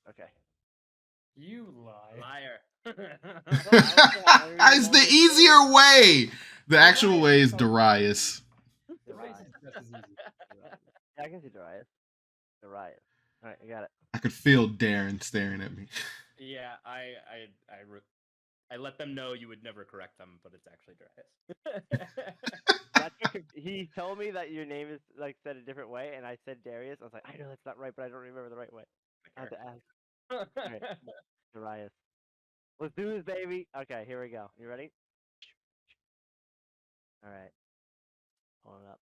Okay. You lie. Liar. It's the easier way. The actual way is Darius. Darius Darius. is just as easy. Darius. Yeah, I can see Darius. Darius. All right, I got it. I could feel Darren staring at me. Yeah, I let them know you would never correct them, but it's actually Darius. He told me that your name is like said a different way, and I said Darius. I was like, I know that's not right, but I don't remember the right way. I had to ask. All right, Darius. Let's do this, baby. Okay, here we go. You ready? All right, pulling up.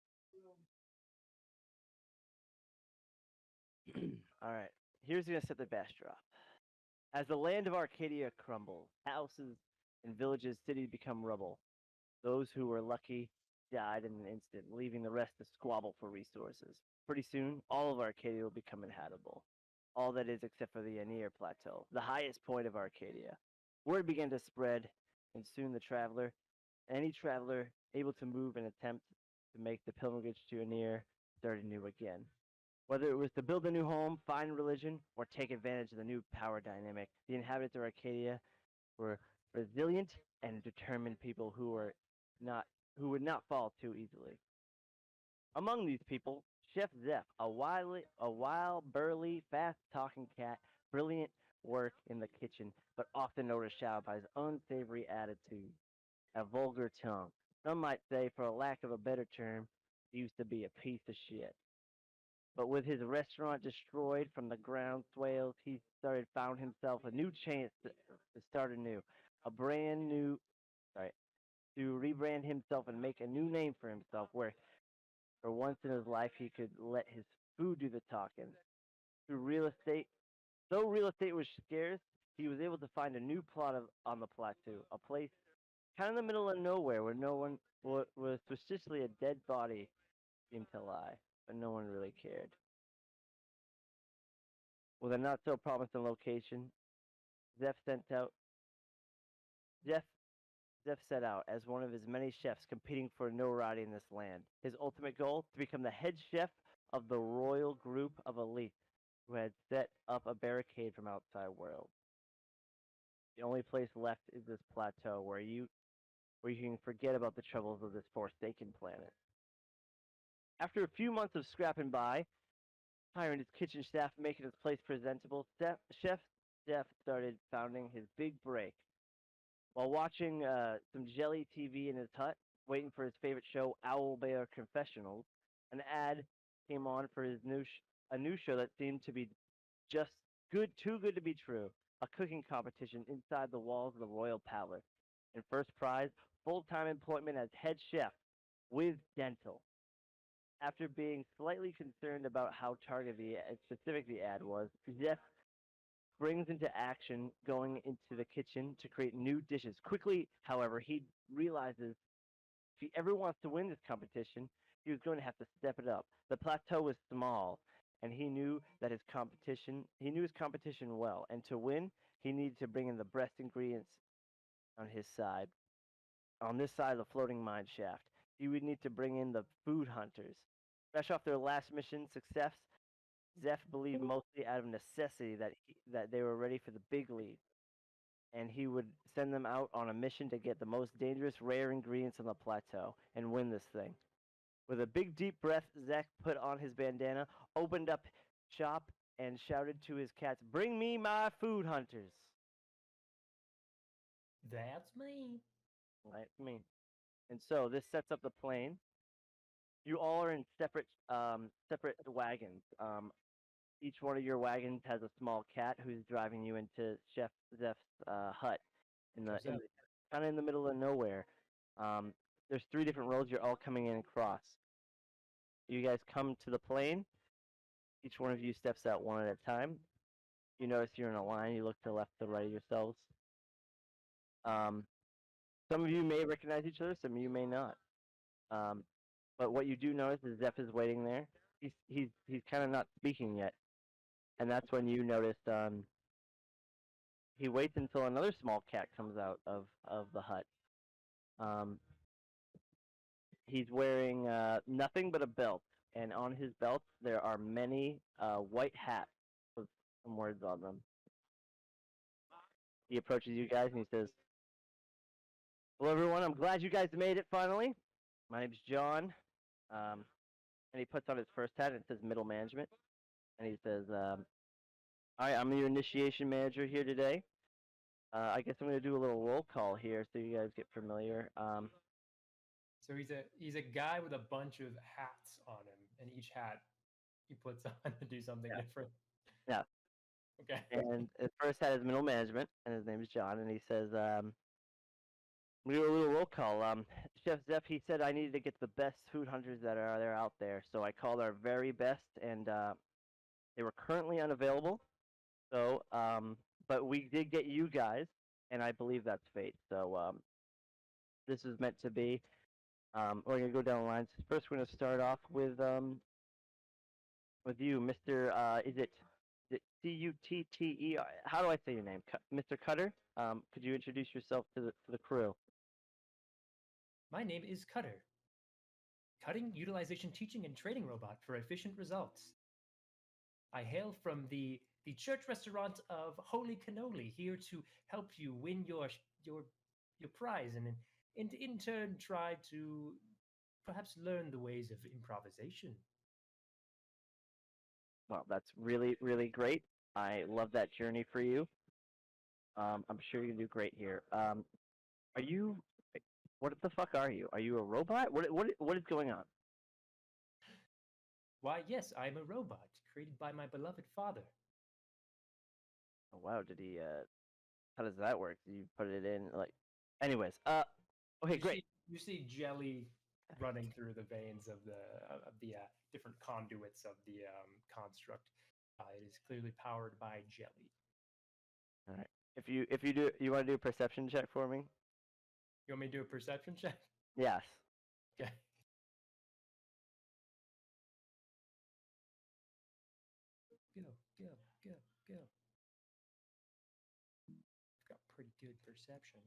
All right, here's gonna set the backdrop. As the land of Arcadia crumbles, houses and villages, cities become rubble. Those who were lucky died in an instant, leaving the rest to squabble for resources. Pretty soon, all of Arcadia will become inhabitable. All that is except for the Anir Plateau, the highest point of Arcadia. Word began to spread, and soon any traveler able to move and attempt to make the pilgrimage to Anir, started new again. Whether it was to build a new home, find religion, or take advantage of the new power dynamic, the inhabitants of Arcadia were resilient and determined people not who would not fall too easily. Among these people, Chef Zeph, a wild, burly, fast-talking cat, brilliant work in the kitchen, but often overshadowed by his unsavory attitude, a vulgar tongue. Some might say, for a lack of a better term, he used to be a piece of shit. But with his restaurant destroyed from the ground swales, he found himself a new chance to start anew, a brand new, sorry, to rebrand himself and make a new name for himself, where for once in his life he could let his food do the talking. Through real estate, though real estate was scarce, he was able to find a new on the plateau, a place kind of in the middle of nowhere where no one was suspiciously a dead body seemed to lie, but no one really cared. With a not so promising location, Zeph sent out Jeff Zeph set out as one of his many chefs competing for notoriety in this land. His ultimate goal to become the head chef of the royal group of elites who had set up a barricade from outside world. The only place left is this plateau where you can forget about the troubles of this forsaken planet. After a few months of scrapping by, hiring his kitchen staff, making his place presentable, Chef Jeff started founding his big break. While watching some jelly TV in his hut, waiting for his favorite show, Owl Bear Confessionals, an ad came on for a new show that seemed to be just too good to be true. A cooking competition inside the walls of the royal palace. And first prize, full-time employment as head chef with dental. After being slightly concerned about how targeted specific the ad was, Jeff brings into action going into the kitchen to create new dishes. Quickly, however, he realizes if he ever wants to win this competition, he was going to have to step it up. The plateau was small, and he knew his competition well, and to win, he needed to bring in the best ingredients on his side. On this side of the floating mine shaft, he would need to bring in the food hunters. Fresh off their last mission success, Zeph believed mostly out of necessity that they were ready for the big league, and he would send them out on a mission to get the most dangerous rare ingredients on the plateau and win this thing. With a big deep breath, Zach put on his bandana, opened up shop, and shouted to his cats, "Bring me my food hunters!" That's me. Right, me. And so this sets up the plane. You all are in separate wagons. Each one of your wagons has a small cat who's driving you into Chef Zeph's hut Chef. kind of in the middle of nowhere. Um, there's three different roads. You're all coming in across. You guys come to the plane. Each one of you steps out one at a time. You notice you're in a line. You look to the left, to the right of yourselves. Um, some of you may recognize each other. Some of you may not. Um, but what you do notice is Zeph is waiting there. He's kind of not speaking yet, and that's when you notice he waits until another small cat comes out of the hut. Um, he's wearing nothing but a belt, and on his belt there are many white hats with some words on them. He approaches you guys and he says, "Hello, everyone. I'm glad you guys made it finally. My name's John." And he puts on his first hat and it says middle management. And he says, "All right, I'm your initiation manager here today. I guess I'm going to do a little roll call here so you guys get familiar. So he's a guy with a bunch of hats on him, and each hat he puts on to do something different. Yeah. Okay. And his first hat is middle management, and his name is John. And he says, we do a little roll call. Chef Zeph, he said I needed to get the best food hunters that are there out there. So I called our very best, and they were currently unavailable. So, but we did get you guys, and I believe that's fate. So this is meant to be. We're gonna go down the lines. First, we're gonna start off with you, Mr. Is it Cutter? How do I say your name, Mr. Cutter? Could you introduce yourself to the crew? My name is Cutter. Cutting, utilization, teaching, and training robot for efficient results. I hail from the church restaurant of Holy Cannoli, here to help you win your prize, and in turn try to perhaps learn the ways of improvisation. Well, that's really, really great. I love that journey for you. I'm sure you do great here. Are you? What the fuck are you? Are you a robot? What is going on? Why, yes, I am a robot created by my beloved father. Oh wow, did he? How does that work? Do you put it in like? Anyways, okay, great. You see jelly running through the veins of the different conduits of the construct. It is clearly powered by jelly. All right. If you want to do a perception check for me? You want me to do a perception check? Yes. Okay. Go. I've got pretty good perception.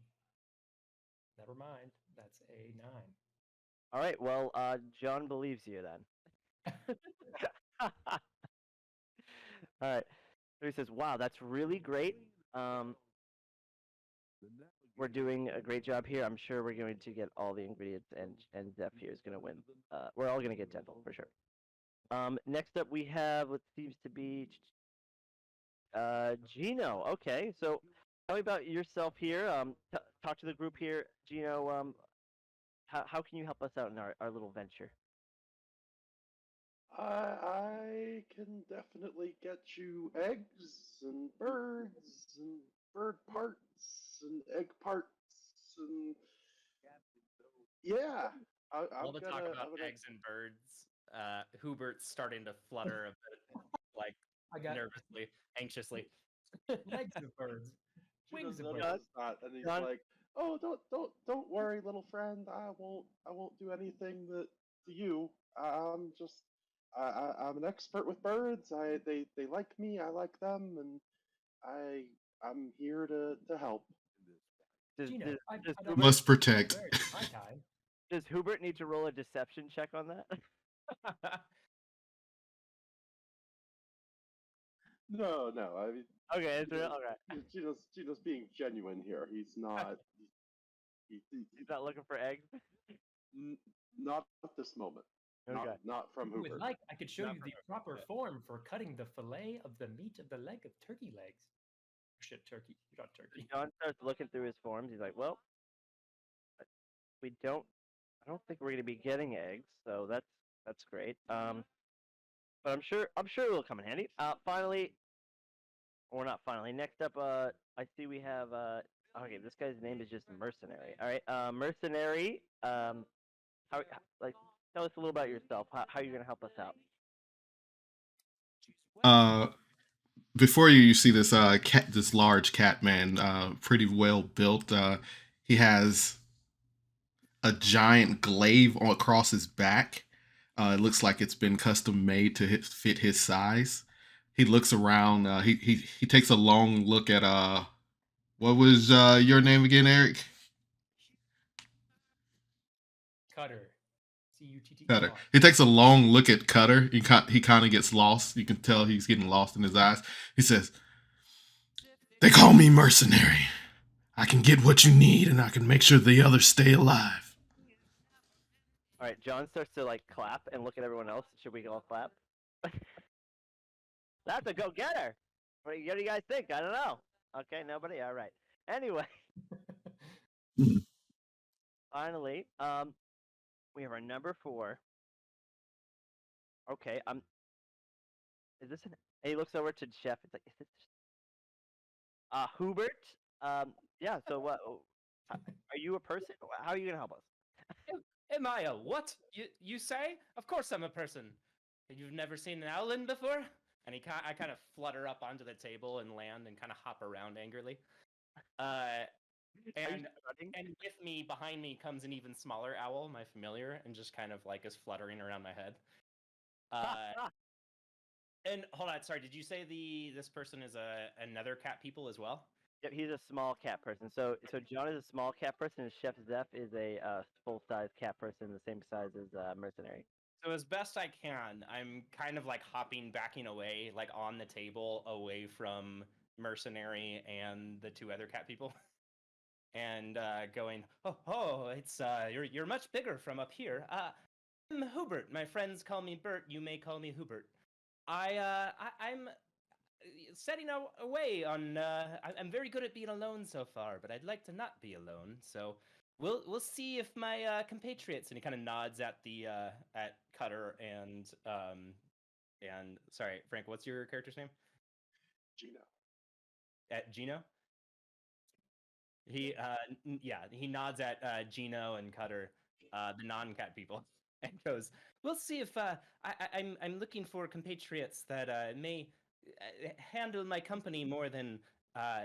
Never mind. That's a 9. All right. Well, John believes you then. All right. So he says, "Wow, that's really great. We're doing a great job here. I'm sure we're going to get all the ingredients, and Zeph here is going to win. We're all going to get dental for sure." Next up, we have what seems to be Gino. Okay, so tell me about yourself here. Talk to the group here, Gino. How can you help us out in our little venture? I can definitely get you eggs and birds and bird parts and egg parts and yeah. All the talk about eggs and birds. Hubert's starting to flutter a bit, like I got nervously, anxiously. legs of birds, wings of birds. notices that, and he's John? like, "Oh, don't worry, little friend. I won't do anything to you. I'm an expert with birds. They like me. I like them, and I'm here to help." Gino, I don't Must protect. birds in my time. Does Hubert need to roll a deception check on that? No. I mean, Okay, it's real. Okay. Gino's being genuine here. He's not. He's not looking for eggs. Not at this moment. Okay. Not from If you Hoover. would like, I could show Not you from the proper form for cutting the fillet of the meat of the leg of turkey legs. Shit, turkey. You're not turkey. John starts looking through his forms. He's like, "Well, we don't. I don't think we're gonna be getting eggs, so that's great. But I'm sure it will come in handy. Finally, or not finally. Next up, I see we have okay, this guy's name is just Mercenary. All right, Mercenary. How like tell us a little about yourself. How you're gonna help us out? Before you see this this large cat man, pretty well built. He has a giant glaive across his back. It looks like it's been custom made to fit his size. He looks around. He takes a long look at what was your name again, Eric? Cutter. Cutter. Cutter. He takes a long look at Cutter. He kind of gets lost. You can tell he's getting lost in his eyes. He says, "They call me mercenary. I can get what you need, and I can make sure the others stay alive." All right, John starts to like clap and look at everyone else. Should we all clap? That's a go-getter. What do you guys think? I don't know. Okay, nobody. All right. Anyway, finally, we have our number 4. Okay, Is this an? And he looks over to Chef. It's like, is this? Hubert. Yeah. So what? Are you a person? How are you gonna help us? Am I a what? You say? Of course I'm a person. You've never seen an owlin before? And I kind of flutter up onto the table and land and kind of hop around angrily. And with me, behind me, comes an even smaller owl, my familiar, and just kind of like is fluttering around my head. And hold on, sorry, did you say this person is another cat people as well? Yep, he's a small cat person. So John is a small cat person, and Chef Zeph is a full-size cat person, the same size as Mercenary. So as best I can, I'm kind of like backing away, like on the table, away from Mercenary and the 2 other cat people, and going, oh, it's you're much bigger from up here. I'm Hubert. My friends call me Bert. You may call me Hubert. I'm setting away on. I'm very good at being alone so far, but I'd like to not be alone. So we'll see if my compatriots. And he kind of nods at the at Cutter and sorry, Frank. What's your character's name? Gino. At Gino. He he nods at Gino and Cutter, the non-cat people, and goes, "We'll see if I'm looking for compatriots that may handle my company more than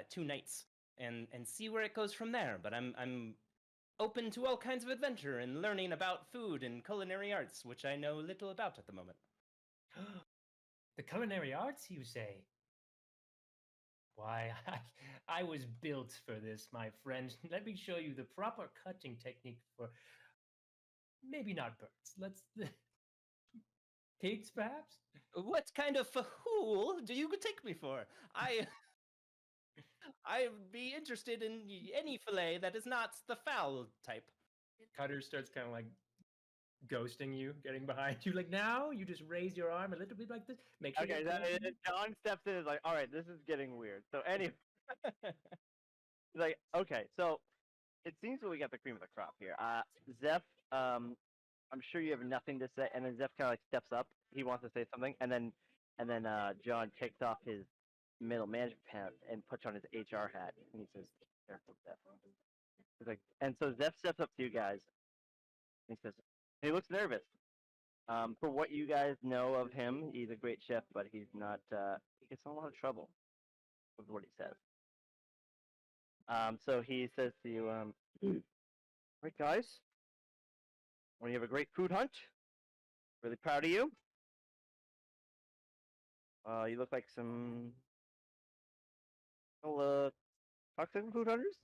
2 nights, and see where it goes from there. But I'm open to all kinds of adventure and learning about food and culinary arts, which I know little about at the moment." The culinary arts, you say? Why, I was built for this, my friend. Let me show you the proper cutting technique for maybe not birds. Let's pigs, perhaps. What kind of fool do you take me for? I'd be interested in any fillet that is not the fowl type. Cutter starts kind of like ghosting you, getting behind you. Like now, you just raise your arm a little bit like this. Make sure. Okay, John steps in and is like, all right, this is getting weird. So anyway, he's like, okay, so it seems that we got the cream of the crop here. Zeph, I'm sure you have nothing to say, and then Zeph kind of like steps up. He wants to say something, and then John takes off his middle management hat and puts on his HR hat, and he says, "Careful, Zeph." He's like, and so Zeph steps up to you guys, and he says, and he looks nervous. For what you guys know of him, he's a great chef, but he's not. He gets in a lot of trouble with what he says. So he says to you, "Right, guys, when you have a great food hunt, really proud of you. You look like some toxic food hunters.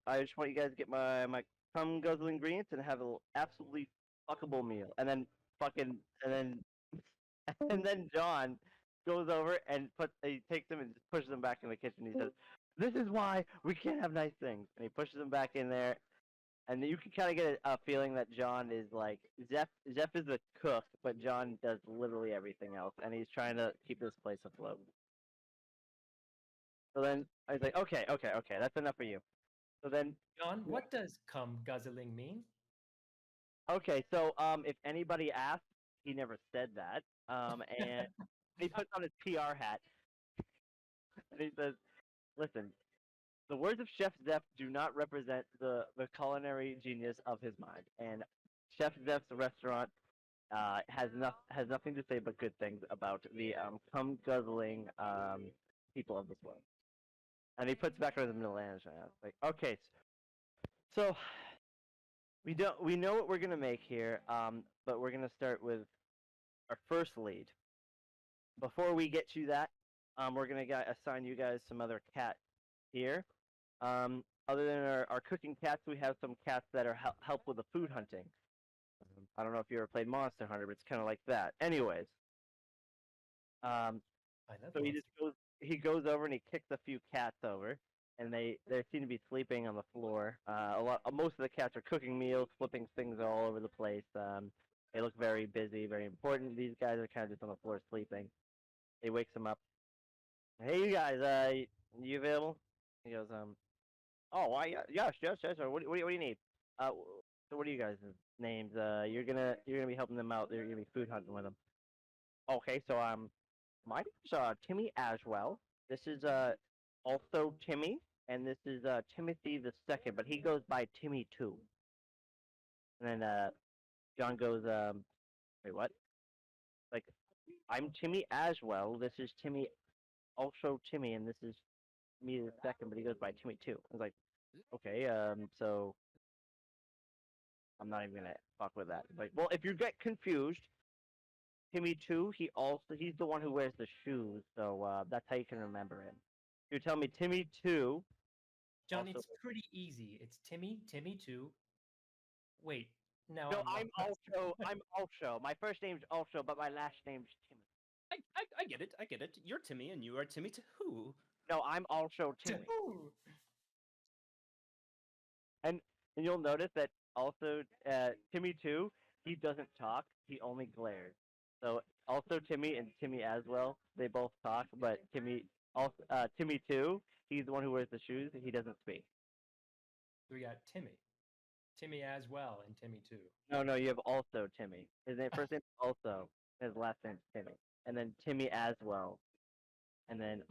I just want you guys to get my cum guzzle ingredients and have an absolutely fuckable meal." And then and then and then John goes over and he takes them and just pushes them back in the kitchen. He says, "This is why we can't have nice things." And he pushes them back in there. And you can kind of get a feeling that John is like Zeph is the cook, but John does literally everything else, and he's trying to keep this place afloat. So then I was like, okay, that's enough for you. So then, John, what does cum guzzling mean? okay, so if anybody asks, he never said that. And he puts on his PR hat, and he says, "Listen, the words of Chef Zeph do not represent the culinary genius of his mind, and Chef Zeph's restaurant has nothing to say but good things about the cum guzzling people of this world." And he puts back on his middle management. Like, okay, so we know what we're gonna make here, but we're gonna start with our first lead. Before we get you that, we're gonna assign you guys some other cat here. Other than our cooking cats, we have some cats that are help with the food hunting. I don't know if you ever played Monster Hunter, but it's kind of like that. Anyways, um, I love so monsters. he goes over and he kicks a few cats over, and they seem to be sleeping on the floor. Most of the cats are cooking meals, flipping things all over the place. They look very busy, very important. These guys are kind of just on the floor sleeping. He wakes them up. Hey, you guys, you available? He goes, oh, why? Yes. What do you need? So what are you guys' names? You're gonna be helping them out. You're gonna be food hunting with them. Okay, so my name's Timmy Aswell. This is also Timmy, and this is Timothy the second, but he goes by Timmy too. And then John goes, wait, what? Like, I'm Timmy Aswell. This is Timmy, also Timmy, and this is me the second, but he goes by Timmy too. I was like, okay, so I'm not even gonna fuck with that. Like, well, if you get confused, Timmy two, he's the one who wears the shoes, so that's how you can remember him. You tell me Timmy two. John, Also, it's pretty easy. It's Timmy 2. Wait, no, no, I'm not. I'm also. My first name's also, but my last name's Timmy. I get it. I get it. You're Timmy, and you are Timmy to who? No, I'm also Timmy. Two. And you'll notice that also Timmy too, he doesn't talk. He only glares. So also Timmy and Timmy as well, they both talk, but Timmy too, he's the one who wears the shoes. He doesn't speak. We got Timmy as well, and Timmy 2. No, you have also Timmy. First name is also. His last name's Timmy, and then Timmy as well, and then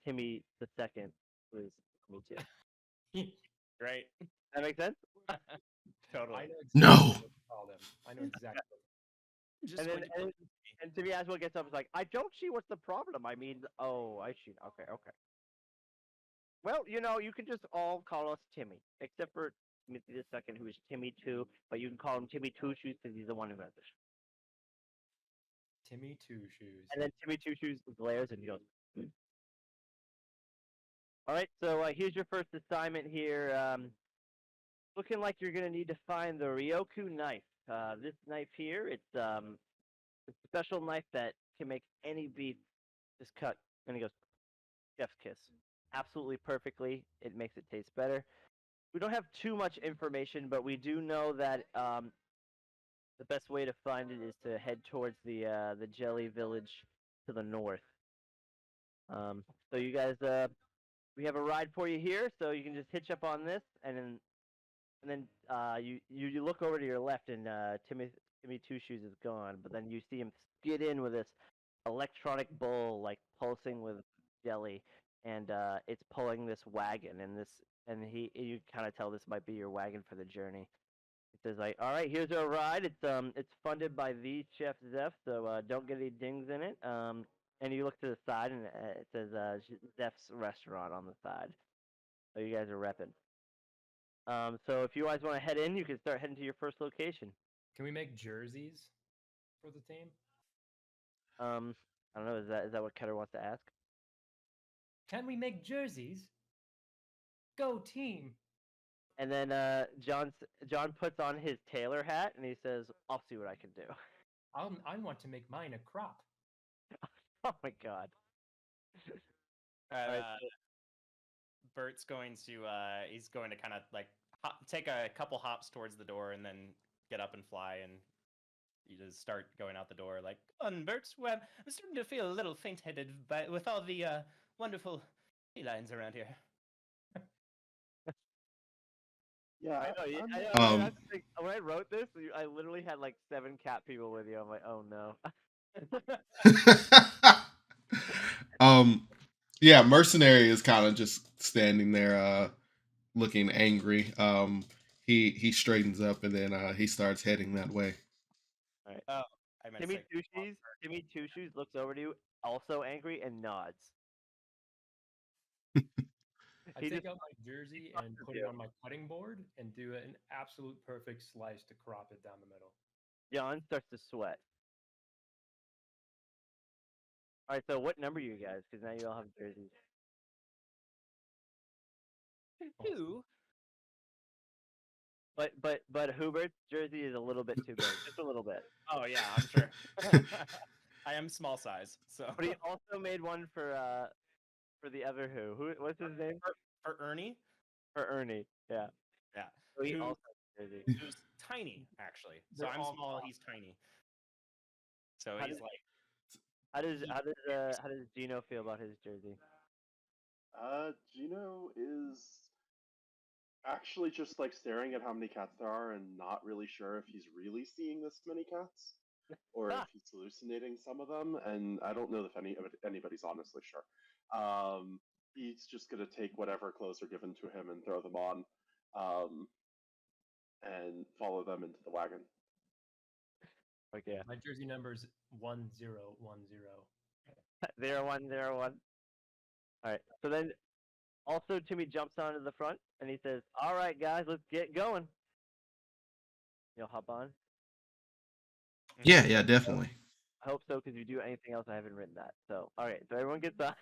Timmy the second, who is Timmy too. Right. That make sense? Totally. I know exactly No. what to call them. I know exactly. Just And then when you and Timmy Aswell gets up and is like, I don't see what's the problem. I mean, oh, I see. Okay. Well, you can just all call us Timmy, except for Timothy the second, who is Timmy two, but you can call him Timmy Two Shoes because he's the one who has it. Timmy 2 shoes. And then Timmy Two Shoes glares and he goes, "Hmm." All right, so here's your first assignment here. Looking like you're gonna need to find the Ryoku knife. This knife here, it's a special knife that can make any beef just cut. And he goes, Chef's kiss. Absolutely perfectly. It makes it taste better. We don't have too much information, but we do know that the best way to find it is to head towards the Jelly Village to the north. So you guys, we have a ride for you here, so you can just hitch up on this, and then you look over to your left, and Timmy Two Shoes is gone, but then you see him skid in with this electronic bowl like pulsing with jelly, and it's pulling this wagon, and you kind of tell this might be your wagon for the journey. It says like, all right, here's our ride. It's funded by the Chef Zeph, so don't get any dings in it. And you look to the side, and it says Zeph's restaurant on the side. So you guys are repping. So if you guys want to head in, you can start heading to your first location. Can we make jerseys for the team? I don't know. Is that what Cutter wants to ask? Can we make jerseys? Go team! And then John puts on his tailor hat and he says, "I'll see what I can do." I want to make mine a crop. Oh my god! Uh, All right, Bert's going to he's going to kind of like take a couple hops towards the door and then get up and fly, and you just start going out the door like, on Bert, well, I'm starting to feel a little faint-headed with all the wonderful felines around here. Yeah, I know. I'm I know. not- That's the thing. When I wrote this, I literally had like 7 cat people with you. I'm like, oh no. Yeah, mercenary is kind of just standing there, looking angry. He straightens up and then he starts heading that way. All right. Oh, I meant to Timmy say Two Shoes. Timmy Two Shoes looks over to you, also angry, and nods. I He take just out my jersey fucks and with put you. it on my cutting board and do an absolute perfect slice to crop it down the middle. John starts to sweat. All right. So what number are you guys? Because now you all have jerseys. who? But Hubert's jersey is a little bit too big, just a little bit. Oh yeah, I'm sure. I am small size, so But he also made one for the other what's his name? for Ernie, For Ernie. Yeah. yeah, So he who also has a jersey. who's tiny actually. So They're I'm all small, he's tiny. So How he's does- like How does Gino feel about his jersey? Gino is actually just like staring at how many cats there are and not really sure if he's really seeing this many cats or if he's hallucinating some of them. And I don't know if anybody's honestly sure. He's just gonna take whatever clothes are given to him and throw them on, um, and follow them into the wagon. Okay. My jersey number's 1010. 0101. All right. So then, also Timmy jumps onto the front and he says, "All right, guys, let's get going." You'll hop on. Yeah, yeah, definitely. I hope so, because if you do anything else, I haven't written that. So, all right. So everyone gets on.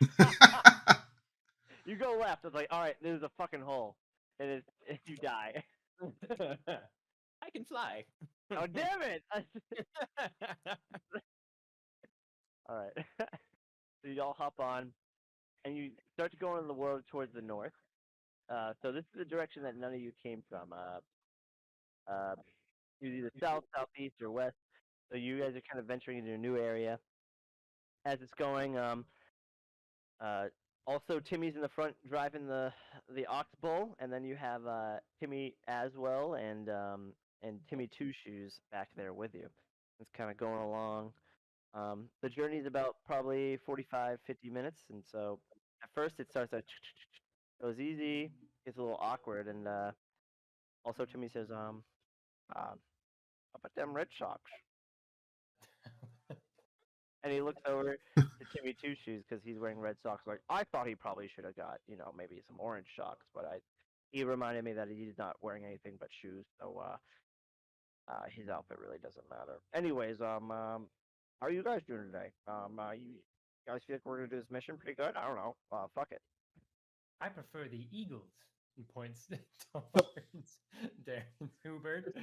You go left. It's like, all right, there's a fucking hole, and if you die. I can fly. Oh damn it! All right. So you all hop on, and you start to go into the world towards the north. So this is the direction that none of you came from. Either south, southeast, or west. So you guys are kind of venturing into a new area. As it's going, uh, also Timmy's in the front driving the ox bull, and then you have Timmy as well, and Timmy Two Shoes back there with you. It's kind of going along. The journey is about probably 45, 50 minutes, and so at first it starts out goes easy, gets a little awkward, and also Timmy says, how about them Red Sox? And he looks over to Timmy Two Shoes because he's wearing Red Sox. Like, I thought he probably should have got, maybe some orange socks, but he reminded me that he's not wearing anything but shoes, so his outfit really doesn't matter. Anyways, how are you guys doing today? You guys feel like we're gonna do this mission pretty good? I don't know. Fuck it. I prefer the Eagles. He points towards Darren Hubert.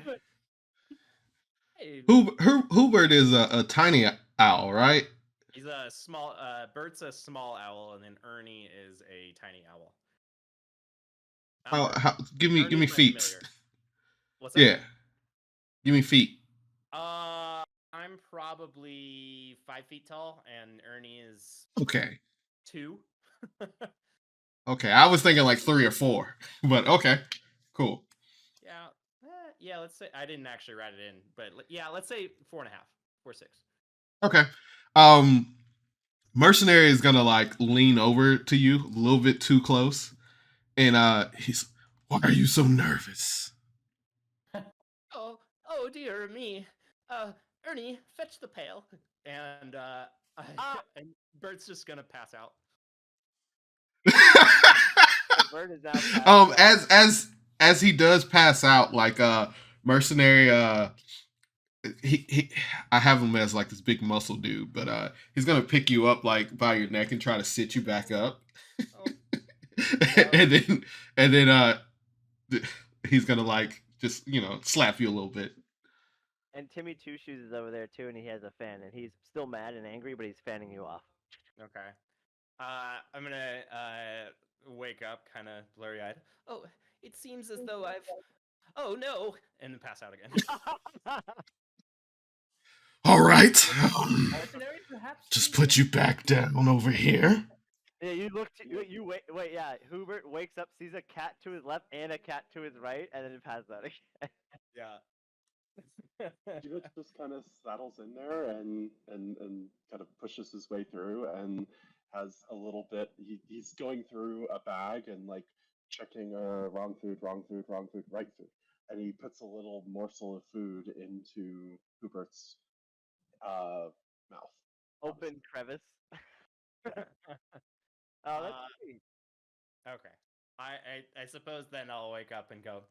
Hey, Hubert is a tiny owl, right? he's a small. Bert's a small owl, and then Ernie is a tiny owl. Give me Ernie's my feet. familiar. What's that? Yeah, give me feet. I'm probably 5 feet tall, and Ernie is Okay. 2. Okay, I was thinking like 3 or 4, but okay, cool. Yeah, yeah. Let's say I didn't actually write it in, but yeah, let's say 4.5, 4.6. Okay. Mercenary is gonna like lean over to you a little bit too close, and he's, why are you so nervous? Oh dear me. Ernie, fetch the pail. And and Bert's just gonna pass out. Bird is now passed out. As he does pass out, like Mercenary he I have him as like this big muscle dude, but he's gonna pick you up like by your neck and try to sit you back up. Oh. and then he's gonna like just slap you a little bit. And Timmy Two Shoes is over there too, and he has a fan, and he's still mad and angry, but he's fanning you off. Okay. I'm gonna wake up kind of blurry eyed. Oh, it seems as though I've. Oh no! And then pass out again. All right, Mercenary, perhaps. just put you back down over here. Yeah, you look. You wait. Wait. Yeah, Hubert wakes up, sees a cat to his left and a cat to his right, and then passes out again. Yeah. Gino just kind of saddles in there and kind of pushes his way through and has a little bit. He's going through a bag and like checking wrong food, wrong food, wrong food, right food, and he puts a little morsel of food into Hubert's mouth. Open crevice. Oh, that's sweet. Okay. I suppose then I'll wake up and go,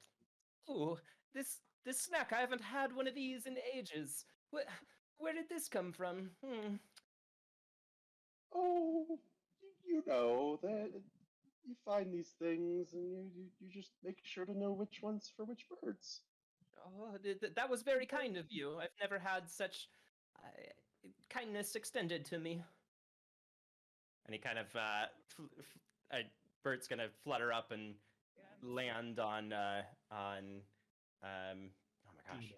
ooh, this snack, I haven't had one of these in ages. Where did this come from? Oh, you know that you find these things, and you just make sure to know which ones for which birds. Oh, that was very kind of you. I've never had such kindness extended to me. And he kind of a bird's gonna flutter up and land on oh my gosh,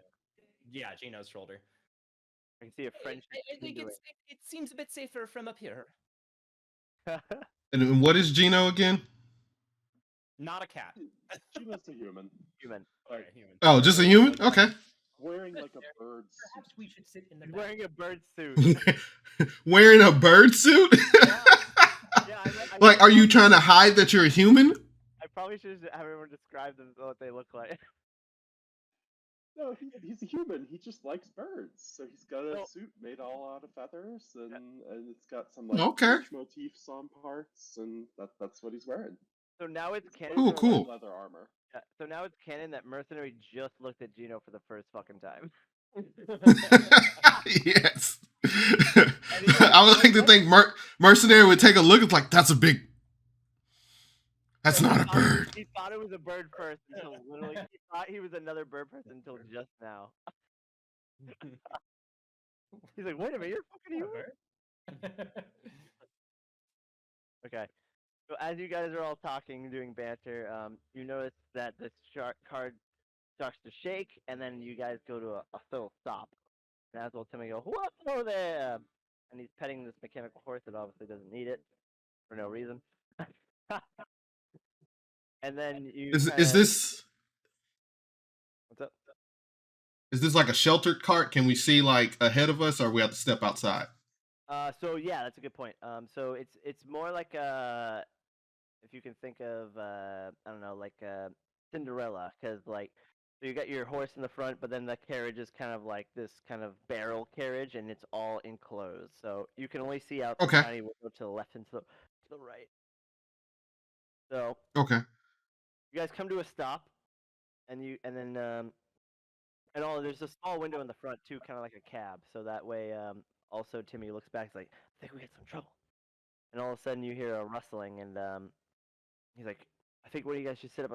yeah, Gino's shoulder. I can see a friendship. I think it seems a bit safer from up here. And what is Gino again? Not a cat. Gino's a human. Human. Okay, human. Oh, just a human? Okay. Wearing like a bird Perhaps suit. we should sit in the He's back. wearing a bird suit. Wearing a bird suit? Yeah, Like, are you trying to hide that you're a human? I probably should have everyone describe them what they look like. No, he's a human. He just likes birds. So he's got a Oh. suit made all out of feathers, and it's got some like Okay. birch motifs on parts, and that's what he's wearing. So now it's canon. Cool, that, cool. Leather armor. Yeah, so now it's canon that Mercenary just looked at Gino for the first fucking time. Yes. I would like to think Mercenary would take a look. It's like, that's not a bird. He thought it was a bird first until literally he thought he was another bird person until just now. He's like, wait a minute, you're fucking human? Okay. So as you guys are all talking, doing banter, you notice that the card starts to shake, and then you guys go to a full stop. And as well, Timmy go, whoa there! And he's petting this mechanical horse that obviously doesn't need it for no reason. And then you Is kinda- this What's up? is this like a sheltered cart? Can we see like ahead of us, or we have to step outside? So yeah, that's a good point. So it's more like a, if you can think of I don't know, like Cinderella, because like so you got your horse in the front, but then the carriage is kind of like this kind of barrel carriage, and it's all enclosed, so you can only see out the Okay. tiny window to the left and to the right. So Okay. you guys come to a stop, and there's a small window in the front too, kind of like a cab, so that way also Timmy looks back, he's like, I think we got some trouble. And all of a sudden you hear a rustling, and he's like, I think one of you guys should step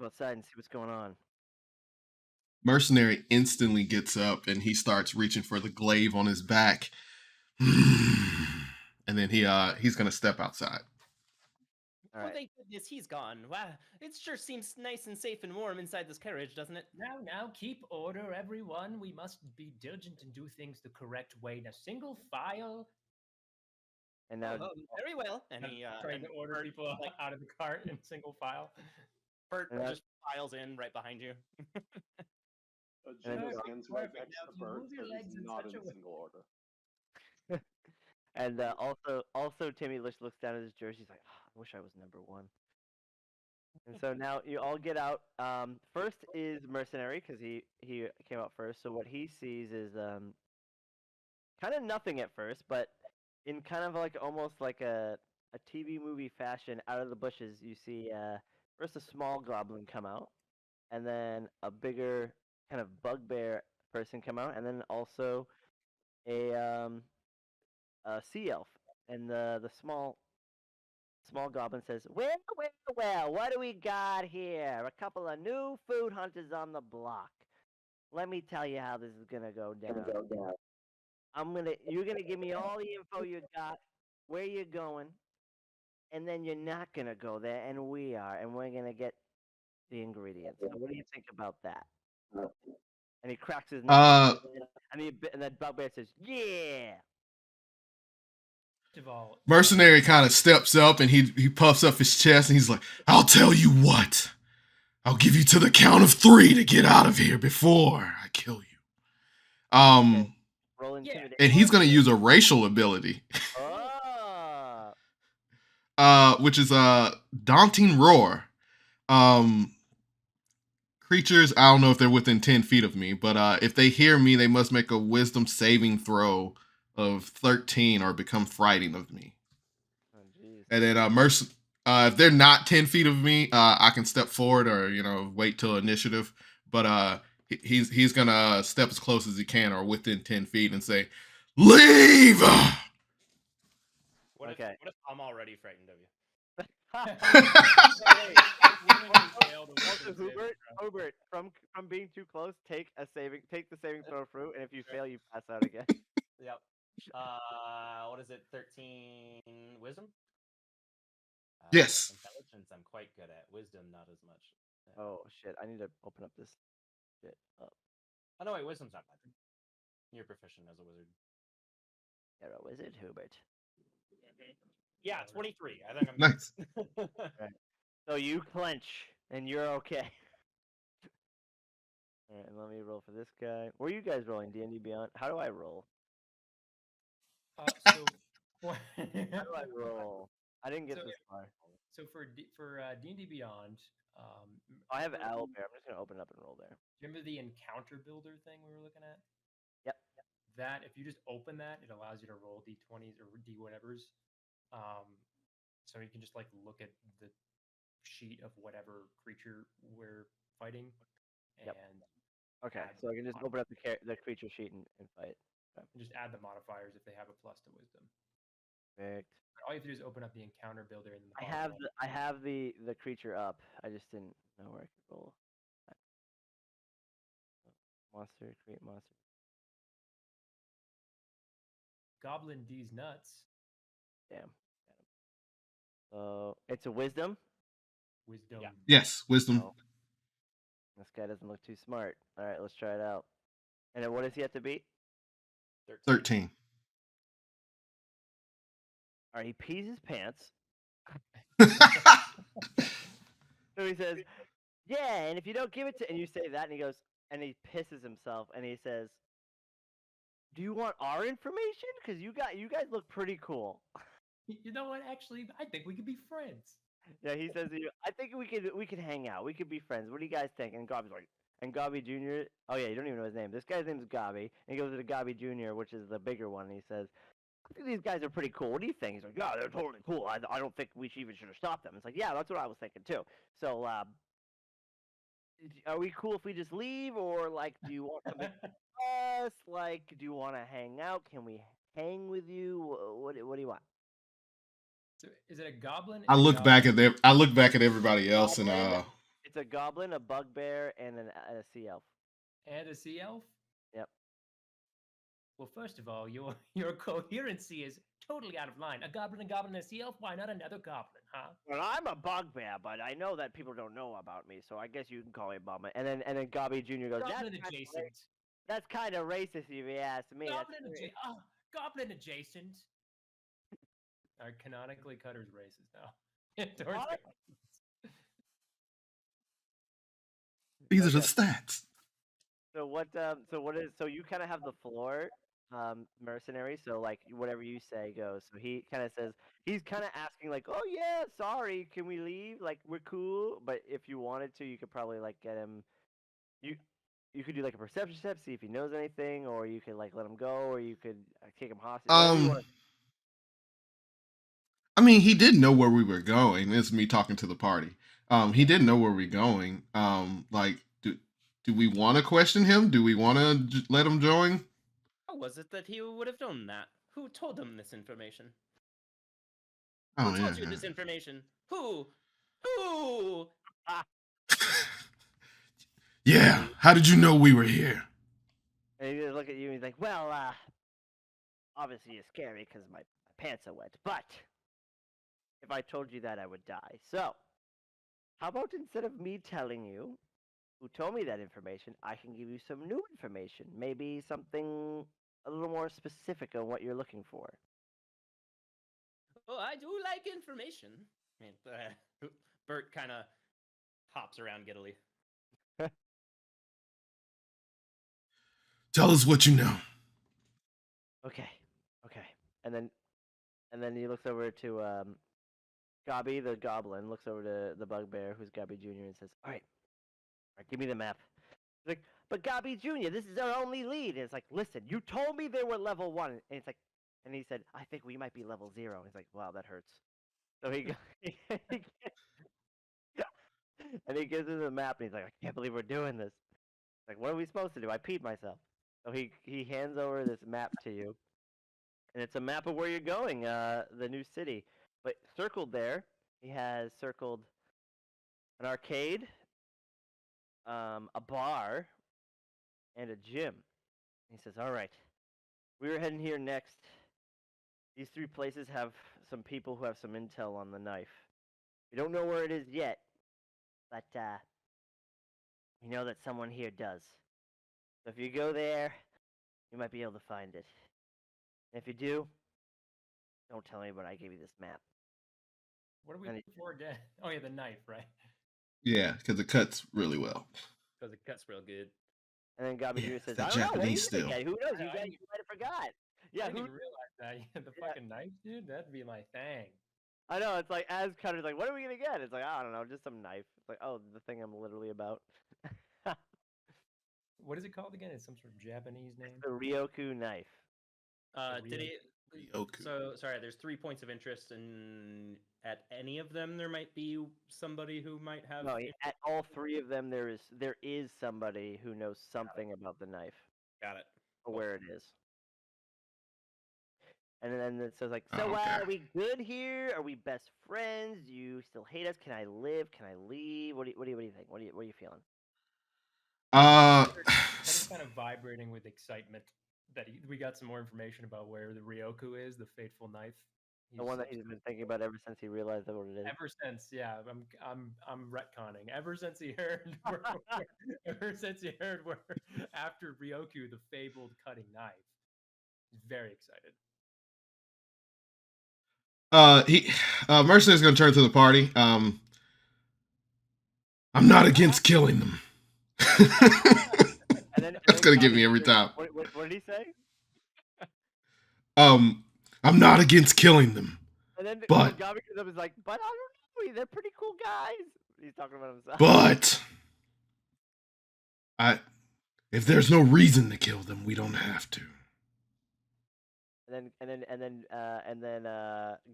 outside and see what's going on. Mercenary instantly gets up and he starts reaching for the glaive on his back. And then he's gonna step outside. All Oh, right. thank goodness he's gone. Wow, it sure seems nice and safe and warm inside this carriage, doesn't it? Now, keep order, everyone. We must be diligent and do things the correct way in a single file. And now Very well. And he Trying to order Bert, people like, out of the cart in single file. Bert And just files in right behind you. And Gino then- stands right Perfect. next Now, to if you Bert, move your so legs he's in not such in a way- single order. and also Timmy looks down at his jersey. He's like, I wish I was number one. And so now you all get out. First is Mercenary, because he came out first. So what he sees is kind of nothing at first, but in kind of like almost like a TV movie fashion, out of the bushes you see first a small goblin come out, and then a bigger kind of bugbear person come out, and then also a sea elf. And the small goblin says, well, what do we got here? A couple of new food hunters on the block. Let me tell you how this is gonna go down. You're gonna give me all the info you got, where you're going, and then you're not gonna go there, and we are, and we're gonna get the ingredients. So what do you think about that? And he cracks his neck, and then Bugbear says, yeah. First of all, Mercenary kind of steps up and he puffs up his chest and he's like, I'll tell you what. I'll give you to the count of 3 to get out of here before I kill you. Okay. Roll intimidation. And he's gonna use a racial ability. Which is Daunting Roar. Creatures, I don't know if they're within 10 feet of me, but if they hear me, they must make a wisdom saving throw of 13 or become frightened of me. Oh, jeez. And then if they're not 10 feet of me, I can step forward or wait till initiative. But he's gonna step as close as he can or within 10 feet and say, "Leave." What Okay. if I'm already frightened of you? Also, Hubert, from being too close, take the saving throw fruit, and if you fail, you pass out again. Yep. What is it? 13 wisdom? Yes. Intelligence, I'm quite good at. Wisdom, not as much. Oh shit! I need to open up this shit up. Oh no, wait, wisdom's not bad. You're proficient as a wizard. You're a wizard, Hubert. Yeah, 23. I think I'm Nice. good. Right. So you clench, and you're okay. All right, let me roll for this guy. Where are you guys rolling? D&D Beyond. How do I roll? So, How do I roll? I didn't get So- this far. so for D&D Beyond, I have remember Owlbear. I'm just gonna open it up and roll there. remember the encounter builder thing we were looking at? Yep. That if you just open that, it allows you to roll d20s or d whatevers. So you can just like look at the sheet of whatever creature we're fighting, Yep. and Okay, add so I can just open up the creature sheet and fight. Okay. just add the modifiers if they have a plus to wisdom. Perfect. All you have to do is open up the encounter builder and then the I have the creature up. I just didn't know where I could roll. Monster, create monster. Goblin D's nuts. Damn. So it's a wisdom. Wisdom. Yeah. Yes. Wisdom. Oh. This guy doesn't look too smart. All right, let's try it out. And then what does he have to beat? 13. All right, he pees his pants. So he says, "Yeah, and if you don't give it to," and you say that, and he goes, and he pisses himself, and he says, "Do you want our information? Because you guys look pretty cool." You know what? Actually, I think we could be friends. Yeah, he says to you, "I think we could hang out. We could be friends. What do you guys think?" And Gobby's like, and Gobby Jr. Oh yeah, you don't even know his name. This guy's name is Gobby, and he goes to the Gobby Jr., which is the bigger one, and he says, "I think these guys are pretty cool. What do you think?" He's like, "Yeah, they're totally cool. I don't think we should have stopped them." It's like, "Yeah, that's what I was thinking too." So, are we cool if we just leave, or like, do you want something us? Like, do you want to hang out? Can we hang with you? What do you want? So is it a goblin? I Is a look goblin- back at them. I look back at everybody else, and Goblin? It's a goblin, a bugbear, and a sea elf. and a sea elf. Yep. Well, first of all, your coherency is totally out of line. A goblin, and a sea elf. Why not another goblin, huh? Well, I'm a bugbear, but I know that people don't know about me, so I guess you can call me bugbear. And then Gobby Jr. goes, Goblin adjacent. That's kind of racist if you ask me. Goblin adjacent. Oh, goblin adjacent. All right, canonically, Cutter's racist now. Towards What? goblins. these are the Okay. stats. So what? So you kind of have the floor, mercenary. So like whatever you say goes. So he kind of says he's kind of asking like, "Oh yeah, sorry, can we leave? Like we're cool." But if you wanted to, you could probably like get him. You could do like a perception step, see if he knows anything, or you could like let him go, or you could take him hostage. Whatever you want. I mean, he did know where we were going. It's me talking to the party. He did know where we're going. Like, do we want to question him? Do we want to let him join? How was it that he would have known that? Who told him this information? Oh Who yeah. told you this information? Who? Who? Yeah. How did you know we were here? And he just look at you and he's like, "Well, obviously you're scary because my pants are wet, but if I told you that, I would die. So, how about instead of me telling you who told me that information, I can give you some new information. Maybe something a little more specific on what you're looking for." Oh, I do like information. And, Bert kind of hops around giddily. Tell us what you know. Okay. And then he looks over to Gobby the goblin, looks over to the bugbear, who's Gobby Jr., and says, all right, give me the map. He's like, "But Gobby Jr., this is our only lead." And it's like, "Listen, you told me they were level 1. And it's like, and he said, "I think we might be level 0. And he's like, "Wow, that hurts." So and he gives him the map, and he's like, "I can't believe we're doing this." Like, what are we supposed to do? I peed myself. So he hands over this map to you, and it's a map of where you're going, the new city. But circled there he has circled an arcade, a bar, and a gym. He says, "All right, we were heading here next. These 3 places have some people who have some intel on the knife. We don't know where it is yet, but we know that someone here does. So if you go there, you might be able to find it. And if you do, don't tell anybody I gave you this map." What are we And looking for again? Oh yeah, the knife, right? Yeah, because it cuts really well. Because it cuts real good. And then Gabi Yeah, Jr. says, that "I don't know. What are you Japanese gonna still. get? Who knows? I You guys didn't- might have forgot." I Yeah, didn't who? even realize that. Yeah, the Yeah. fucking knife, dude. That'd be my thing. I know. It's like as Cutter's like, "What are we gonna get?" It's like, I don't know, just some knife. It's like, oh, the thing I'm literally about. What is it called again? It's some sort of Japanese name. The Ryoku knife. Did he? Ryoku. So sorry. There's 3 points of interest, and at any of them, there might be somebody who might have. No, at all 3 of them, there is somebody who knows something about the knife Got it. or Cool. where it is. And then it says like, Oh, "So okay. are we good here? Are we best friends? Do you still hate us? Can I live? Can I leave? What do you think? What are you feeling?" He's kind of vibrating with excitement that we got some more information about where the Ryoku is, the fateful knife. The one that he's been thinking about ever since he realized what it is. Ever since, yeah, I'm retconning. Ever since he heard, ever since he heard where after Ryoku, the fabled cutting knife, he's very excited. Mercenary's gonna turn to the party. I'm not against killing them. That's gonna get me every time. What did he say? I'm not against killing them. And then But- Gabi comes up and is like, "But I don't know, they're pretty cool guys." He's talking about himself. But if there's no reason to kill them, we don't have to. And then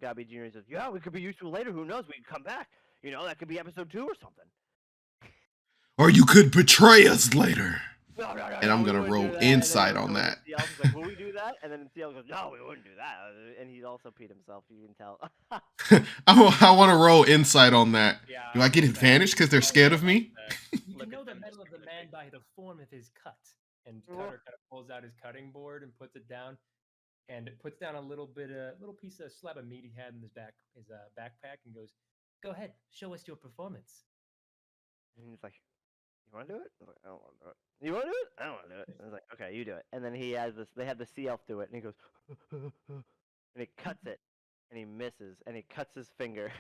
Gabi Jr. says, "Yeah, we could be useful later. Who knows? We can come back. You know, that could be episode 2 or something." Or you could betray us later. No, And I'm we gonna wouldn't roll do that. And then insight he on goes, that. CL's like, "Will we do that?" And then CL goes, "No, we wouldn't do that." And he also peed himself. You can tell. I want to roll insight on that. Yeah. Do I get advantage because they're scared of me? You can know the mettle of the man by the form of his cut. And Cutter kind of pulls out his cutting board and puts it down, and it puts down a little piece of slab of meat he had in his backpack, and goes, "Go ahead, show us your performance." And he's like, "You want to do it?" I was like, "I don't want to do it." "You want to do it?" "I don't want to do it." I was like, "Okay, you do it." And then he has this. They have the sea elf do it, and he goes, and he cuts it, and he misses, and he cuts his finger.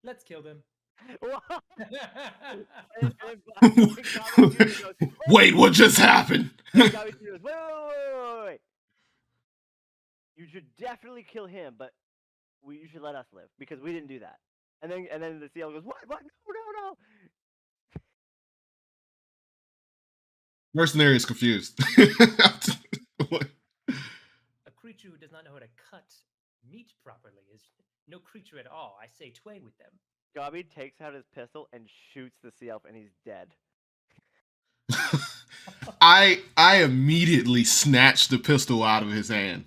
Let's kill them. And Gabi Jr. goes, Wait, what just happened? And Gabi Jr. goes, wait. You should definitely kill him, but you should let us live because we didn't do that. And then the CL goes, "What? No." Mercenary is confused. What? A creature who does not know how to cut meat properly is no creature at all. I say tway with them. Gabi takes out his pistol and shoots the sea elf, and he's dead. I immediately snatched the pistol out of his hand.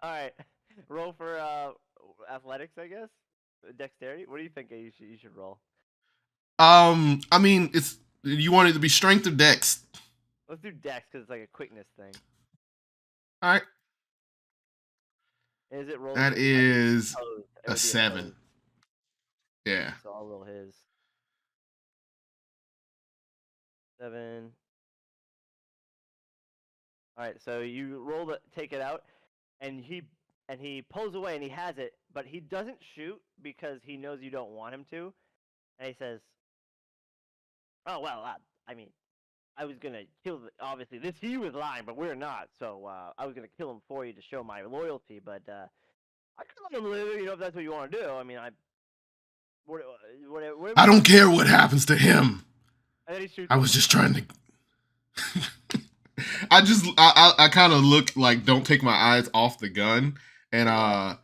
All right, roll for athletics, I guess. Dexterity. What do you think you should roll? I mean, you want it to be strength or dex? Let's do dex because it's like a quickness thing. All right, Is it rolled? that is opposed? It a would be 7. opposed, Yeah. so I'll roll his. 7. All right, so you roll take it out, and he pulls away and he has it, but he doesn't shoot because he knows you don't want him to, and he says, "Oh well, I mean, I was gonna kill. Obviously, he was lying, but we're not. So I was gonna kill him for you to show my loyalty, but I could let him live, if that's what you want to do. I mean, what I don't care what happens to him. And then he shoots I him. was just trying to. I kind of look like don't take my eyes off the gun, and I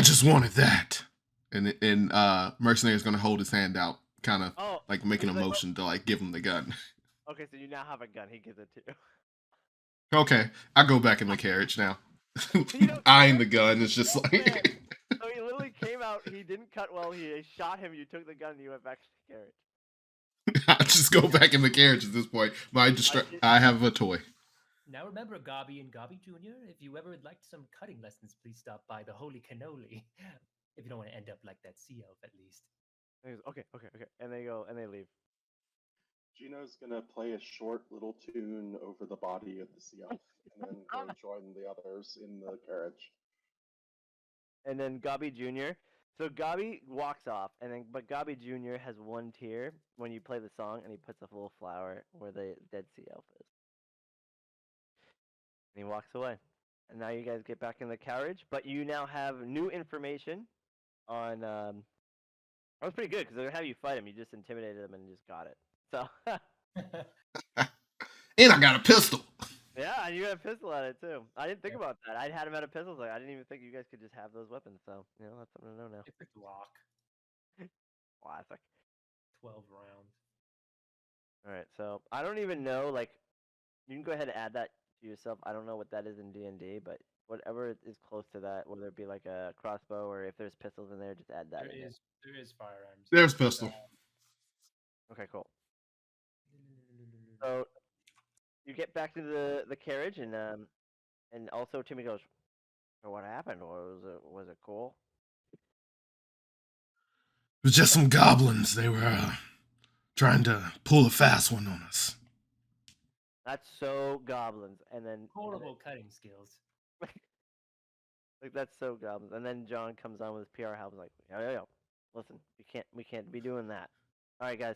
just wanted that, and Mercenary's gonna hold his hand out, kind of Oh, like making a he's like, motion to like give him the gun. okay, so you now have a gun. He gives it to you. Okay, I go back in the carriage now, don't eyeing care? the gun. It's just Yes, like So he literally came out. He didn't cut well. He shot him. You took the gun. and You went back to the carriage. I just go back in the carriage at this point. I have a toy. Now remember, Gobby and Gobby Jr., if you ever would like some cutting lessons, please stop by the Holy Cannoli. If you don't want to end up like that sea elf, at least. And he goes, okay. And they go and they leave. Gino's gonna play a short little tune over the body of the sea elf and then go join the others in the carriage. And then Gobby Jr. So Gobby walks off, but Gobby Jr. has one tear when you play the song, and he puts a little flower where the dead sea elf is. And he walks away. And now you guys get back in the carriage, but you now have new information on. That was pretty good because they have you fight him. You just intimidated him and just got it. So. And I got a pistol. Yeah, and you had a pistol at it too. I didn't think about that. I had him at a pistol. I didn't even think you guys could just have those weapons. So that's something to know now. It's a Glock, Classic. 12 rounds. All right, so I don't even know. Like, you can go ahead and add that to yourself. I don't know what that is in D&D, but whatever is close to that, whether it be like a crossbow or if there's pistols in there, just add that in. There is firearms. There's pistol. Okay, cool. So you get back to the carriage, and also Timmy goes, "So what happened? Was it cool?" It was just some goblins. They were trying to pull a fast one on us. That's so goblins, and then Horrible cutting skills. like that's so goblins, and then John comes on with his PR help, like, yo, listen, we can't be doing that. All right, guys,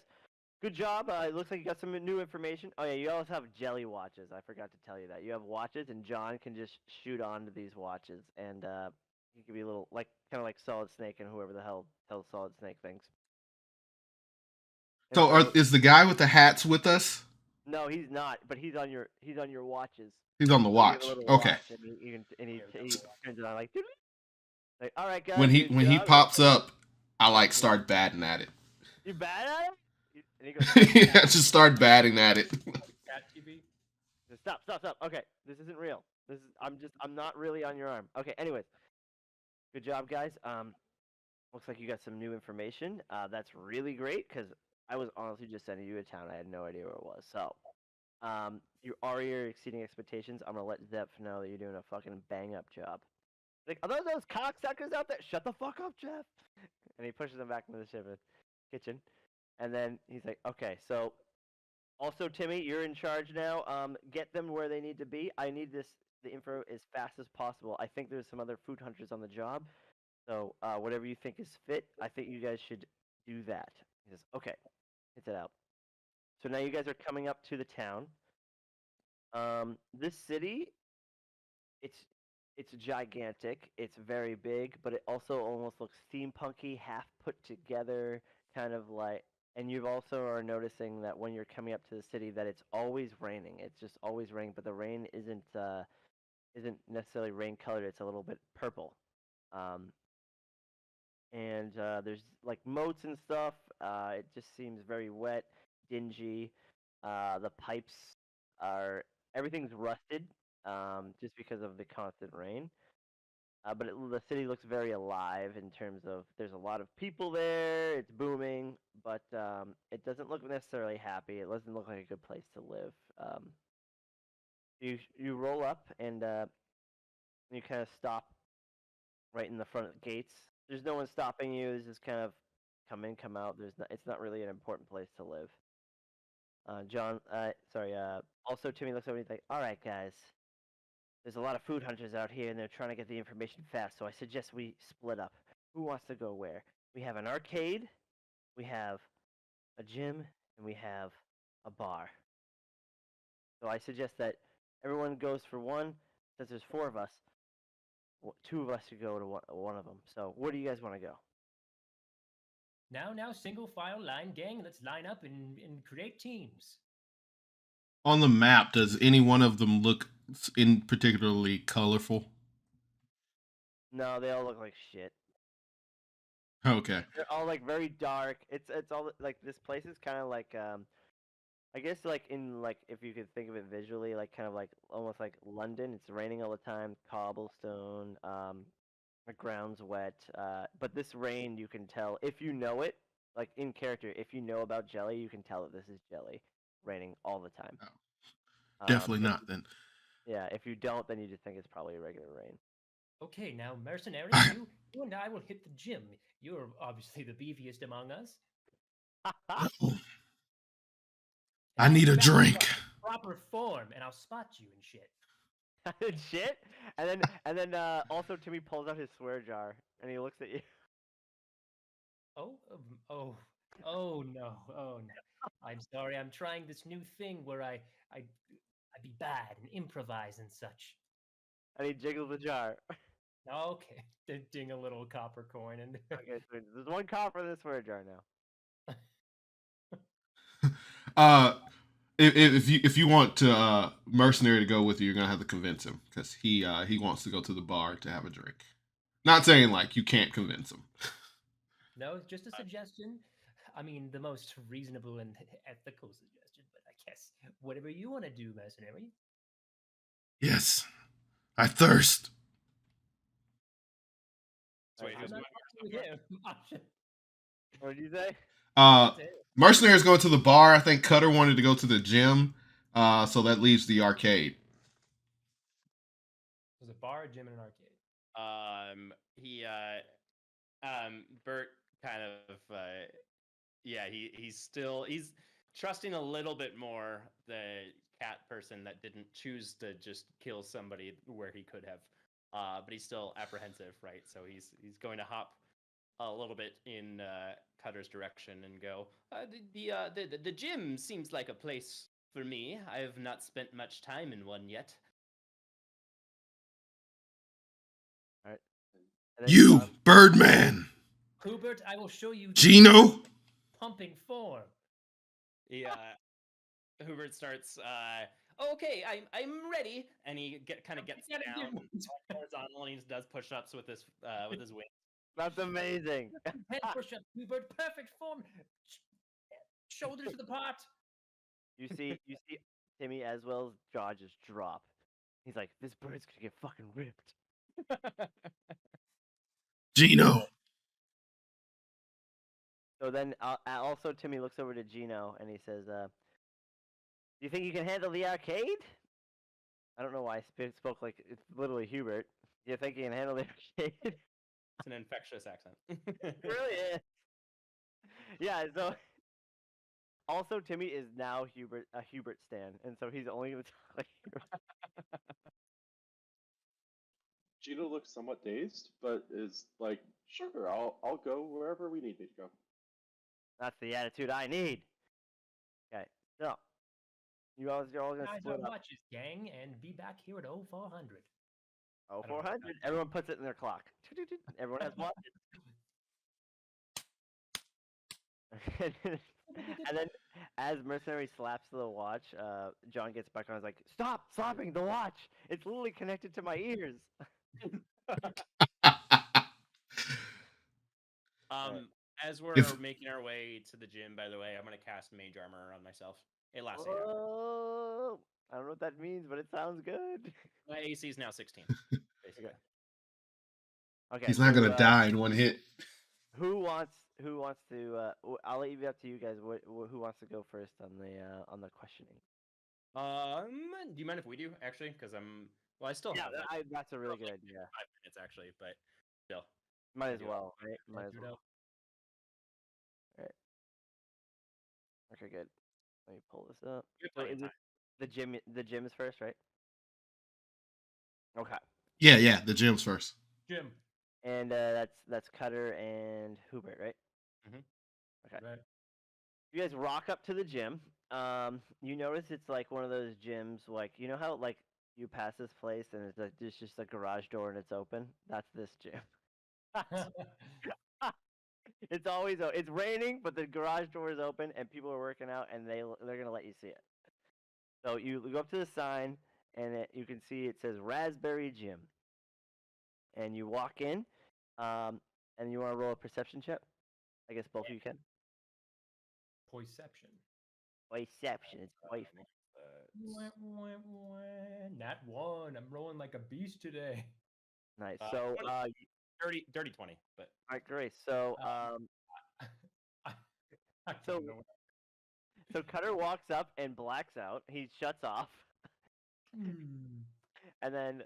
good job. It looks like you got some new information. Oh yeah, you also have jelly watches. I forgot to tell you that you have watches, and John can just shoot onto these watches, and he can be a little like kind of like Solid Snake and whoever the hell Solid Snake thinks. And So, is the guy with the hats with us? No, he's not. But he's on your watches. He's on the So you have watch. a little Okay. watch, and he turns it on like, all right, guys. When he job. pops up, I like start batting at it. You bad at it? And he goes, Yeah, just start batting at it. Cat TV. Stop. Okay, this isn't real. I'm not really on your arm. Okay, anyways. Good job, guys. Looks like you got some new information. That's really great because I was honestly just sending you a town. I had no idea where it was. So, you are exceeding expectations. I'm gonna let Zeph know that you're doing a fucking bang up job. Like, are those cocksuckers out there? Shut the fuck up, Jeff. And he pushes them back into the kitchen. And then he's like, okay, so also, Timmy, you're in charge now. Get them where they need to be. I need the info as fast as possible. I think there's some other food hunters on the job. So whatever you think is fit, I think you guys should do that. He says, okay, hits it out. So now you guys are coming up to the town. This city, it's gigantic. It's very big, but it also almost looks steampunky, half put together, kind of like. And you also are noticing that when you're coming up to the city, that it's always raining. It's just always raining, but the rain isn't necessarily rain colored. It's a little bit purple. And there's like moats and stuff. It just seems very wet, dingy. The pipes everything's rusted, just because of the constant rain. But the city looks very alive in terms of there's a lot of people there. It's booming, but it doesn't look necessarily happy. It doesn't look like a good place to live. You roll up and you kind of stop right in the front of the gates. There's no one stopping you. It's just kind of come in, come out. It's not really an important place to live. John, sorry. Also, Timmy looks over and he's like, "All right, guys. There's a lot of food hunters out here, and they're trying to get the information fast. So I suggest we split up. Who wants to go where? We have an arcade, we have a gym, and we have a bar. So I suggest that everyone goes for one. Since there's 4 of us, 2 of us should go to one of them. So where do you guys want to go? Now, single file line gang. Let's line up and create teams. On the map, does any one of them look in particularly colorful? No, they all look like shit. Okay. They're all like very dark. It's all like this place is kind of like I guess like in like if you could think of it visually, like kind of like almost like London. It's raining all the time, cobblestone. The ground's wet. But this rain, you can tell if you know it, like in character. If you know about jelly, you can tell that this is jelly raining all the time. Definitely If not then. yeah, if you don't, then you just think it's probably regular rain. Okay, now mercenary, I- you and I will hit the gym. You're obviously the beefiest among us. I And I'll need be a back in drink. proper form, and I'll spot you and shit. Shit. And then also Timmy pulls out his swear jar and he looks at you. Oh, oh no, oh no. I'm sorry. I'm trying this new thing where I be bad and improvise and such. And he jiggles the jar. Okay, ding a little copper coin in there. Okay, so there's one copper in the swear jar now. Uh, if you want to mercenary to go with you, you're gonna have to convince him because he wants to go to the bar to have a drink. Not saying like you can't convince him. No, it's just a suggestion. I mean, the most reasonable and ethical suggestion, but I guess whatever you want to do, mercenary. Yes, I thirst. So wait, I'm who's not going fucking with him. What did you say? Uh, mercenary is going to the bar. I think Cutter wanted to go to the gym. So that leaves the arcade. There's a bar, a gym, and an arcade. Bert kind of yeah, he's trusting a little bit more the cat person that didn't choose to just kill somebody where he could have. But he's still apprehensive, right? So he's going to hop a little bit in Cutter's direction and go. The gym seems like a place for me. I have not spent much time in one yet. All right. And then You, Birdman. Hubert, I will show you the Gino? pumping form. Yeah. Hubert starts. Okay, I'm ready, and he kind of gets Gotta down do- horizontal, and he does push-ups with his wing. That's amazing. 10 push-ups, Hubert, perfect form. Shoulders to the part. You see Timmy as well's jaw just drop. He's like, this bird's gonna get fucking ripped. Gino. So then also Timmy looks over to Gino and he says, "Do you think you can handle the arcade?" I don't know why I spoke like it's literally Hubert. Do you think you can handle the arcade? It's an infectious accent. It really is. Yeah. So also Timmy is now a Hubert stan, and so he's only gonna talk like Hubert. Gino looks somewhat dazed, but is like, sure, I'll go wherever we need me to go. That's the attitude I need. Okay. So you're all gonna Guys, split our up. watches, gang, and be back here at 0400. Oh, I don't know. 400. Everyone puts it in their clock. Everyone has watches. And then, as Mercenary slaps the watch, John gets back on. He's like, "Stop slapping the watch! It's literally connected to my ears." As we're If- making our way to the gym, by the way, I'm gonna cast Mage Armor on myself. It lasts 8 hours. Oh, I don't know what that means, but it sounds good. My AC is now 16. Basically. Okay, He's not so, gonna die in one hit. Who wants to? I'll leave it up to you guys. Who wants to go first on the questioning? Do you mind if we do actually? Because I still have like, that's a really good idea. 5 minutes actually, but still. Might as do it. well, right? Might as Do it well. up. Right. Okay, good. Let me pull this up. We have So plenty of is it the gym is first, right? Okay. Yeah, the gym's first. Jim. And that's Cutter and Hubert, right? Mhm. Okay. Right. You guys rock up to the gym. You notice it's like one of those gyms, like you know how like you pass this place and it's like there's just a garage door and it's open. That's this gym. It's always it's raining, but the garage door is open and people are working out and they're gonna let you see it. So you go up to the sign and you can see it says Raspberry Gym, and you walk in, and you want to roll a perception check. I guess both of you can. Poiception. Perception, it's boyfriend. Nat 1. I'm rolling like a beast today. Nice. Uh, So what- dirty 20. But All right, great. So I, I So- don't know. so Cutter walks up and blacks out. He shuts off, and then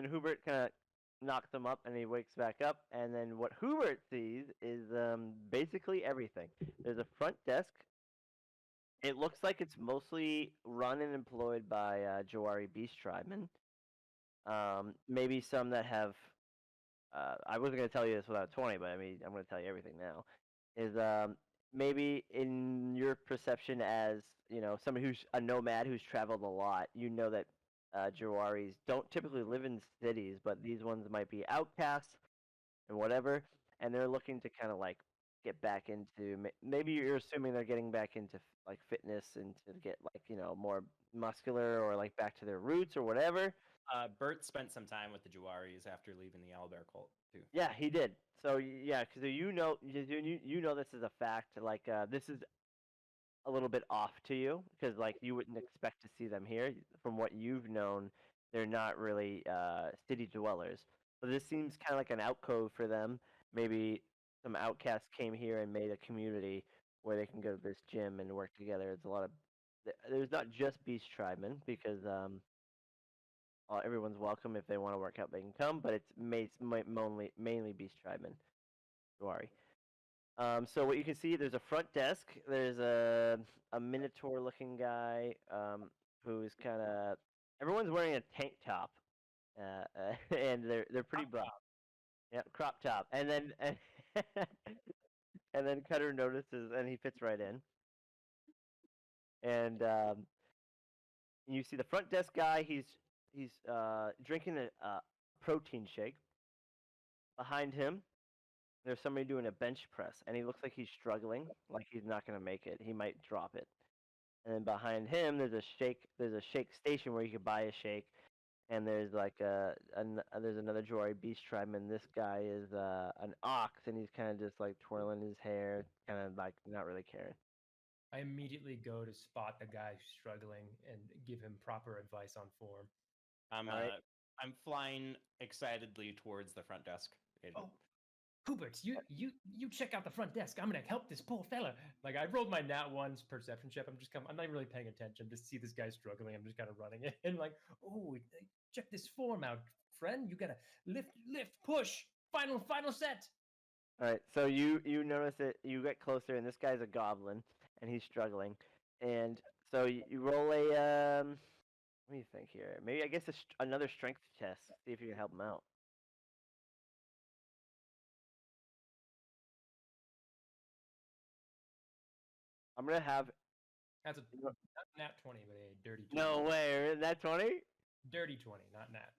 Hubert kind of knocks him up, and he wakes back up. And then what Hubert sees is basically everything. There's a front desk. It looks like it's mostly run and employed by Jawari Beast Tribemen. Maybe some that have. I wasn't going to tell you this without 20, but I mean, I'm going to tell you everything now. Is maybe in your perception as somebody who's a nomad who's traveled a lot, you know that Jawaris don't typically live in cities, but these ones might be outcasts and whatever, and they're looking to kind of like get back into. Maybe you're assuming they're getting back into like fitness and to get like more muscular or like back to their roots or whatever. Bert spent some time with the Jawaris after leaving the Owlbear cult too. Yeah, he did. So yeah, because you know this is a fact. Like this is a little bit off to you because like you wouldn't expect to see them here. From what you've known, they're not really city dwellers. So this seems kind of like an alcove for them. Maybe some outcasts came here and made a community where they can go to this gym and work together. It's a lot of there's not just Beast Tribemen because everyone's welcome if they want to work out. They can come, but it's mainly Beast Tribemen. Jawari. So what you can see, there's a front desk. There's a Minotaur-looking guy who's kind of. Everyone's wearing a tank top, and they're pretty broad. Yeah, crop top, and then and then Cutter notices, and he fits right in. And you see the front desk guy. He's drinking a protein shake. Behind him, there's somebody doing a bench press, and he looks like he's struggling, like he's not gonna make it. He might drop it. And then behind him, there's a shake station where you can buy a shake, and there's like there's another Jawari Beast Tribeman. This guy is an ox, and he's kind of just like twirling his hair, kind of like not really caring. I immediately go to spot the guy who's struggling and give him proper advice on form. Alright. I'm flying excitedly towards the front desk. Oh, Hubert, you check out the front desk. I'm gonna help this poor fella. Like I rolled my nat 1's perception check. I'm not really paying attention. Just see this guy struggling. I'm just kind of running it and like, oh, check this form out, friend. You gotta lift, push. Final set. All right, so you notice it. You get closer, and this guy's a goblin, and he's struggling. And so you roll a what do you think here? Maybe I guess another strength test. See if you can help him out. I'm gonna have That's a not nat 20, but a dirty 20. no way. Is that 20? Dirty 20, not nat.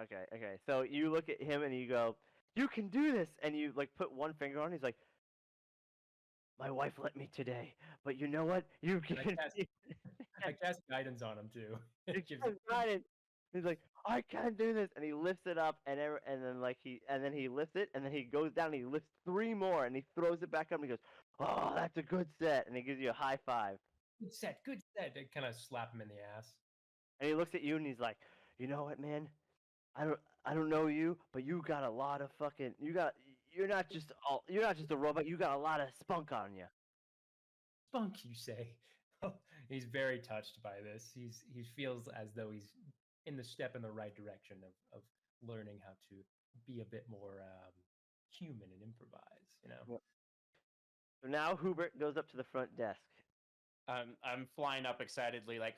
Okay. So you look at him and you go, "You can do this!" And you like put one finger on. He's like, "My wife let me today, but you know what? You can." I cast guidance on him too. It gives He's got it. He's like, "I can't do this," and he lifts it up, and then he lifts it, and then he goes down, and he lifts 3 more, and he throws it back up, and he goes, "Oh, that's a good set," and he gives you a high five. good set. I kind of slap him in the ass. And he looks at you, and he's like, "You know what, man? I don't know you, but you got a lot of fucking. You're not just a robot. You got a lot of spunk on you." Spunk, you say? He's very touched by this. He feels as though he's in the right direction of learning how to be a bit more human and improvise. Yep. So now Hubert goes up to the front desk. I'm flying up excitedly, like,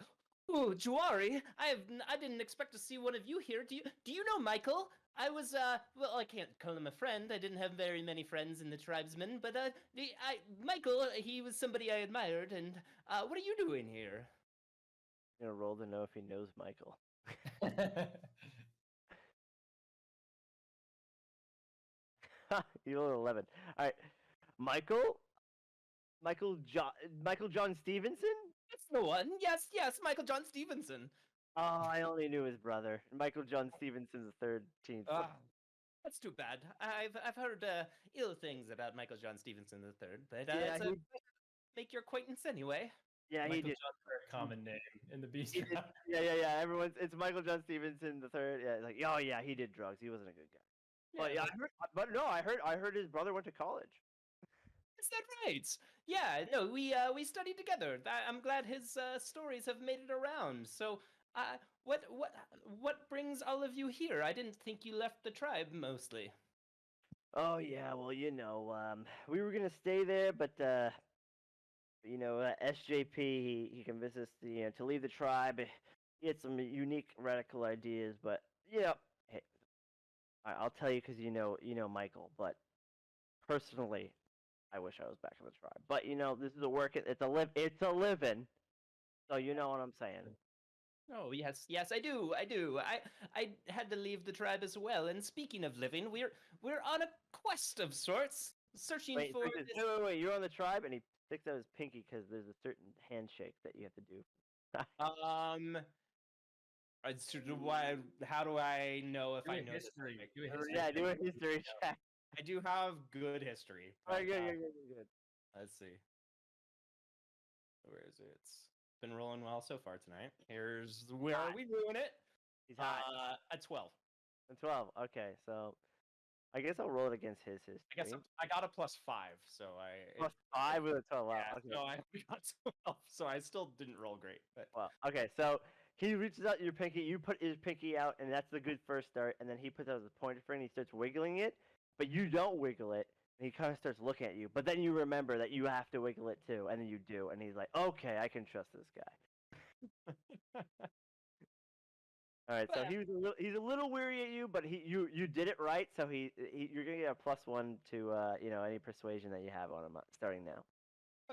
"Oh, Jawari! I didn't expect to see one of you here. Do you know Michael? I was well, I can't call him a friend. I didn't have very many friends in the tribesmen, but Michael, he was somebody I admired. And what are you doing here?" I'm gonna roll to know if he knows Michael. You rolled 11. All right, Michael John Stevenson. That's the one. Yes, Michael John Stevenson. Oh, I only knew his brother, Michael John Stevenson's 13th. That's too bad. I've heard ill things about Michael John Stevenson III, but Yeah, it's make your acquaintance anyway. Yeah, Michael he did. John's a very common name in the beast. He did. Yeah. It's Michael John Stevenson III. Yeah, like, oh yeah, he did drugs. He wasn't a good guy. But yeah, I heard his brother went to college. Is that right? Yeah, no, we studied together. I'm glad his stories have made it around. So, uh, what brings all of you here? I didn't think you left the tribe mostly. Oh yeah, well we were gonna stay there, but SJP he convinced us to leave the tribe. He had some unique radical ideas, but hey, I'll tell you because Michael. But personally, I wish I was back in the tribe. But this is a work. It's a living. So you know what I'm saying. Oh yes, I do. I had to leave the tribe as well. And speaking of living, we're on a quest of sorts, searching Wait, for wait, this. wait, wait, you're on the tribe, and he sticks out his pinky because there's a certain handshake that you have to do. Um, why? How do I know if Do I a know history. this? Do a history. Yeah, do a history check. I do have good history. All right, but, good. Let's see. Where is it? It's been rolling well so far tonight. Here's where Hot. are we doing it? He's hot. A 12. And 12. Okay, so I guess I'll roll it against his history. I guess I got a +5, so Plus 5 with a 12. Wow. Yeah, Okay. so I got 12, so I still didn't roll great. But Well, okay, so he reaches out your pinky, you put his pinky out, and that's the good first start. And then he puts out his pointer finger and he starts wiggling it, but you don't wiggle it. And he kind of starts looking at you, but then you remember that you have to wiggle it too, and then you do, and he's like, "Okay, I can trust this guy." All right, so he's a little weary at you, but you did it right, so you're gonna get a +1 to any persuasion that you have on him starting now.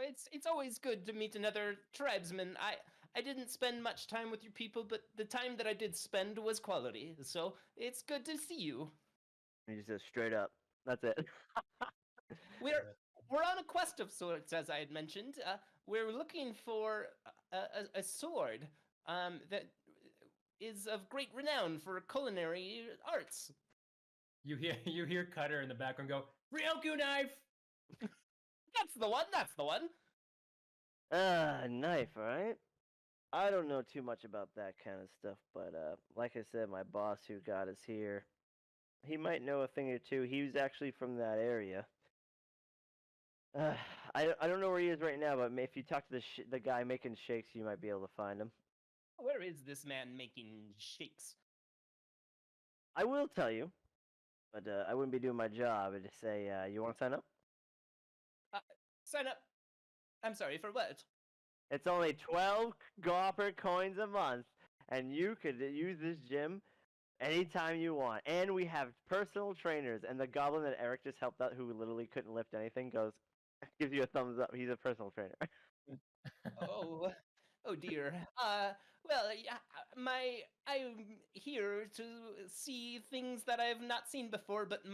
it's always good to meet another tribesman. I didn't spend much time with your people, but the time that I did spend was quality. So it's good to see you. And he just says straight up. That's it. We're on a quest of sorts, as I had mentioned. We're looking for a sword that is of great renown for culinary arts. You hear Cutter in the background go, Ryoku knife! That's the one. That's the one. Knife, alright? I don't know too much about that kind of stuff, but like I said, my boss who got us here, he might know a thing or two. He was actually from that area. I don't know where he is right now, but if you talk to the guy making shakes, you might be able to find him. Where is this man making shakes? I will tell you, but I wouldn't be doing my job to say, you want to sign up? Sign up. I'm sorry, for what? It's only 12 copper coins a month, and you could use this gym anytime you want. And we have personal trainers, and the goblin that Eric just helped out, who literally couldn't lift anything, gives you a thumbs up. He's a personal trainer. Oh, oh dear. Well, yeah, I'm here to see things that I've not seen before. But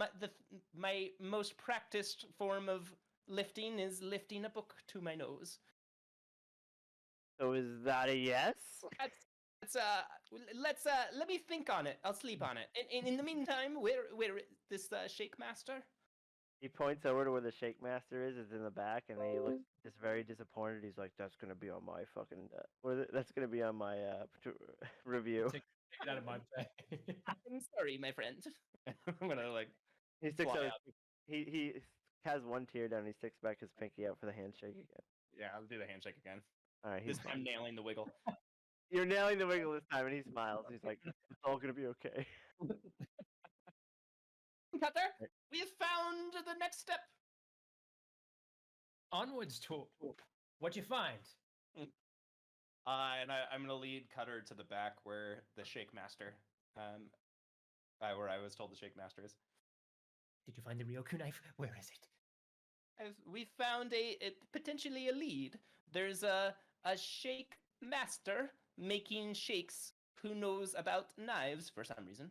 my most practiced form of lifting is lifting a book to my nose. So is that a yes? Let me think on it. I'll sleep on it. In the meantime, where this shake master? He points over to where the shake master is. It's in the back, and then he looks just very disappointed. He's like, "That's gonna be on my fucking. That's gonna be on my review." Take it out of my bag. I'm sorry, my friend. I'm gonna like. He sticks fly out. He has one tear down. And he sticks back his pinky out for the handshake again. Yeah, I'll do the handshake again. All right, This time nailing the wiggle. You're nailing the wiggle this time, and he smiles. He's like, "It's all gonna be okay." Cutter, we have found the next step. Onwards to what'd you find? And I'm gonna lead Cutter to the back where the shake master, where I was told the shake master is. Did you find the Ryoku knife? Where is it? We found potentially a lead. There's a shake master making shakes who knows about knives for some reason.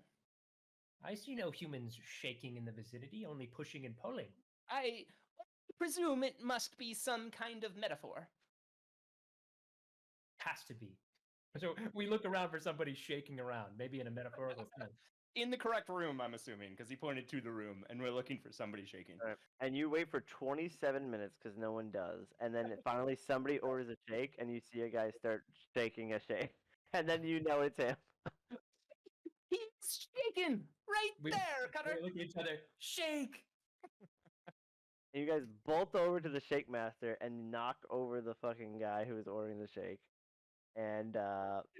I see no humans shaking in the vicinity, only pushing and pulling. I presume it must be some kind of metaphor. Has to be. So we look around for somebody shaking around, maybe in a metaphorical sense. In the correct room, I'm assuming, because he pointed to the room, and we're looking for somebody shaking. All right. And you wait for 27 minutes because no one does, and then finally somebody orders a shake, and you see a guy start shaking a shake, and then you know it's him. He's Shaking right We- there, Cutter. We look at each other. Shake. And you guys bolt over to the shake master and knock over the fucking guy who was ordering the shake. And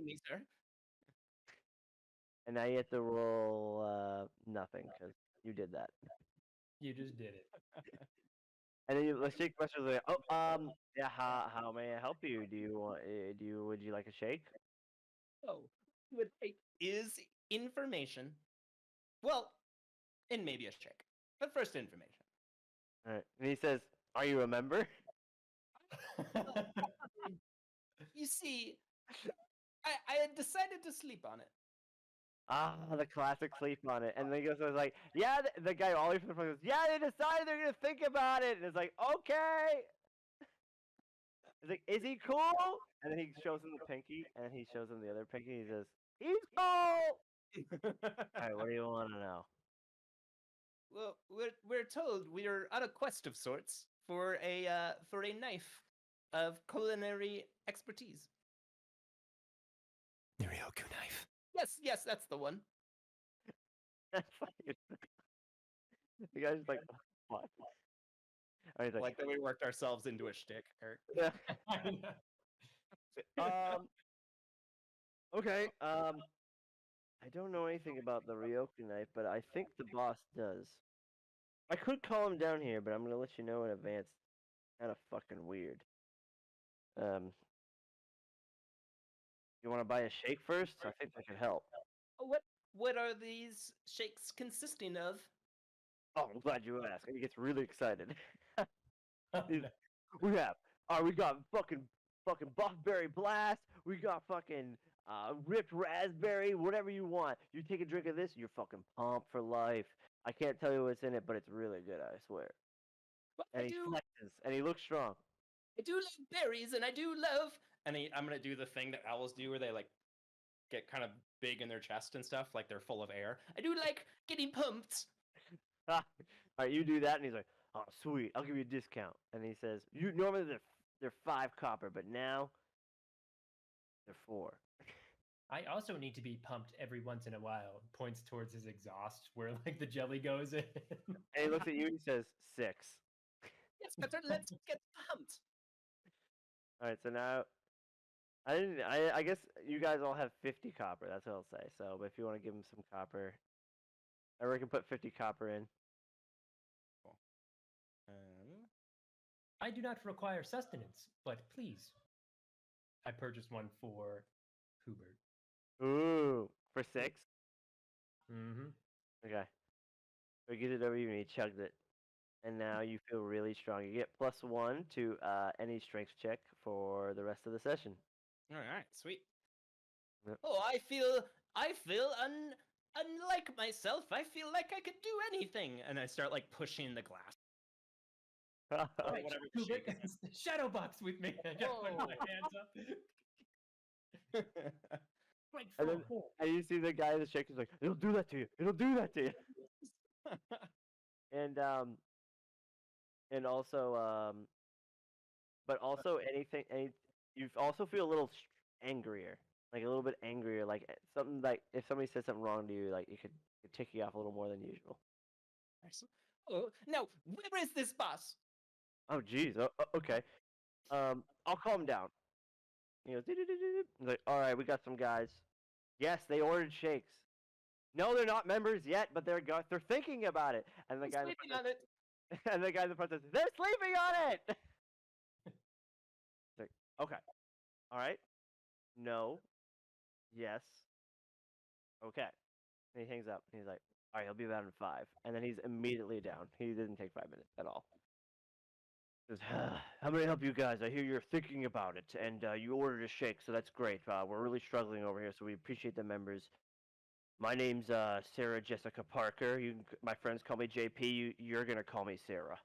Me, sir. now you have to roll nothing because you did that. You just did it. And then the shake master's like, "Oh, yeah, how may I help you? Do you want? Would you like a shake?" Oh, would take is information. Well, and maybe a shake. But first, information. All right. And he says, "Are you a member?" You see, I had decided to sleep on it. Ah, the classic sleep on it. And then he goes, like, "Yeah." The guy always from the front goes, "Yeah, they decided they're gonna think about it." And it's like, "Okay." He's like, "Is he cool?" And then he shows him the pinky, and he shows him the other pinky. He says, "He's cool." All right, what do you want to know? Well, we're told we're on a quest of sorts for a knife of culinary expertise. The Ryoku knife. Yes, that's the one. That's like, the guy's just like, "What?" And he's like, Like that we worked ourselves into a shtick, Eric. "Yeah, okay. I don't know anything about the Ryoku knife, but I think the boss does. I could call him down here, but I'm gonna let you know in advance. Kind of fucking weird. You want to buy a shake first? I think that could help. What are these shakes consisting of? Oh, I'm glad you asked. He gets really excited. Oh, He's- no. we got fucking buffberry blast. We got fucking ripped raspberry. Whatever you want. You take a drink of this, you're fucking pumped for life. I can't tell you what's in it, but it's really good. I swear. Well, And he flexes, and he looks strong. I do love berries, and I do love. And I'm gonna do the thing that owls do, where they like get kind of big in their chest and stuff, like they're full of air. I do like getting pumped. All right, you do that, and he's like, "Oh, sweet, I'll give you a discount." And he says, "You normally they're 5 copper, but now they're 4." I also need to be pumped every once in a while. Points towards his exhaust where like the jelly goes in. And he looks at you and he says, 6. Yes, Cutter, let's get pumped. All right, so now I guess you guys all have 50 copper. That's what I'll say. So, but if you want to give him some copper, I reckon put 50 copper in. I do not require sustenance, but please. I purchased one for Hubert. Ooh, for 6. Mm-hmm. Okay. So he gives it over you and he chugs it, and now you feel really strong. You get +1 to any strength check for the rest of the session. All right, sweet. Yep. Oh, I feel unlike myself. I feel like I could do anything, and I start like pushing the glass. All right, whatever the Hubert, shape shadow box with me. I just put my hands up. Like And then- four. And you see the guy in the shake is like, "It'll do that to you. It'll do that to you." And also but also you also feel a little angrier, like a little bit angrier, like something like if somebody said something wrong to you, like it could tick you off a little more than usual. Oh, now where is this boss? Oh geez, okay. I'll calm down. He goes, "Doo-doo-doo-doo-doo." He's like, "All right, we got some guys. Yes, they ordered shakes. No, they're not members yet, but they're thinking about it." And the I'm guy in the sleeping front on it. and the guy in the front says, "They're sleeping on it." It's like, okay, all right, no, yes, okay. And he hangs up. And he's like, "All right, he'll be about in 5." And then he's immediately down. He didn't take 5 minutes at all. He goes, "How may I help you guys? I hear you're thinking about it, and you ordered a shake, so that's great. We're really struggling over here, so we appreciate the members. My name's Sarah Jessica Parker. My friends call me JP. You're gonna call me Sarah."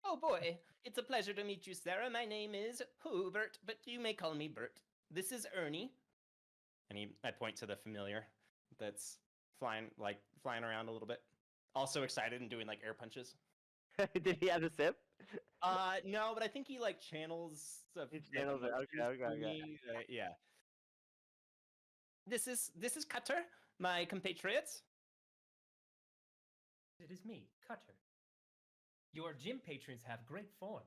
Oh boy, it's a pleasure to meet you, Sarah. My name is Hubert, but you may call me Bert. This is Ernie. And I point to the familiar that's flying around a little bit. Also excited and doing like air punches. Did he have a sip? No, but I think he like channels. He channels it. Okay. Yeah. this is Cutter, my compatriots. It is me, Cutter. Your gym patrons have great form.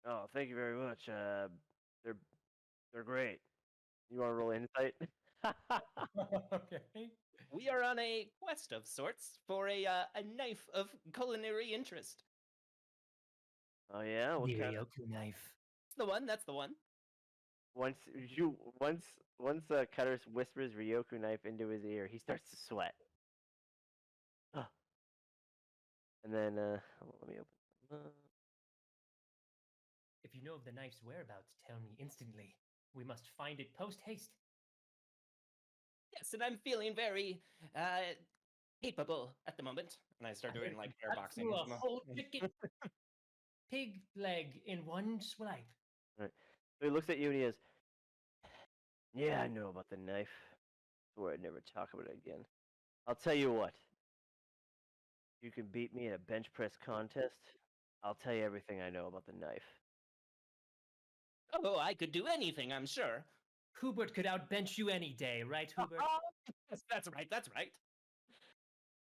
Oh, thank you very much. They're great. You want to roll insight? Okay. We are on a quest of sorts for a knife of culinary interest. Oh yeah, what The kind of, Ryoku knife. That's the one. That's the one. once Cutter whispers Ryoku knife into his ear, he starts to sweat. And then hold on, let me open. If you know of the knife's whereabouts, tell me instantly. We must find it post haste. Yes, and I'm feeling very capable at the moment. And I start doing like Cut airboxing. through a whole chicken pig leg in one swipe. Right. So he looks at you and he goes, "Yeah, I know about the knife. Swore I'd never talk about it again. I'll tell you what. You can beat me in a bench press contest. I'll tell you everything I know about the knife." Oh, I could do anything, I'm sure. Hubert could outbench you any day, right, Hubert? Yes, that's right. That's right.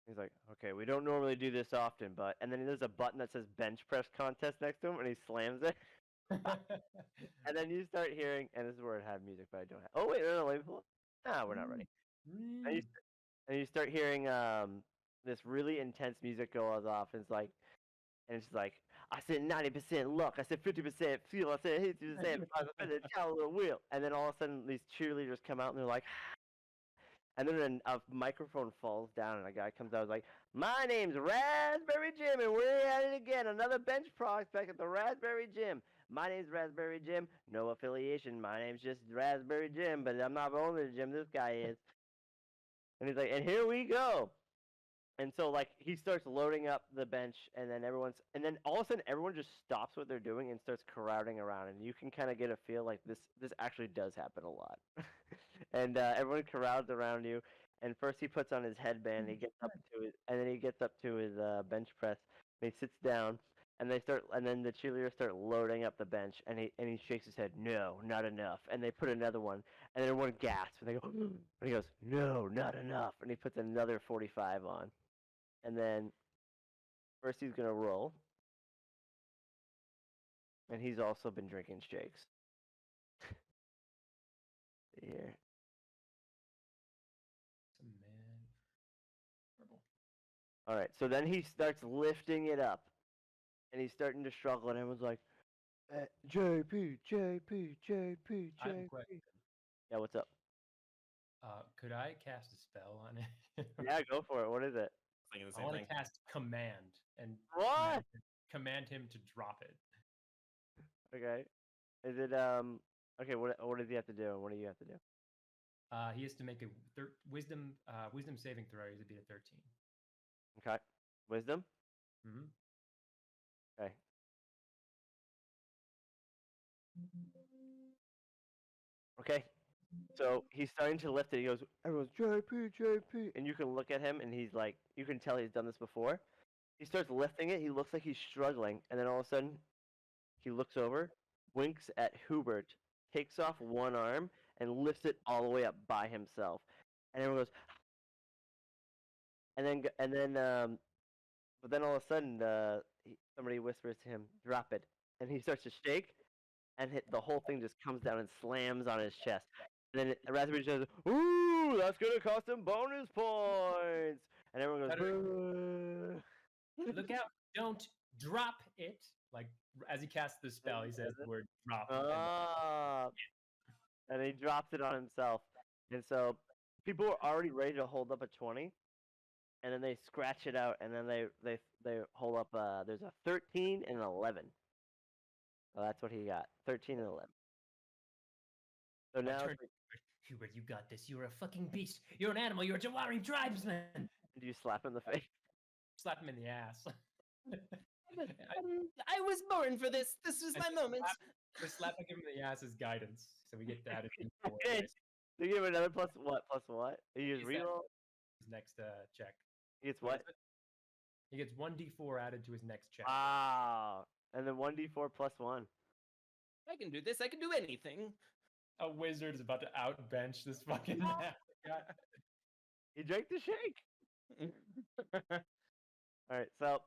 He's like, "Okay, we don't normally do this often, but..." And then there's a button that says bench press contest next to him, and he slams it. And then you start hearing, and this is where it had music, but I don't have. Oh wait, no, let me pull it. Nah, we're not ready. And you start hearing this really intense music goes off, and it's like, "I said 90% luck, I said 50% feel, I said 80% child will." And then all of a sudden, these cheerleaders come out, and they're like, and then a microphone falls down, and a guy comes out, and is like, "My name's Raspberry Jim, and we're at it again. Another bench prospect at the Raspberry Gym. My name's Raspberry Jim. No affiliation. My name's just Raspberry Jim, but I'm not owning the gym. This guy is." And he's like, "And here we go." And so like he starts loading up the bench, and then all of a sudden everyone just stops what they're doing and starts crowding around, and you can kind of get a feel like this actually does happen a lot. And everyone crowds around you, and first he puts on his headband, and then he gets up to his bench press, and he sits down, and then the cheerleaders start loading up the bench, and he shakes his head, "No, not enough." And they put another one, and everyone gasps, and they go, and he goes, "No, not enough." And he puts another 45 on. And then first he's gonna roll, and he's also been drinking shakes. Here. Man. Horrible. All right. So then he starts lifting it up, and he's starting to struggle, and everyone's like, "JP, JP, JP, I have a JP." question. Yeah, what's up? Could I cast a spell on it? Yeah, go for it. What is it? Thinking the I same want thing. to cast command and What? command him to drop it. Okay. Is it Okay, what does he have to do, and what do you have to do? He has to make a wisdom saving throw. He has to beat a 13. Okay. Wisdom? Mm-hmm. Okay. Okay. So he's starting to lift it. He goes, everyone's JP, JP. And you can look at him, and he's like, you can tell he's done this before. He starts lifting it. He looks like he's struggling. And then all of a sudden, he looks over, winks at Hubert, takes off one arm, and lifts it all the way up by himself. And everyone goes, but then all of a sudden, somebody whispers to him, "Drop it." And he starts to shake, and the whole thing just comes down and slams on his chest. And then Raspberry says, "Ooh, that's gonna cost him bonus points." And everyone goes, "Boo." Look out! Don't drop it. Like as he casts the spell, he says the word drop. "Ah." And he drops it on himself. And so people are already ready to hold up a 20. And then they scratch it out, and then they hold up. There's a 13 and an 11. So that's what he got. 13 and 11. So I now turn it's like, Hubert, you got this. You're a fucking beast. You're an animal. You're a Jawari tribesman. do you slap him in the face? Slap him in the ass. I was born for this. This was my moment. The slap I give him in the ass is guidance, so we get that. Okay. They give him another plus what? Plus what? He just He's that- reroll. His next check. He gets what? He gets 1d4 added to his next check. Wow. And then 1d4 plus 1. I can do this. I can do anything. A wizard is about to outbench this fucking guy. He drank the shake. All right, so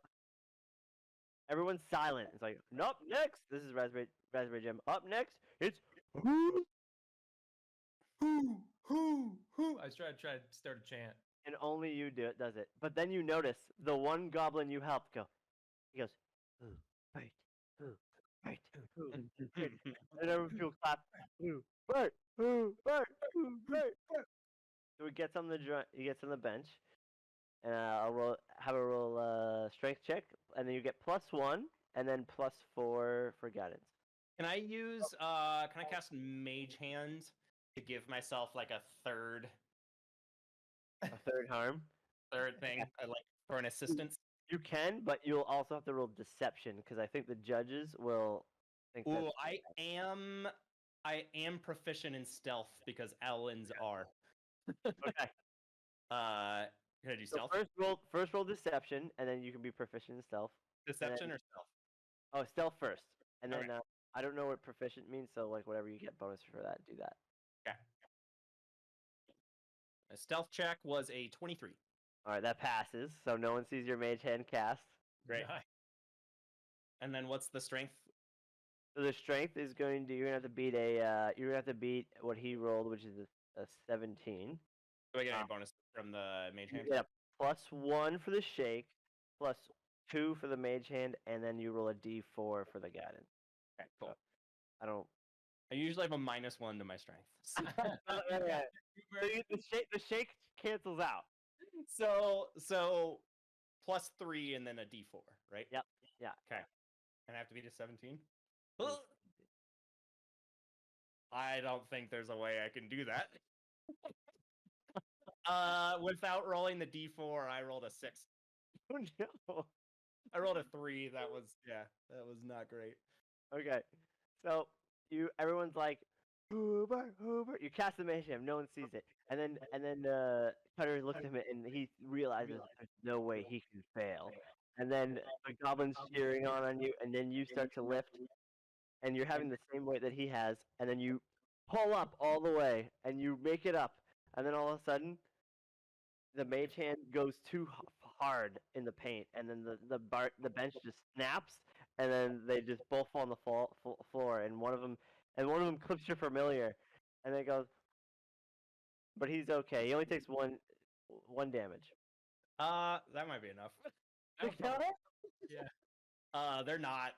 everyone's silent. It's like, nope, next. This is Raspberry Jam. Up next, it's who? Who? I was trying to start a chant. And only you does it. But then you notice the one goblin you helped go. He goes, who? Right, who? Right, who? Right. And everyone will clap. Who? Right, who? Right, who? Right. So he gets on the bench, and have a roll strength check, and then you get +1, and then +4 for guidance. Can I use can I cast Mage Hand to give myself like a third harm. third thing, like for an assistance? You can, but you'll also have to roll deception because I think the judges will think. Ooh, I am proficient in stealth because Ellens are. Okay. Can I do So stealth? first roll deception, and then you can be proficient in stealth. Deception or stealth? Oh, stealth first, and then Okay. I don't know what proficient means, so like whatever you get bonus for that, do that. Okay. A stealth check was a 23. All right, that passes, so no one sees your mage hand cast. Great. Nice. And then what's the strength? So the strength is you're gonna have to beat what he rolled, which is a 17. Do I get any bonus from the mage You hand? get a +1 for the shake, +2 for the mage hand, and then you roll a D4 for the guidance. Okay, cool. I don't. I usually have a -1 to my strength. The shake cancels out. So +3 and then a D4, right? Yep. Yeah. Okay. And I have to beat a 17? Yes. I don't think there's a way I can do that. Without rolling the D4, I rolled a 6. Oh no. I rolled a 3. That was not great. Okay. So everyone's like, Hoover. You cast the mage hand, no one sees it, and then Cutter looks at him and he realizes there's no way he can fail. And then the goblin's cheering on you, and then you start to lift, and you're having the same weight that he has, and then you pull up all the way, and you make it up, and then all of a sudden, the mage hand goes too hard in the paint, and then the bench just snaps, and then they just both fall on the floor, and one of them clips your familiar, and then goes, but he's okay. He only takes one damage. That might be enough. Yeah. They're not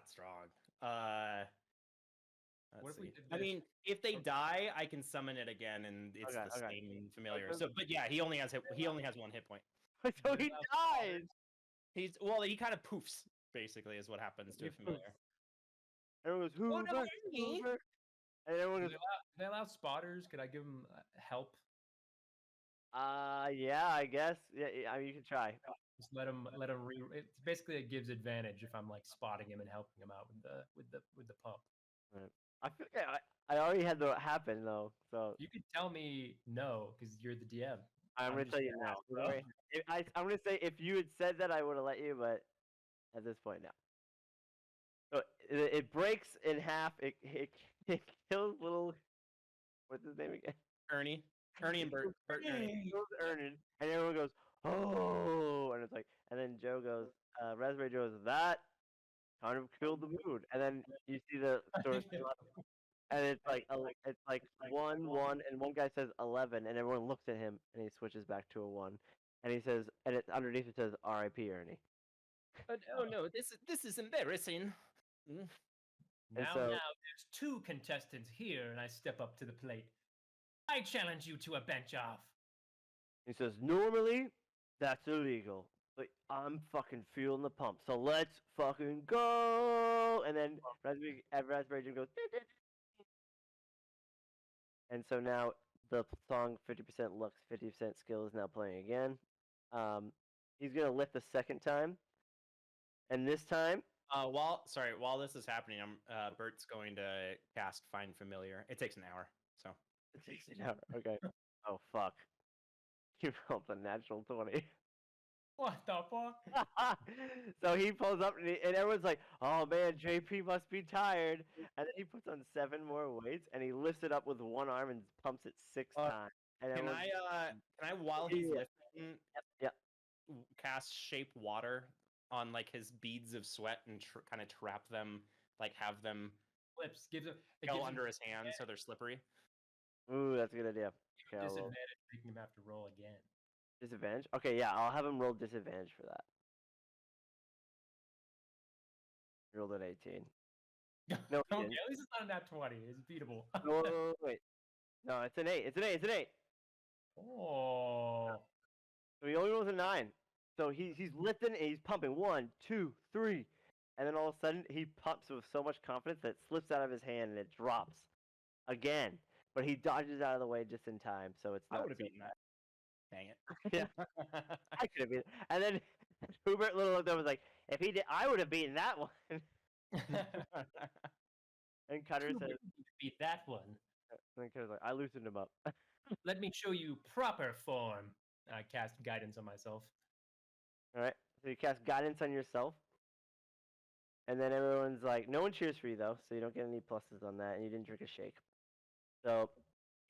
strong. What if we see. did I this? mean, if they die, I can summon it again, and it's the same familiar. So, but yeah, he only has 1 hit point. So he dies. He kind of poofs. Basically, is what happens to a familiar. Everyone goes, Hoover. And everyone Do goes, they allow spotters? Could I give them help? yeah, I guess. Yeah, I mean, you can try. Just let them It's basically, it gives advantage if I'm like spotting him and helping him out with the pump. Right. I feel like I already had that happen though, so You could tell me no because you're the DM. I'm gonna just tell you now. bro. I'm gonna say if you had said that, I would have let you, but at this point, no. So it breaks in half. It kills little. What's his name again? Ernie and Bert. Bert and Ernie. It kills Ernie, and everyone goes, oh, and it's like, and then Joe goes, Raspberry Joe goes, that kind of killed the mood, and then you see the sort of. And it's like 1, and one guy says 11, and everyone looks at him, and he switches back to a 1, and he says, and it underneath it says R.I.P. Ernie. Oh no, this is embarrassing. Now, so- there's 2 contestants here, and I step up to the plate. I challenge you to a bench off. He says, normally that's illegal, but I'm fucking feeling the pump, so let's fucking go. And then Raspberry Jim goes. And so now the song 50% looks, 50% skill is now playing again. He's gonna lift the second time, and this time, While this is happening, Bert's going to cast Find Familiar. It takes an hour, so it takes an hour. Okay. Oh fuck! You rolled a natural 20. What the fuck? So he pulls up and everyone's like, "Oh man, JP must be tired." And then he puts on 7 more weights and he lifts it up with one arm and pumps it 6 times. And Can everyone's I while he's Yeah. lifting Yep. cast shape water on like his beads of sweat and kind of trap them, like have them Flips gives him it go gives him under his hands so they're slippery? Ooh, that's a good idea. Okay, I'll roll. disadvantage, making him have to roll again. Disadvantage? Okay, yeah, I'll have him roll disadvantage for that. He rolled an 18. No, he Okay, didn't. at least it's not a nat 20. It's beatable. No, wait. No, it's an 8. It's an 8. It's an 8. Oh. So he only rolls a 9. So he's lifting and he's pumping 1, 2, 3. And then all of a sudden he pumps with so much confidence that it slips out of his hand and it drops again. But he dodges out of the way just in time, so it's I not would have so beaten bad. that. Dang it. Yeah. I could have beaten. And then Hubert Little looked up and was like, "If he did, I would have beaten that one." And Cutter says, Beat that one. and Cutter's like, "I loosened him up." Let me show you proper form. I cast guidance on myself. All right. So you cast guidance on yourself, and then everyone's like, no one cheers for you though, so you don't get any pluses on that, and you didn't drink a shake. So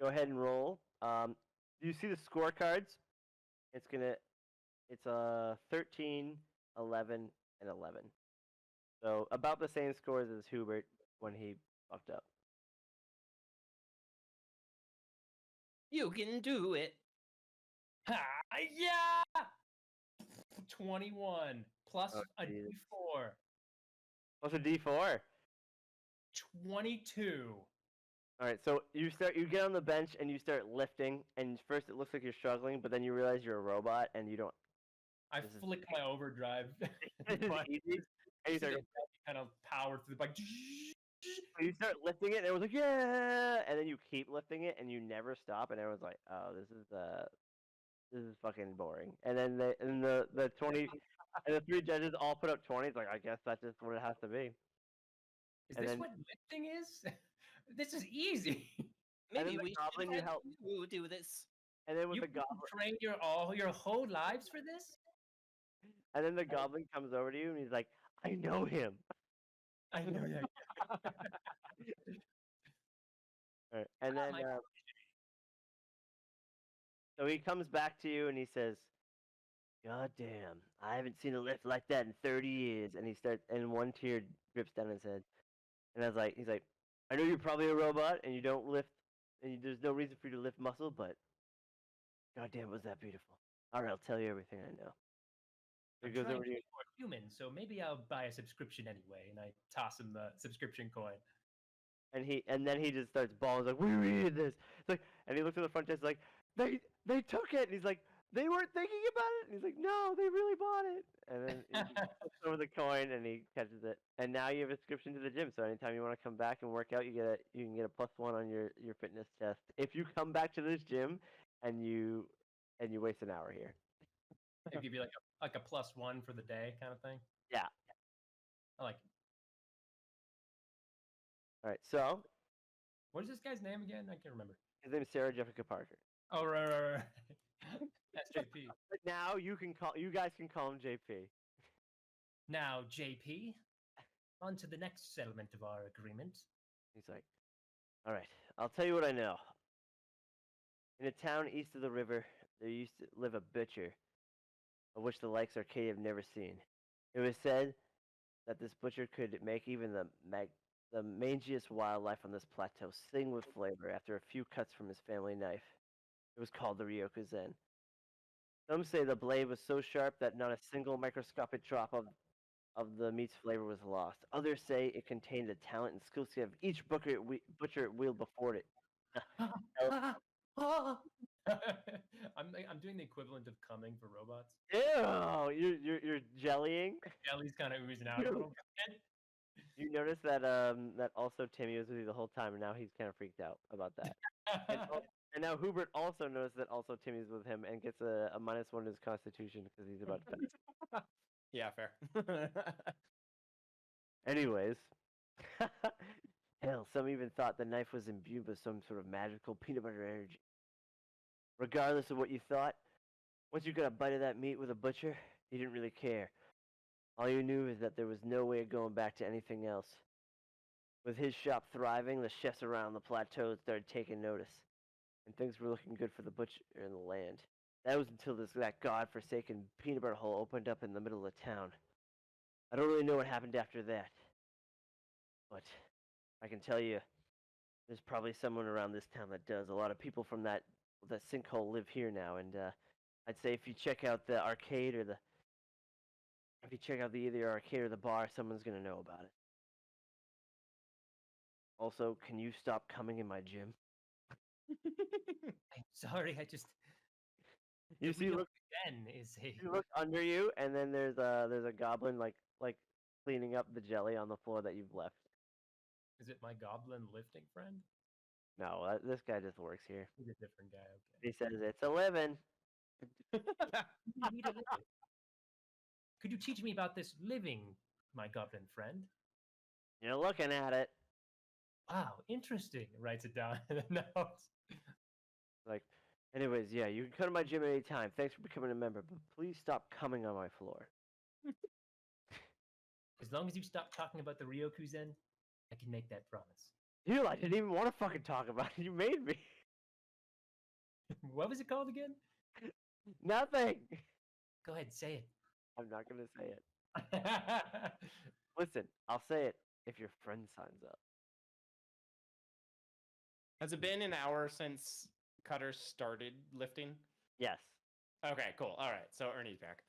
go ahead and roll. Do you see the scorecards? It's 13, 11, and 11. So about the same scores as Hubert when he fucked up. You can do it. Ha! Yeah! 21 plus Oh, a Jesus. d4. What's a D4? 22. All right, so you get on the bench and you start lifting, and first it looks like you're struggling, but then you realize you're a robot and you don't. I This is- flick my overdrive. This is button. easy. And you See the start, belly kind of power through the bike. you start lifting it, and everyone's like, "Yeah!" And then you keep lifting it, and you never stop, and everyone's like, "Oh, this is fucking boring." And then the 20 and the 3 judges all put up 20s. Like, I guess that's just what it has to be. Is And this then- what lifting is? This is easy. then Maybe the we goblin should you have help- you do this. And then with You the goblin, trained your whole lives for this? and then the goblin comes over to you, and he's like, "I know him." I know that. All right. And Ah, then my so he comes back to you and he says, "God damn, I haven't seen a lift like that in 30 years." And he starts, and one tear drips down his head. And he's like, "I know you're probably a robot and you don't lift, and there's no reason for you to lift muscle, but God damn, was that beautiful." All right, I'll tell you everything I know. He I'm goes trying over to to you. be more human, so maybe I'll buy a subscription anyway. And I toss him the subscription coin. And then he just starts bawling. He's like, "We needed this." It's like, and he looks at the front desk like, "They took it." And he's like, "They weren't thinking about it." And he's like, "No, they really bought it." And then he flips over the coin and he catches it. And now you have a subscription to the gym. So anytime you want to come back and work out, you can get a +1 on your fitness test if you come back to this gym and you waste an hour here. It'd give you like a +1 for the day kind of thing. Yeah. I like it. All right. So What is this guy's name again? I can't remember. his name is Sarah Jessica Parker. Oh, right. SJP. But now you guys can call him JP. Now, JP, on to the next settlement of our agreement. He's like, "All right, I'll tell you what I know. In a town east of the river, there used to live a butcher, of which the likes Arcadia have never seen. It was said that this butcher could make even the mangiest wildlife on this plateau sing with flavor after a few cuts from his family knife. It was called the Ryokuzen. Some say the blade was so sharp that not a single microscopic drop of the meat's flavor was lost. Others say it contained the talent and skill set of each butcher it wheeled before it." I'm doing the equivalent of coming for robots. Ew! You're jellying. Jelly's kind of oozing out a little bit. You notice that that also Timmy was with you the whole time, and now he's kind of freaked out about that. And now Hubert also noticed that also Timmy's with him and gets a -1 to his constitution because he's about to pass. Yeah, fair. Anyways, hell, some even thought the knife was imbued with some sort of magical peanut butter energy. Regardless of what you thought, once you got a bite of that meat with a butcher, He didn't really care. All you knew is that there was no way of going back to anything else. With his shop thriving, the chefs around the plateau started taking notice, and things were looking good for the butcher in the land. That was until that god-forsaken peanut butter hole opened up in the middle of the town. I don't really know what happened after that, but I can tell you, there's probably someone around this town that does. A lot of people from that sinkhole live here now, and I'd say if you check out the arcade or if you check out either arcade or the bar, someone's gonna know about it. Also, can you stop coming in my gym? I'm sorry, I just You the see, Rio look, again is a you look under you, and then there's a goblin like cleaning up the jelly on the floor that you've left. is it my goblin lifting friend? No, this guy just works here. He's a different guy, He okay. says it's 11. You need a living. Could you teach me about this living, my goblin friend? You're looking at it. Wow, interesting. Writes it down in the notes. Like, anyways, yeah, you can come to my gym at any time. Thanks for becoming a member, but please stop coming on my floor. As long as you stop talking about the Ryokuzen, I can make that promise. Dude, I didn't even want to fucking talk about it. You made me. What was it called again? Nothing. Go ahead, say it. I'm not gonna say it. Listen, I'll say it if your friend signs up. Has it been an hour since Cutter started lifting? Yes. Okay, cool. All right, so Ernie's back.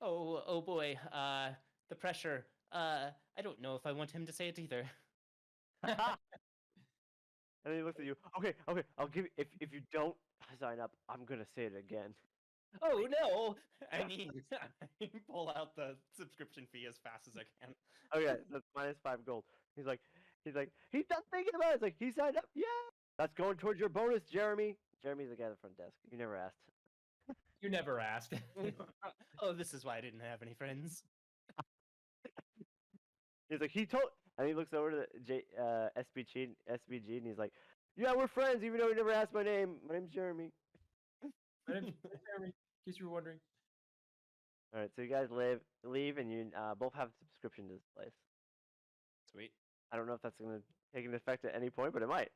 Oh boy. The pressure. I don't know if I want him to say it either. And then he looks at you. Okay, I'll give you, if you don't sign up, I'm gonna say it again. Oh no! I mean, I pull out the subscription fee as fast as I can. Okay, that's -5 gold. He's like, he's done thinking about it. It's like, he signed up. Yeah, that's going towards your bonus, Jeremy. Jeremy's the guy at the front desk. You never asked. You never asked. Oh, this is why I didn't have any friends. He's like, he told, and he looks over to the SBG, and he's like, yeah, we're friends, even though he never asked my name. My name's Jeremy. My name's Jeremy, in case you were wondering. All right, so you guys leave, and you both have a subscription to this place. Sweet. I don't know if that's gonna take an effect at any point, but it might.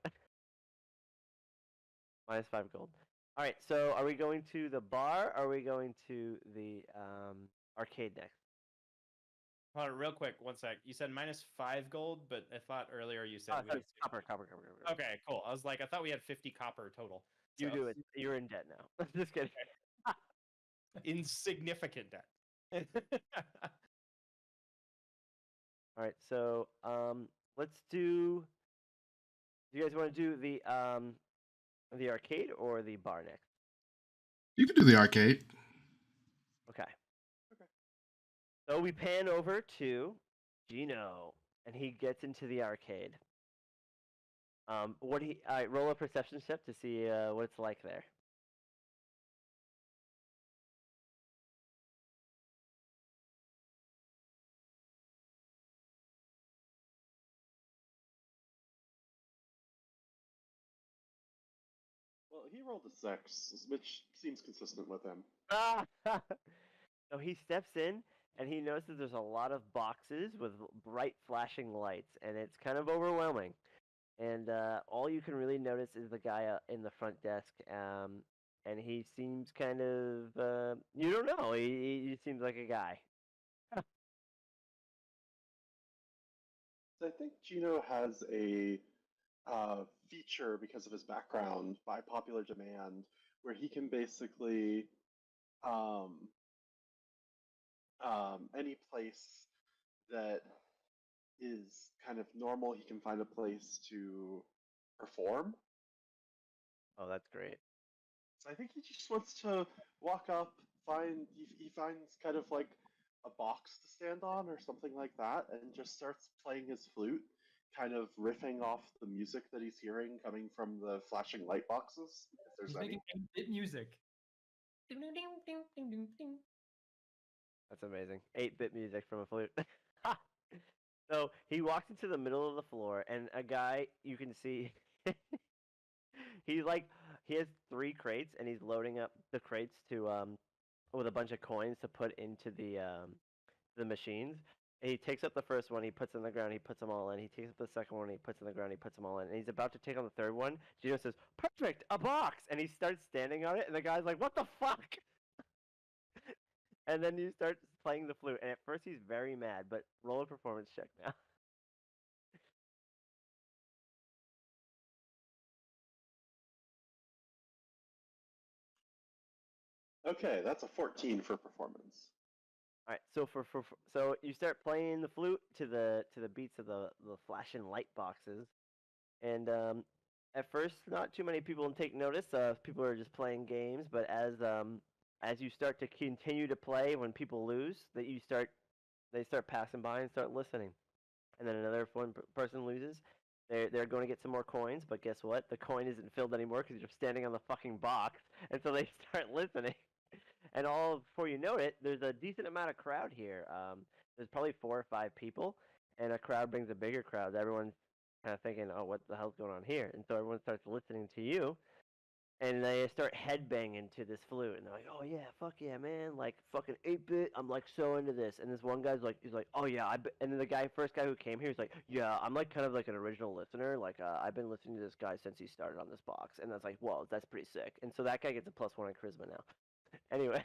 -5 gold. All right, so are we going to the bar? Or are we going to the arcade next? Hold on, real quick, one sec. You said -5 gold, but I thought earlier you said we Sorry, had copper. Okay, cool. I was like, I thought we had 50 copper total. You So- do it. You're in debt now. Just kidding. Insignificant debt. All right, so let's do. Do you guys want to do the arcade or the bar next? You can do the arcade. Okay. Okay. So we pan over to Gino, and he gets into the arcade. Roll a perception check to see what it's like there. Well, he rolled a 6, which seems consistent with him. So he steps in, and he notices there's a lot of boxes with bright flashing lights, and it's kind of overwhelming. And all you can really notice is the guy in the front desk, and he seems kind of you don't know. He seems like a guy. So I think Gino has a feature because of his background by popular demand, where he can basically um, any place that is kind of normal, he can find a place to perform. Oh, that's great. So I think he just wants to walk up, he finds kind of like a box to stand on or something like that, and just starts playing his flute, kind of riffing off the music that he's hearing coming from the flashing light boxes, if there's He's any. making bit music. That's amazing. 8-bit music from a flute. So he walks into the middle of the floor, and a guy you can see. He has 3 crates, and he's loading up the crates to with a bunch of coins to put into the machines. And he takes up the first one, he puts it on the ground, he puts them all in. He takes up the second one, he puts it on the ground, he puts them all in. And he's about to take on the third one. Gino says, "Perfect, a box!" And he starts standing on it, and the guy's like, "What the fuck?" And then you start playing the flute, and at first he's very mad, but roll a performance check now. Okay, that's a 14 for performance. All right, so so you start playing the flute to the beats of the flashing light boxes, and at first not too many people take notice. People are just playing games, but as you start to continue to play, when people lose, they start passing by and start listening, and then another person loses. They're going to get some more coins, but guess what? The coin isn't filled anymore because you're standing on the fucking box, and so they start listening. And all before you know it, there's a decent amount of crowd here. There's probably 4 or 5 people, and a crowd brings a bigger crowd. Everyone's kind of thinking, "Oh, what the hell's going on here?" And so everyone starts listening to you, and they start headbanging to this flute, and they're like, "Oh yeah, fuck yeah, man! Like fucking 8-bit, I'm like so into this." And this one guy's like, he's like, "Oh yeah, and then the first guy who came here, he's like, "Yeah, I'm like kind of like an original listener. Like I've been listening to this guy since he started on this box." And I was like, "Whoa, that's pretty sick." And so that guy gets a +1 on charisma now. Anyway.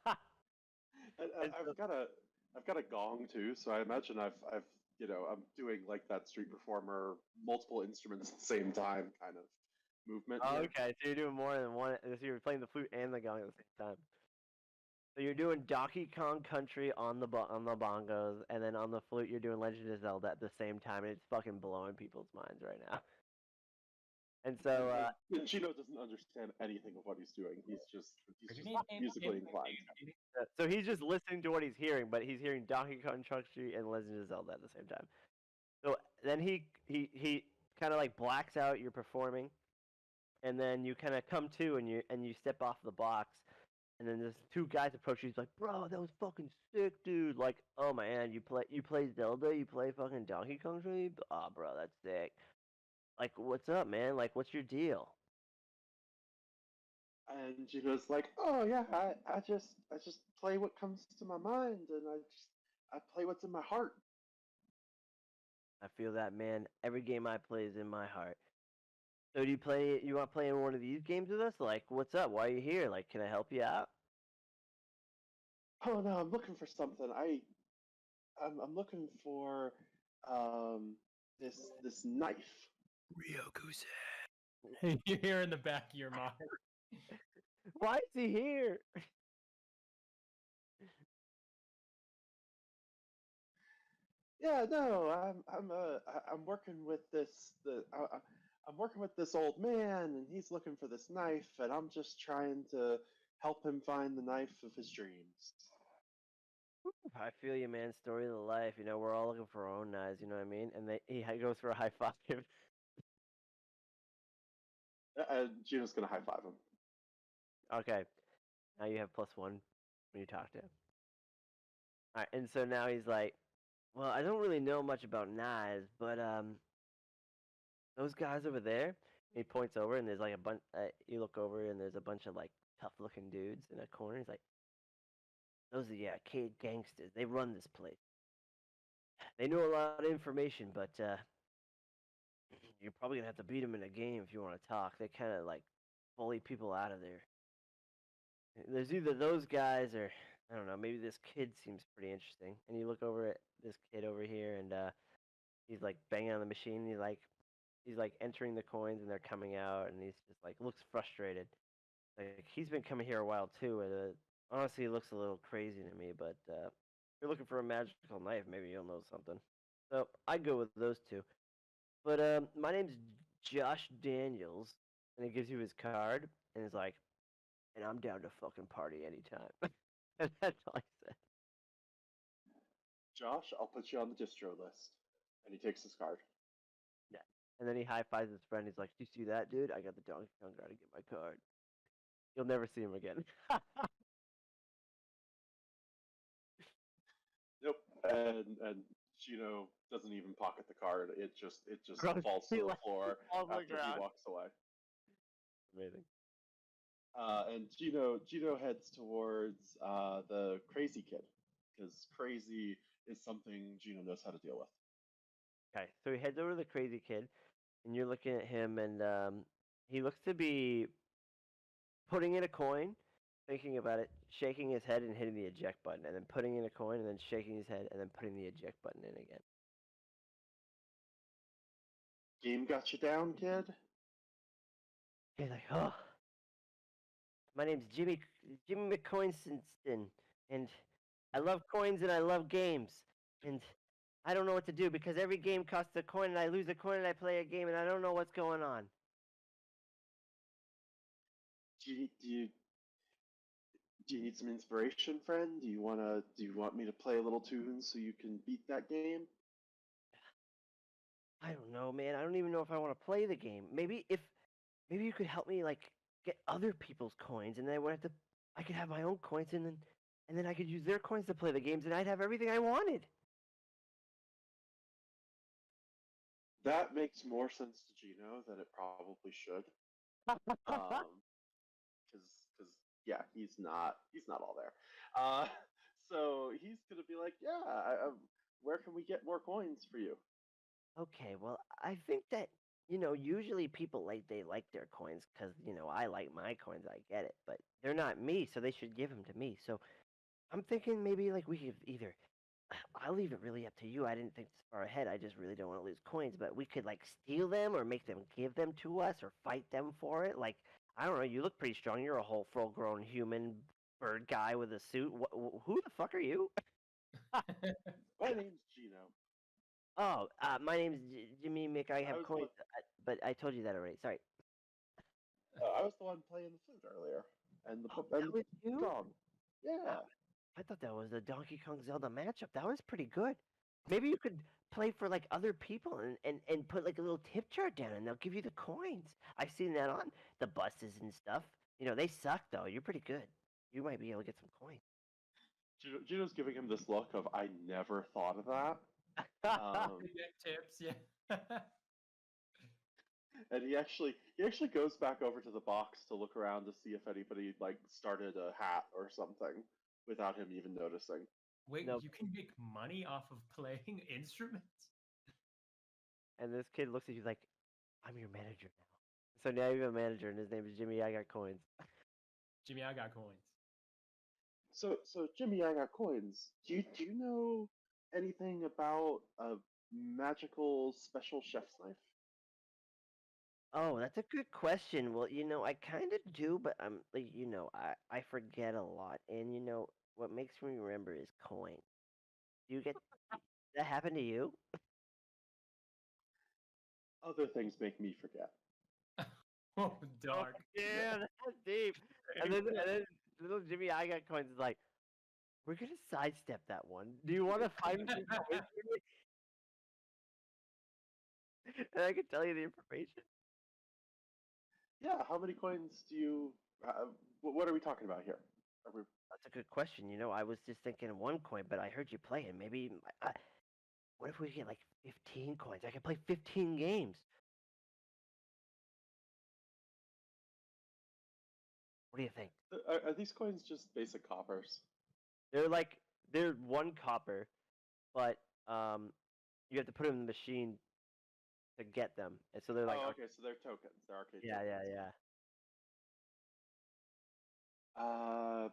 And I've got a gong too, so I imagine I've I'm doing like that street performer, multiple instruments at the same time kind of movement Oh, here. okay, so you're doing more than one. So you're playing the flute and the gong at the same time. So you're doing Donkey Kong Country on on the bongos, and then on the flute you're doing Legend of Zelda at the same time, and it's fucking blowing people's minds right now. And so, And Chino doesn't understand anything of what he's doing. He's just musically inclined. so he's just listening to what he's hearing, but he's hearing Donkey Kong Country and Legend of Zelda at the same time. So then he kind of like blacks out. You're performing, and then you kind of come to, and you step off the box. And then there's 2 guys approach you. He's like, "Bro, that was fucking sick, dude. Like, oh man, you play Zelda, you play fucking Donkey Kong Country? Oh, bro, that's sick. Like, what's up, man? Like, what's your deal?" And Chino's like, "Oh yeah, I just play what comes to my mind, and I play what's in my heart." I feel that, man. Every game I play is in my heart. So do you play? You want to play in one of these games with us? Like, what's up? Why are you here? Like, can I help you out? Oh no, I'm looking for something. I'm looking for this knife. You hear in the back of your mind. Why is he here? Yeah, no, I'm working with I'm working with this old man, and he's looking for this knife, and I'm just trying to help him find the knife of his dreams. I feel you, man. Story of the life. You know, we're all looking for our own knives. You know what I mean? And he goes for a high five. And Gina's gonna high five him. Okay, now you have +1 when you talk to him. All right, and so now he's like, "Well, I don't really know much about knives, but those guys over there." He points over, and there's like a bunch. You look over, and there's a bunch of like tough-looking dudes in a corner. He's like, "Those are the arcade gangsters. They run this place. They know a lot of information, but you're probably gonna have to beat them in a game if you want to talk. They kind of like bully people out of there. There's either those guys or I don't know. Maybe this kid seems pretty interesting." And you look over at this kid over here, and he's like banging on the machine. He's like entering the coins, and they're coming out, and he's just like looks frustrated. Like he's been coming here a while too, and honestly, he looks a little crazy to me. But if you're looking for a magical knife, maybe you'll know something. So I go with those 2. But my name's Josh Daniels, and he gives you his card, and he's like, "And I'm down to fucking party anytime." And that's all I said. Josh, I'll put you on the distro list. And he takes his card. Yeah. And then he high fives his friend. He's like, "Do you see that, dude? I got the Donkey Kong guy to get my card." You'll never see him again. Nope. And Chino doesn't even pocket the card. It just Gross. falls to the floor Falls on the after he ground. walks away. Amazing. And Gino heads towards the crazy kid because crazy is something Gino knows how to deal with. Okay, so he heads over to the crazy kid, and you're looking at him, and he looks to be putting in a coin, thinking about it, shaking his head, and hitting the eject button, and then putting in a coin, and then shaking his head, and then putting the eject button in again. Game got you down, kid? He's like, oh, my name's Jimmy McCoynston, and I love coins and I love games, and I don't know what to do because every game costs a coin, and I lose a coin, and I play a game, and I don't know what's going on. Do you need some inspiration, friend? Do you want me to play a little tune so you can beat that game? I don't know, man. I don't even know if I want to play the game. Maybe you could help me like get other people's coins, and then I would have to. I could have my own coins, and then I could use their coins to play the games, and I'd have everything I wanted. That makes more sense to Gino than it probably should. Because yeah, he's not all there. So he's gonna be like, yeah, where can we get more coins for you? Okay, well, I think that usually people they like their coins because I like my coins. I get it, but they're not me, so they should give them to me. So I'm thinking maybe like we could either. I'll leave it really up to you. I didn't think this far ahead. I just really don't want to lose coins, but we could like steal them or make them give them to us or fight them for it. Like I don't know. You look pretty strong. You're a whole full-grown human bird guy with a suit. Who the fuck are you? My name's Gino. Oh, my name's Jimmy Mick. I I have was coins, but I told you that already. Sorry. I was the one playing the flute earlier, and Oh, and that was you? gong. Yeah. I thought that was the Donkey Kong Zelda matchup. That was pretty good. Maybe you could play for like other people and put like a little tip jar down and they'll give you the coins. I've seen that on the buses and stuff. They suck though. You're pretty good. You might be able to get some coins. Gino's giving him this look of I never thought of that. Get tips, yeah. And he actually goes back over to the box to look around to see if anybody like started a hat or something without him even noticing. Wait, No. you can make money off of playing instruments? And this kid looks at you like, I'm your manager now. So now you have a manager and his name is Jimmy. I got coins. Jimmy, I got coins. So Jimmy, I got coins. Do you know anything about a magical special chef's knife? Oh, that's a good question. Well, I kind of do, but I'm like, I forget a lot. And what makes me remember is coins. Do you get that happen to you? Other things make me forget. Oh, dark. Yeah, that's deep. And then little Jimmy I got coins is like, we're gonna sidestep that one. Do you want to find me some coins for me? And I can tell you the information. Yeah, how many coins do you? What are we talking about here? Are we? That's a good question. I was just thinking one coin, but I heard you playing. Maybe, what if we get like 15 coins? I could play 15 games. What do you think? Are these coins just basic coppers? They're one copper, but you have to put them in the machine to get them, and so they're like, Oh, okay, so they're tokens. They're arcade yeah, tokens. yeah, yeah. Um,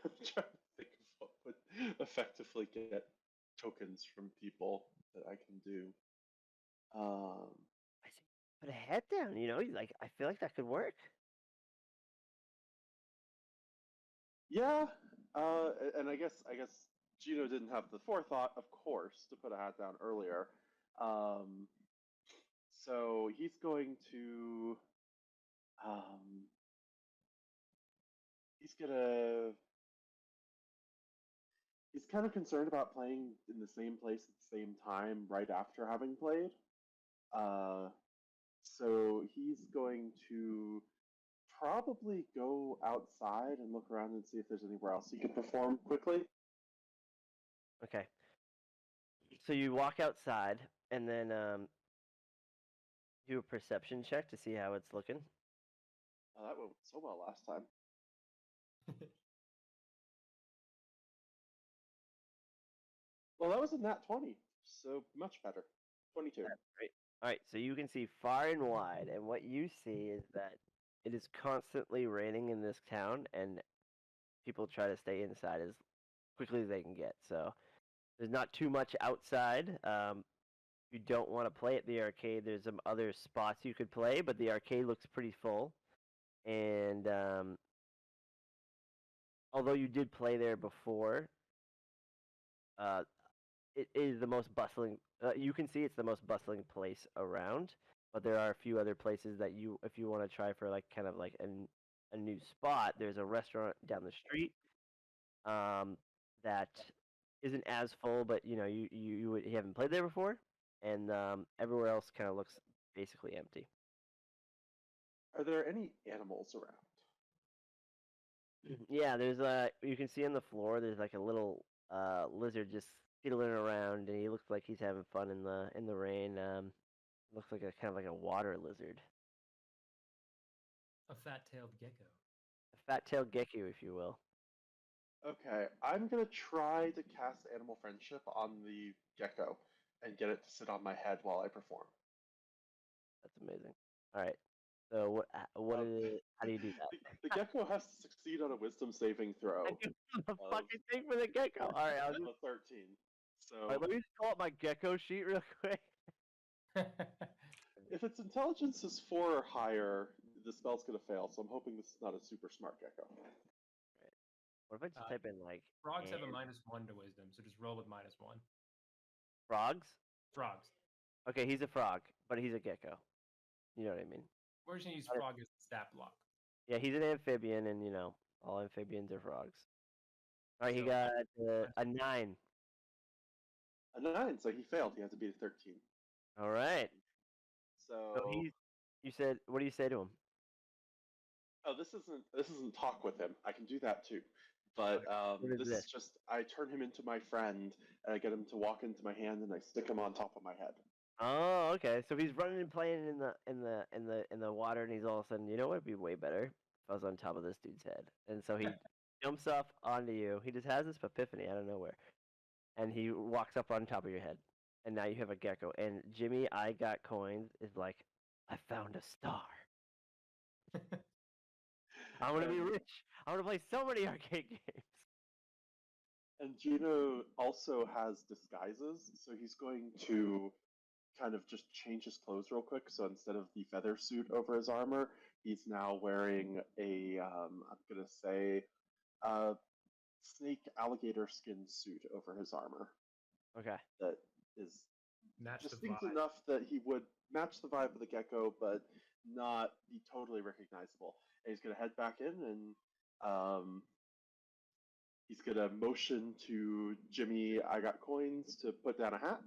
I'm trying to think of what would effectively get tokens from people that I can do. I say, put a head down. Like I feel like that could work. Yeah, and I guess Gino didn't have the forethought, of course, to put a hat down earlier. Um, so um, he's gonna, he's kind of concerned about playing in the same place at the same time right after having played. Uh, so he's going to probably go outside and look around and see if there's anywhere else he can perform quickly. Okay. So you walk outside, and then do a perception check to see how it's looking. Oh, that went so well last time. Well, that was a nat 20, so much better. 22. Right. All right. So you can see far and wide, and what you see is that it is constantly raining in this town, and people try to stay inside as quickly as they can get. So there's not too much outside. If you don't want to play at the arcade, there's some other spots you could play, but the arcade looks pretty full. And although you did play there before, uh, it is the most bustling. You can see it's the most bustling place around, but there are a few other places that if you want to try for like kind of like a new spot, there's a restaurant down the street that isn't as full, but you haven't played there before, and everywhere else kind of looks basically empty. Are there any animals around? Yeah, there's you can see on the floor there's like a little lizard just skittling around, and he looks like he's having fun in the rain. Looks like a kind of like a water lizard, A fat-tailed gecko. a fat-tailed gecko, if you will. Okay, I'm gonna try to cast Animal Friendship on the gecko and get it to sit on my head while I perform. That's amazing. All right. So Um, how do you do that? the gecko has to succeed on a Wisdom saving throw I can do the of, fucking thing for the gecko. All right, of a 13. all right, So let me just call up my gecko sheet real quick. if its intelligence is 4 or higher, the spell's gonna fail. So I'm hoping this is not a super smart gecko. What if I just type in like Frogs have a and -1 to wisdom, so just roll with -1. frogs? Frogs. Okay, he's a frog, but he's a gecko. You know what I mean? We're just gonna use Got it. frog as the stat block. Yeah, he's an amphibian, and all amphibians are frogs. All right, he So, got a 9. A 9, so he failed. He had to beat a 13. All right. So So you said, what do you say to him? oh, this isn't talk with him. I can do that too. But What is this this? is just I turn him into my friend and I get him to walk into my hand and I stick him on top of my head. Oh, okay. So he's running and playing in the water, and he's all of a sudden, you know what would be way better if I was on top of this dude's head. And so he jumps up onto you. He just has this epiphany out of nowhere, and he walks up on top of your head, and now you have a gecko. And Jimmy, I got coins. Is like, I found a star. I want to be And- rich. I want to play so many arcade games. And Gino also has disguises, so he's going to kind of just change his clothes real quick. So instead of the feather suit over his armor, he's now wearing a I'm gonna say snake alligator skin suit over his armor Okay. that is Match the distinct vibe. enough that he would match the vibe of the gecko, but not be totally recognizable. And he's gonna head back in and he's gonna motion to Jimmy, I got coins, to put down a hat.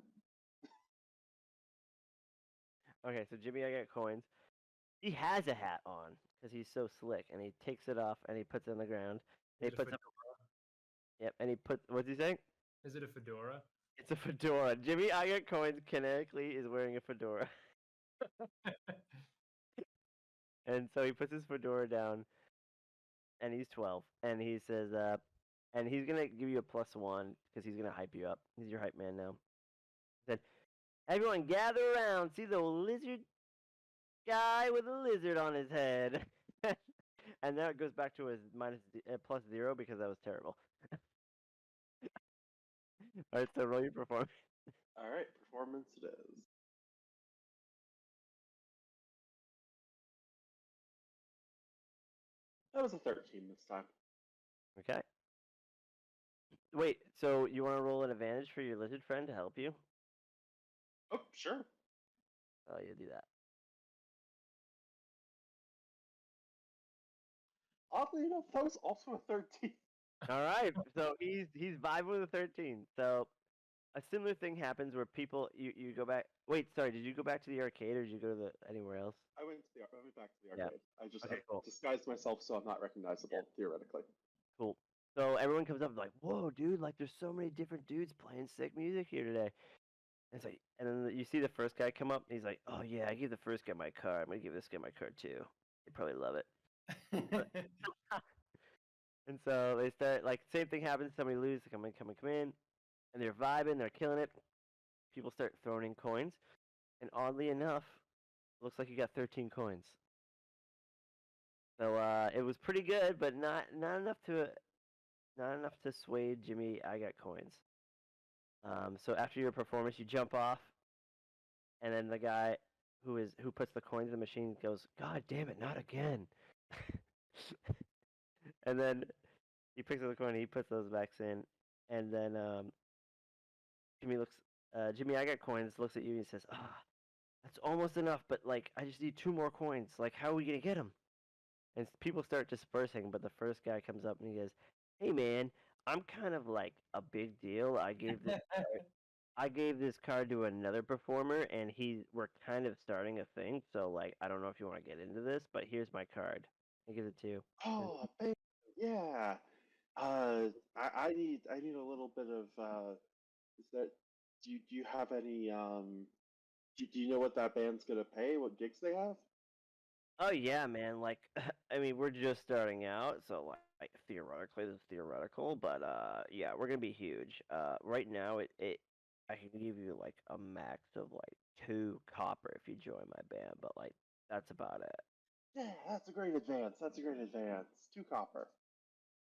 Okay. So Jimmy, I got coins. He has a hat on because he's so slick, and he takes it off and he puts it on the ground. And he Is it a puts up. fedora? Yep. And he puts. What's he saying? Is it a fedora? It's a fedora. Jimmy I got coins canonically is wearing a fedora. And so he puts his fedora down, and he's 12, and he says, and he's gonna give you a +1 because he's gonna hype you up. He's your hype man now. He said, "Everyone, gather around. See the lizard guy with a lizard on his head." And now it goes back to his +0 because that was terrible. All right, so roll your performance. All right, performance it is. That was a 13 this time. Okay. Wait, so you want to roll an advantage for your lizard friend to help you? Oh, sure. Oh, you do that. Oddly enough, that was also a 13. All right, so he's vibing with a 13. So a similar thing happens where people you go back. Wait, sorry, did you go back to the arcade or did you go to anywhere else? I went back to the Yeah. arcade. I just Okay, cool. disguised myself so I'm not recognizable, theoretically. Cool. So everyone comes up and like, "Whoa, dude! Like, there's so many different dudes playing sick music here today." It's like, and then you see the first guy come up, and he's like, "Oh yeah, I gave the first guy my card. I'm gonna give this guy my card too. They probably love it." And so they start like same thing happens. Somebody loses, they come in, and they're vibing, they're killing it. People start throwing in coins, and oddly enough, looks like you got 13 coins. So it was pretty good, but not enough to sway Jimmy. I got coins. So after your performance, you jump off, and then the guy who puts the coins in the machine goes, "God damn it, not again!" And then he picks up the coin, and he puts those back in, and then Jimmy looks. Jimmy, I got coins. Looks at you and he says, "Ah, that's almost enough, but like I just need 2 more coins. Like how are we gonna get them?" And people start dispersing, but the first guy comes up and he goes, "Hey man, I'm kind of like a big deal. I gave this card to another performer, and we're kind of starting a thing. So like, I don't know if you want to get into this, but here's my card. I give it to you." And Oh, yeah. I need a little bit of is that do you have any do you know what that band's gonna pay? What gigs they have? oh yeah, man. Like, I mean, we're just starting out, so like theoretically, this is theoretical, but yeah, we're gonna be huge. Right now, I can give you like a max of like 2 copper if you join my band, but like that's about it. Yeah, that's a great advance. That's a great advance. 2 copper.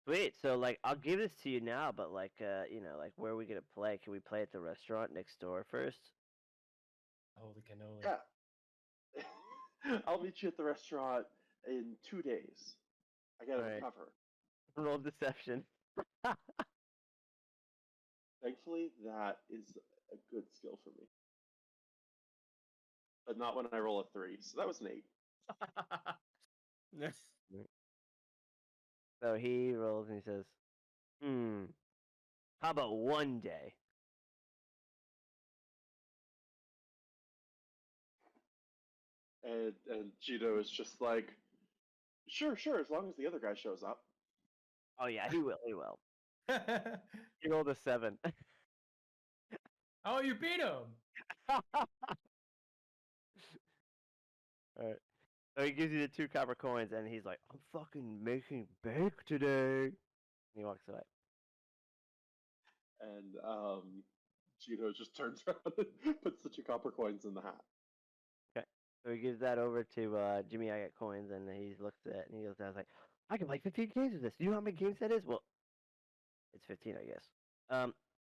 Sweet. So like I'll give this to you now, but like like where are we gonna play? Can we play at the restaurant next door first? Holy cannoli. Yeah. I'll meet you at the restaurant in 2 days. I gotta Alright. recover. Roll deception. Thankfully, that is a good skill for me. But not when I roll a 3, so that was an 8. So he rolls and he says, how about one day? And Gino is just like, sure, sure, as long as the other guy shows up. Oh yeah, he will, he will. He rolled a 7. Oh, you beat him! Alright. So he gives you the 2 copper coins and he's like, I'm fucking making bank today. And he walks away. And Gino just turns around and puts the 2 copper coins in the hat. Okay. So he gives that over to Jimmy. I got coins, and he looks at it and he goes, "I was like, I can play 15 games of this. Do you know how many games that is? Well, it's 15, I guess.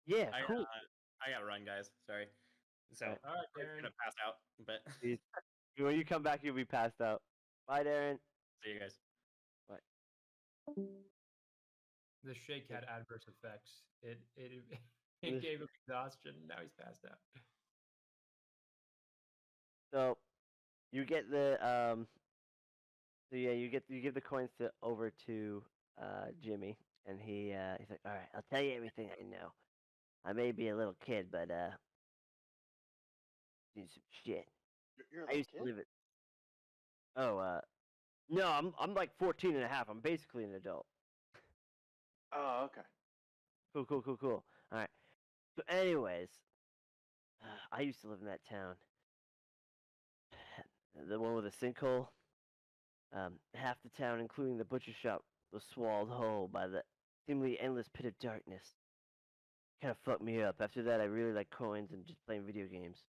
Yeah, cool. I gotta run, guys. Sorry. So Alright. All right, I'm Darren. gonna pass out, but Peace. When you come back, you'll be passed out. Bye, Darren. see you guys. Bye. The shake had adverse effects. It gave him exhaustion. Now he's passed out. So you get the So yeah, you give the coins over to Jimmy, and he's like, all right, I'll tell you everything I know. I may be a little kid, but do some shit. You're a I little used kid? to live it. Oh, no, I'm like 14 and a half. I'm basically an adult. Oh, okay. Cool. All right. So, anyways, I used to live in that town, the one with a sinkhole. Half the town, including the butcher shop, was swallowed whole by the seemingly endless pit of darkness. Kind of fucked me up. After that, I really liked coins and just playing video games.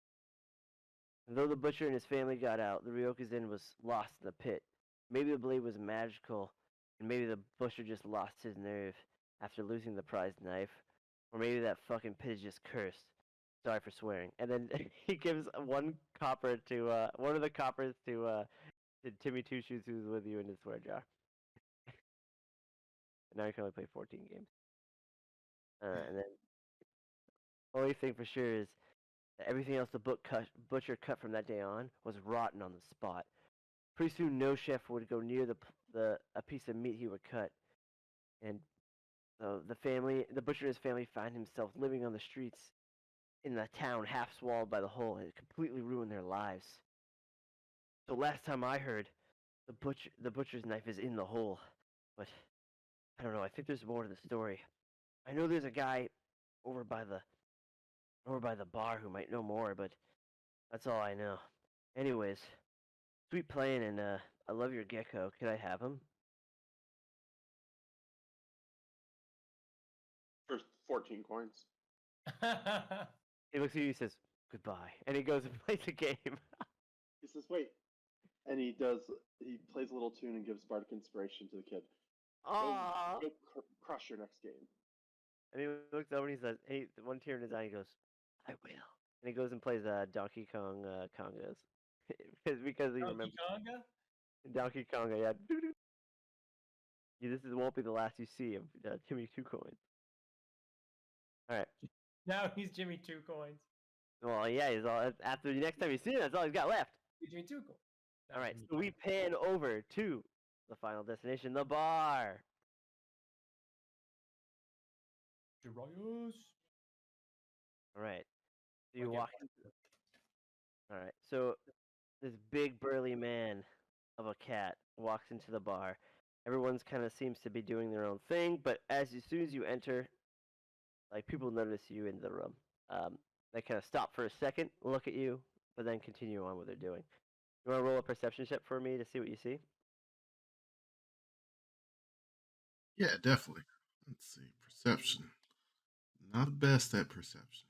And though the butcher and his family got out, the Ryoka's Inn was lost in the pit. Maybe the blade was magical, and maybe the butcher just lost his nerve after losing the prized knife, or maybe that fucking pit is just cursed. Sorry for swearing. And then he gives 1 copper to one of the coppers to Timmy Two Shoes, who's with you in his swear jar. And now you can only play 14 games. And then only thing for sure is that everything else the butcher cut from that day on was rotten on the spot. Pretty soon, no chef would go near a piece of meat he would cut, and so the butcher and his family find himself living on the streets in the town, half swallowed by the hole, and it completely ruined their lives. So last time I heard, the butcher's knife is in the hole, but I don't know. I think there's more to the story. I know there's a guy over by the over by the bar who might know more, but that's all I know. Anyways, sweet playing, and I love your gecko. Could I have him? For 14 coins. He looks at you and says, goodbye. And he goes and plays a game. He says, "Wait," and he plays a little tune and gives bardic inspiration to the kid. Aww. Go crush your next game. And he looks over and he says, hey, one tear in his eye, he goes, I will. And he goes and plays Donkey Kong congas. because he remembers. Konga? Donkey Konga, yeah. This won't be the last you see of Timmy Two Coins. Alright. Now he's Jimmy 2 coins. Well, yeah, he's all after the next time you see him, that's all he's got left. Jimmy 2 coins. Alright, so we pan over to the final destination, the bar. Darius. Alright. So you walk. Alright, so this big burly man of a cat walks into the bar. Everyone's kind of seems to be doing their own thing, but as soon as you enter, like people notice you in the room. They kind of stop for a second, look at you, but then continue on what they're doing. You want to roll a perception check for me to see what you see? Yeah, definitely. Let's see. Perception. Not the best at perception.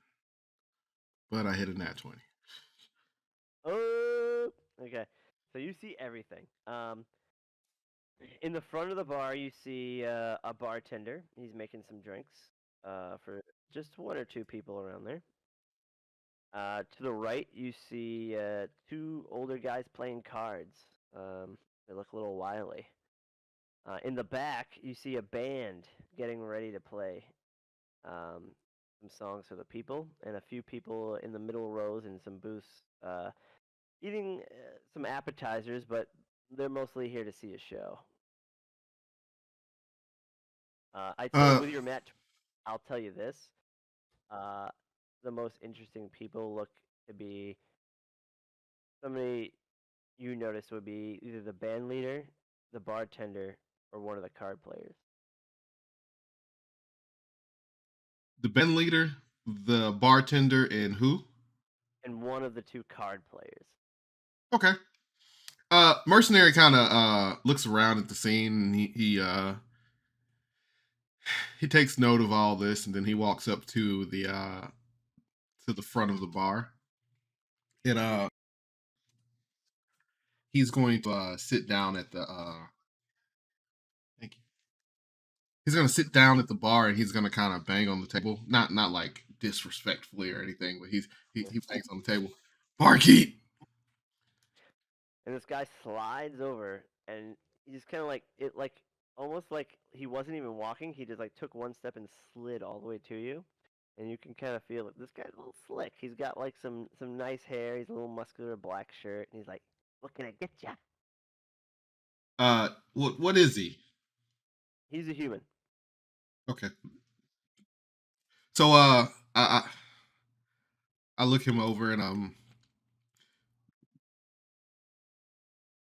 But I hit a nat 20. Oh, okay. So you see everything. In the front of the bar, you see a bartender. He's making some drinks for just one or two people around there. To the right, you see two older guys playing cards. They look a little wily. In the back, you see a band getting ready to play some songs for the people, and a few people in the middle rows in some booths eating some appetizers, but they're mostly here to see a show. I'd say with your mat, I'll tell you this. The most interesting people look to be somebody you notice would be either the band leader, the bartender, or one of the card players. The band leader, the bartender, and who? And one of the two card players. Okay. Mercenary kind of looks around at the scene, and he takes note of all this, and then he walks up to the front of the bar, and he's going to sit down at the thank you. He's gonna sit down at the bar, and he's gonna kind of bang on the table, not like disrespectfully or anything, but he bangs on the table. Barkeep. And this guy slides over, and he just kind of like almost like he wasn't even walking. He just like took one step and slid all the way to you, and you can kind of feel it. This guy's a little slick. He's got like some nice hair. He's a little muscular black shirt, and he's like, "Looking to get ya." What is he? He's a human. Okay. So I look him over, and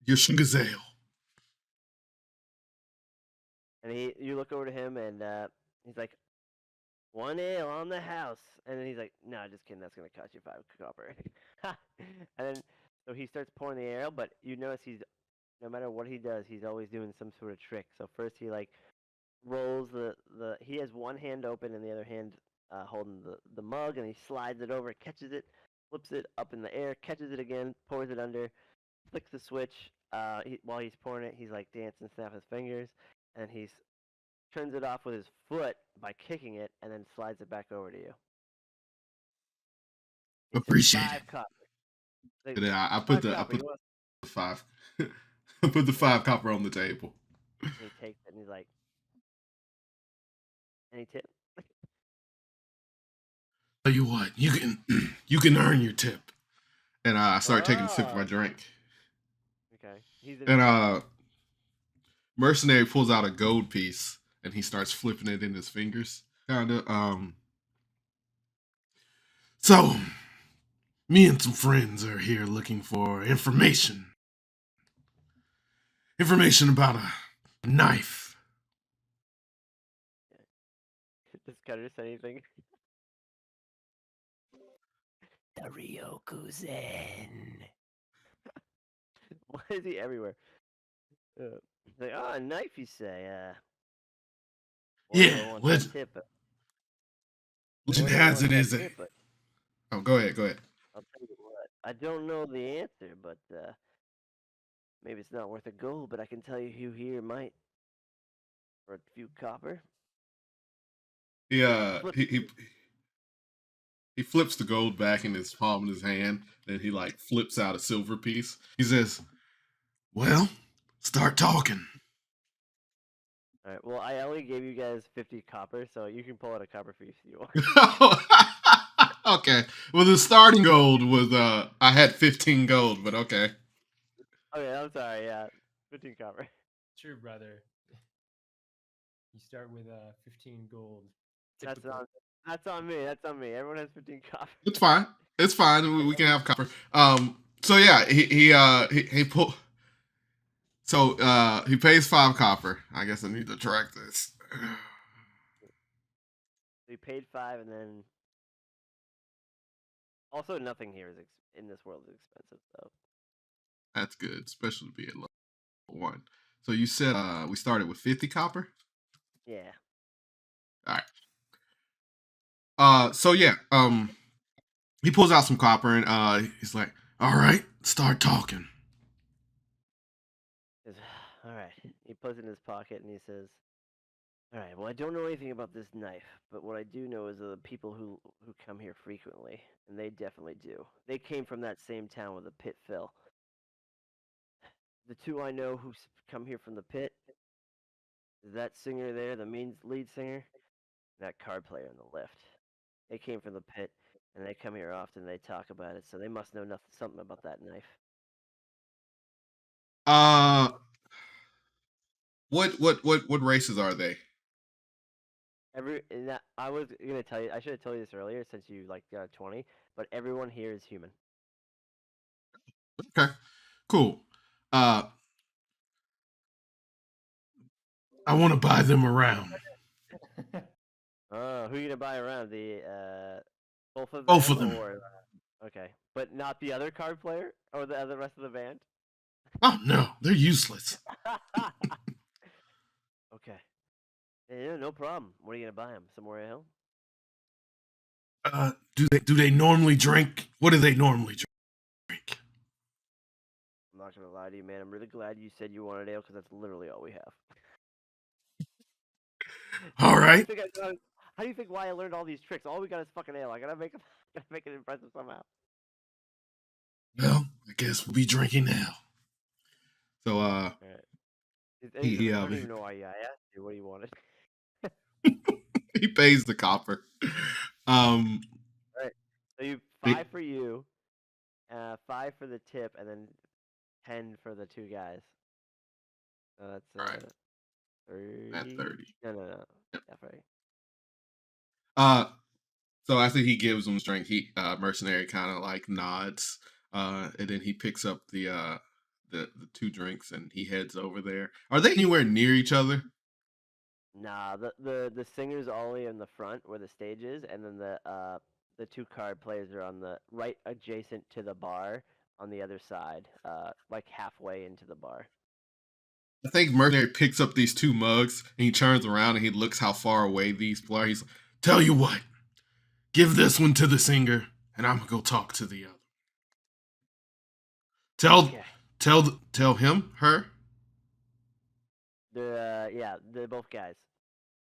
you're Gazelle. And you look over to him, and he's like, "1 ale on the house." And then he's like, "No, just kidding. That's gonna cost you 5 copper." And then so he starts pouring the ale, but you notice no matter what he does, he's always doing some sort of trick. So first he like rolls he has one hand open and the other hand holding the mug, and he slides it over, catches it, flips it up in the air, catches it again, pours it under, flicks the switch. While he's pouring it, he's like dancing, snapping his fingers, and he turns it off with his foot by kicking it, and then slides it back over to you. He says, Appreciate 5 it. copper. Like, And then I 5 put the copper, you want- 5 I put the 5 copper on the table. And he takes it and he's like, "Any tip?" Tell you what, you can earn your tip. And I start taking a sip of my Oh. drink. Okay. He's And Mercenary pulls out a gold piece, and he starts flipping it in his fingers. So me and some friends are here looking for information. Information about a knife. Does Cutter say anything? The Ryokuzen. Why is he everywhere? He's like, a knife, you say? Wanna Yeah, go on legend, that tip? legend Wanna go has on it that is a. tip? Oh, go ahead, go ahead. I'll tell you what. I don't know the answer, but maybe it's not worth a gold. But I can tell you who here might for a few copper. He Flip. he flips the gold back in his palm of his hand, and he like flips out a silver piece. He says, "Well, start talking." All right. Well, I only gave you guys 50 copper, so you can pull out a copper piece if you want. Okay. Well, the starting gold was I had 15 gold, but okay. Okay, I'm sorry. Yeah, 15 copper. True, brother. You start with 15 gold. That's Typical. on. That's on me. That's on me. Everyone has 15 copper. It's fine. It's fine. We can have copper. So yeah, he pull. So he pays 5 copper. I guess I need to track this. We paid 5, and then also nothing here is in this world is expensive. So That's good, especially to be at level 1. So you said we started with 50 copper. yeah. All right. So yeah, he pulls out some copper and he's like, "All right, start talking." All right. He puts it in his pocket and he says, "All right. Well, I don't know anything about this knife, but what I do know is the people who come here frequently, and they definitely do. They came from that same town where the pit fell. The two I know who come here from the pit is that singer there, the main lead singer, that card player on the left. They came from the pit, and they come here often. They talk about it, so they must know something about that knife." Uh, what races are they? I was gonna tell you. I should have told you this earlier since you like 20. But everyone here is human. Okay, cool. Uh, I want to buy them around. Who are you gonna buy around? Both of Both them, of them. or okay, but not the other card player or the other rest of the band. Oh no, they're useless. Okay, yeah, no problem. What are you gonna buy them? Some more ale? Do they normally drink? What do they normally drink? I'm not gonna lie to you, man. I'm really glad you said you wanted ale because that's literally all we have. All right. How do you think why I learned all these tricks? All we got is fucking ale. I gotta make gotta make it impressive somehow. Well, I guess we'll be drinking now. So All right. he I don't even know why I asked you what you wanted. he pays the copper. All right. So you He- 5 for you, 5 for the tip, and then 10 for the two guys. So that's all right, 30. at 30. No. Yep. Yeah, right. So after he gives him drink, he mercenary kind of like nods, and then he picks up the 2 drinks and he heads over there. Are they anywhere near each other? Nah, the singer's only in the front where the stage is, and then the two card players are on the right adjacent to the bar on the other side, like halfway into the bar. I think mercenary picks up these 2 mugs and he turns around and he looks how far away these people are. He's like, "Tell you what, give this one to the singer, and I'm gonna go talk to the other. Okay. Tell him, her." They're both guys.